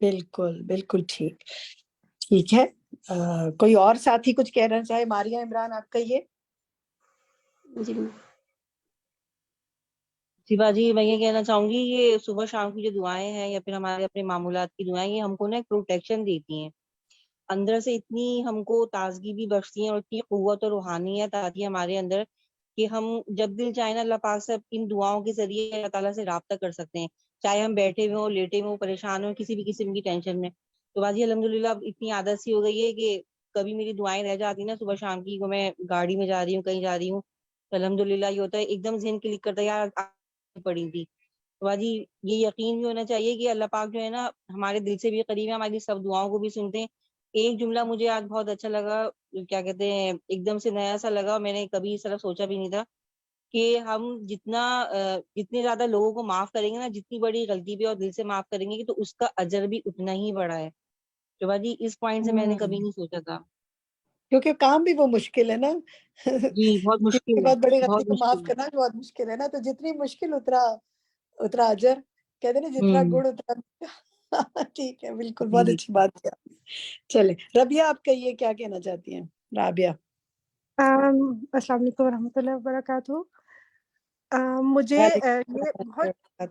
بالکل بالکل ٹھیک. ٹھیک ہے، کوئی اور ساتھی کچھ کہنا چاہے؟ ماریہ عمران آپ کہیے.
جی باجی میں یہ کہنا چاہوں گی، یہ صبح شام کی جو دعائیں ہیں یا پھر ہمارے اپنے معمولات کی دعائیں، یہ ہم کو نا ایک پروٹیکشن دیتی ہیں اندر سے. اتنی ہم کو تازگی بھی بخشتی ہیں اور اتنی قوت اور روحانیت آتی ہے ہمارے اندر کہ ہم جب دل چاہے نا اللہ پاک سے ان دعاؤں کے ذریعے اللہ تعالیٰ سے رابطہ کر سکتے ہیں، چاہے ہم بیٹھے ہوئے ہوں، لیٹے ہوئے ہوں، پریشان ہوں، کسی بھی قسم کی ٹینشن میں. تو باجی الحمدللہ اب اتنی عادت سی ہو گئی ہے کہ کبھی میری دعائیں رہ جاتی نا صبح شام کی، میں گاڑی میں جا رہی ہوں، کہیں جا رہی ہوں، تو الحمدللہ یہ ہوتا ہے ایک دم ذہن کلک کرتا ہے یار پڑی تھی. تو باجی یہ یقین بھی ہونا چاہیے کہ اللہ پاک جو ہے نا ہمارے دل سے بھی قریب ہے، ہماری سب دعاؤں کو بھی سنتے ہیں. ایک جملہ مجھے آج بہت اچھا لگا، کیا کہتے ہیں، ایک دم سے نیا سا لگا، میں نے کبھی اس طرف سوچا بھی نہیں تھا کہ ہم جتنے زیادہ لوگوں کو معاف کریں گے نا، جتنی بڑی غلطی بھی اور دل سے معاف کریں گے تو اس کا اجر بھی اتنا ہی بڑا ہے. تو باجی اس پوائنٹ سے میں نے کبھی نہیں سوچا تھا.
کیونکہ کام بھی وہ مشکل ہے نا.
جی بہت
کسی
مشکل
کے
ہے،
بعد بڑی غلطی
بہت
کو معاف
مشکل ہے.
کرنا بھی بہت مشکل ہے نا. تو جتنی مشکل اتنا اجر، کہتے ہیں نا جتنا گڑ اتنا. ٹھیک ہے، بالکل بہت
جی
اچھی بات کیا. چلے ربیہ آپ کہیے، کیا کہنا چاہتی ہیں؟ رابعہ.
السلام علیکم ورحمۃ اللہ وبرکاتہ. مجھے یہ بہت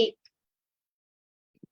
1,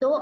2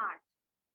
8,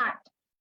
8,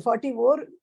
44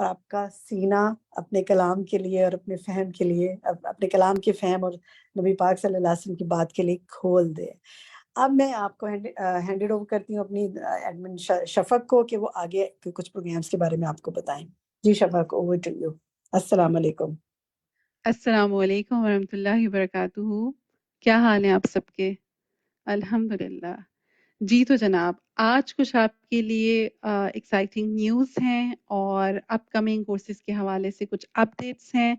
اور آپ کا سینہ اپنے کلام کے لیے اور اپنے فہم کے لیے، اپنے کلام کے فہم اور نبی پاک صلی اللہ علیہ وسلم کی بات کے لیے کھول دے۔ اب میں آپ کو ہینڈ اوور کرتی ہوں اپنی ایڈمن شفق کو کہ وہ آگے کے کچھ پروگرامز کے بارے میں آپ کو بتائیں۔ جی شفق، اوور ٹو یو۔ السلام علیکم۔
السلام علیکم ورحمۃ اللہ وبرکاتہ۔ کیا حال ہیں آپ سب کے؟ الحمدللہ۔ جی تو جناب، آج کچھ آپ کے لیے ایکسائٹنگ نیوز ہیں اور اپ کمنگ کورسز کے حوالے سے کچھ اپڈیٹس ہیں۔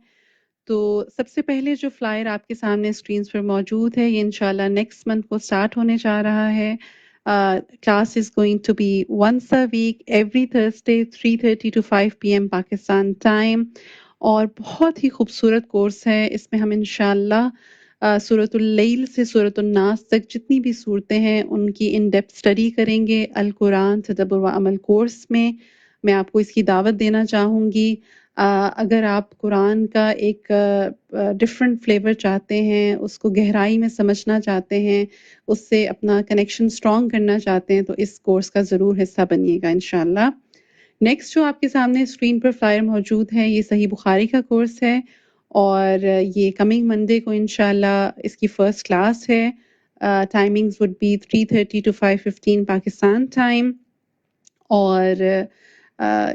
تو سب سے پہلے جو فلائر آپ کے سامنے اسکرینز پر موجود ہے، یہ انشاءاللہ نیکسٹ منتھ کو سٹارٹ ہونے جا رہا ہے۔ Class is going to be once a week every Thursday 3:30 to 5 PM Pakistan time, اور بہت ہی خوبصورت کورس ہے۔ اس میں ہم انشاءاللہ سورۃ اللیل سے سورۃ الناس تک جتنی بھی صورتیں ہیں ان کی ان ڈیپتھ اسٹڈی کریں گے القرآن تدبر و عمل کورس میں۔ میں آپ کو اس کی دعوت دینا چاہوں گی۔ اگر آپ قرآن کا ایک ڈفرینٹ فلیور چاہتے ہیں، اس کو گہرائی میں سمجھنا چاہتے ہیں، اس سے اپنا کنیکشن اسٹرانگ کرنا چاہتے ہیں، تو اس کورس کا ضرور حصہ بنیے گا انشاءاللہ۔ نیکسٹ جو آپ کے سامنے اسکرین پر فلائر موجود ہے، یہ صحیح بخاری کا کورس ہے، اور یہ کمنگ منڈے کو انشاءاللہ اس کی فرسٹ کلاس ہے۔ Timings would be 3:30 to 5:15 Pakistan time, اور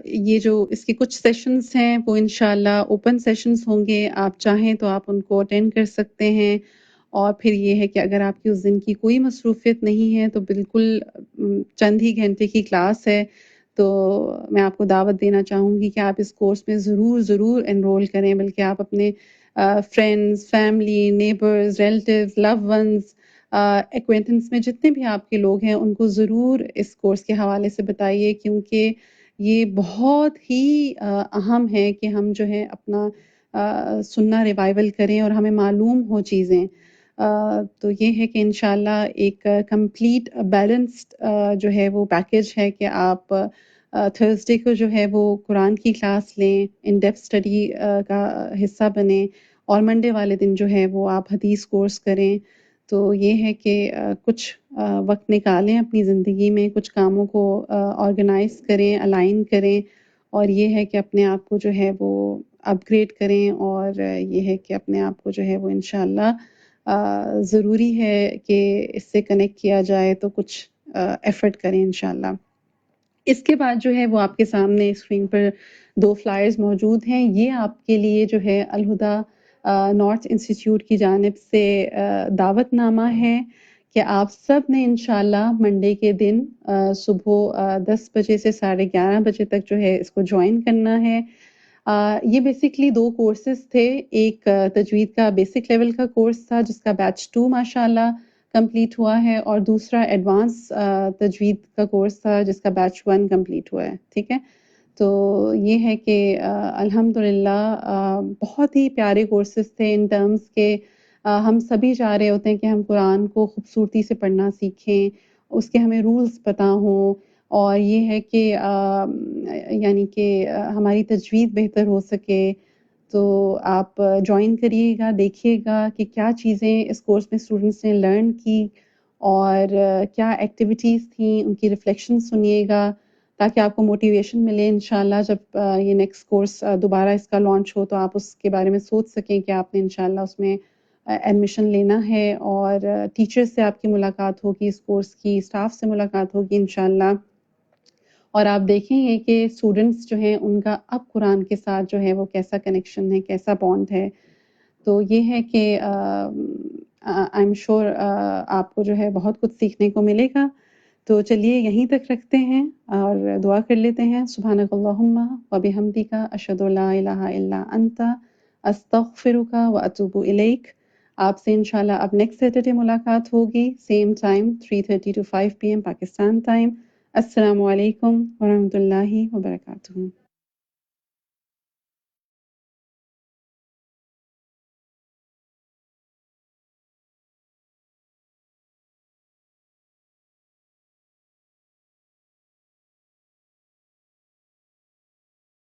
یہ جو اس کے کچھ سیشنز ہیں وہ انشاءاللہ اوپن سیشنز ہوں گے۔ آپ چاہیں تو آپ ان کو اٹینڈ کر سکتے ہیں، اور پھر یہ ہے کہ اگر آپ کی اس دن کی کوئی مصروفیت نہیں ہے تو بالکل چند ہی گھنٹے کی کلاس ہے، تو میں آپ کو دعوت دینا چاہوں گی کہ آپ اس کورس میں ضرور انرول کریں، بلکہ آپ اپنے فرینڈز، فیملی، نیبرز، ریلیٹیوز، لو ونز، ایکوینٹنس میں جتنے بھی آپ کے لوگ ہیں ان کو ضرور اس کورس کے حوالے سے بتائیے، کیونکہ یہ بہت ہی اہم ہے کہ ہم جو ہے اپنا سننا ریوائول کریں اور ہمیں معلوم ہو چیزیں۔ تو یہ ہے کہ انشاءاللہ ایک کمپلیٹ بیلنسڈ جو ہے وہ پیکیج ہے کہ آپ تھرسڈے کو جو ہے وہ قرآن کی کلاس لیں، ان ڈیپتھ اسٹڈی کا حصہ بنیں، اور منڈے والے دن جو ہے وہ آپ حدیث کورس کریں۔ تو یہ ہے کہ کچھ وقت نکالیں اپنی زندگی میں، کچھ کاموں کو آرگنائز کریں، الائن کریں، اور یہ ہے کہ اپنے آپ کو جو ہے وہ اپ گریڈ کریں، اور یہ ہے کہ اپنے آپ کو جو ہے وہ انشاءاللہ ضروری ہے کہ اس سے کنیکٹ کیا جائے، تو کچھ ایفرٹ کریں انشاءاللہ۔ اس کے بعد جو ہے وہ آپ کے سامنے اسکرین پر 2 فلائرز موجود ہیں۔ یہ آپ کے لیے جو ہے الہدا نارتھ انسٹیٹیوٹ کی جانب سے دعوت نامہ ہے کہ آپ سب نے انشاءاللہ منڈے کے دن صبح 10 بجے سے 11:30 بجے تک جو ہے اس کو جوائن کرنا ہے۔ یہ بیسکلی 2 کورسز تھے، ایک تجوید کا بیسک لیول کا کورس تھا جس کا بیچ 2 ماشاءاللہ کمپلیٹ ہوا ہے، اور دوسرا ایڈوانس تجوید کا کورس تھا جس کا بیچ 1 کمپلیٹ ہوا ہے، ٹھیک ہے۔ تو یہ ہے کہ الحمدللہ بہت ہی پیارے کورسز تھے ان ٹرمز کے ہم سبھی چاہ رہے ہوتے ہیں کہ ہم قرآن کو خوبصورتی سے پڑھنا سیکھیں، اس کے ہمیں رولز پتہ ہوں، اور یہ ہے کہ یعنی کہ ہماری تجوید بہتر ہو سکے۔ تو آپ جوائن کریے گا، دیکھیے گا کہ کیا چیزیں اس کورس میں اسٹوڈنٹس نے لرن کی، اور کیا ایکٹیویٹیز تھیں، ان کی ریفلیکشن سنیے گا، تاکہ آپ کو موٹیویشن ملے انشاءاللہ جب یہ نیکسٹ کورس دوبارہ اس کا لانچ ہو تو آپ اس کے بارے میں سوچ سکیں کہ آپ نے انشاءاللہ اس میں ایڈمیشن لینا ہے، اور ٹیچر سے آپ کی ملاقات ہوگی، اس کورس کی اسٹاف سے ملاقات ہوگی انشاءاللہ، اور آپ دیکھیں گے کہ اسٹوڈنٹس جو ہیں ان کا اب قرآن کے ساتھ جو ہے وہ کیسا کنیکشن ہے، کیسا بانڈ ہے۔ تو یہ ہے کہ آئی ایم شور آپ کو جو ہے بہت کچھ سیکھنے کو ملے گا۔ تو چلیے یہیں تک رکھتے ہیں اور دعا کر لیتے ہیں۔ سبحانک اللہم و بحمدک، اشہد ان لا الہ الا انت، استغفرک و اتوب الیک۔ آپ سے انشاءاللہ اب نیکسٹ سیٹرڈے ملاقات ہوگی، same time 3:30 to 5 PM Pakistan time. السلام علیکم ورحمۃ اللہ وبرکاتہ۔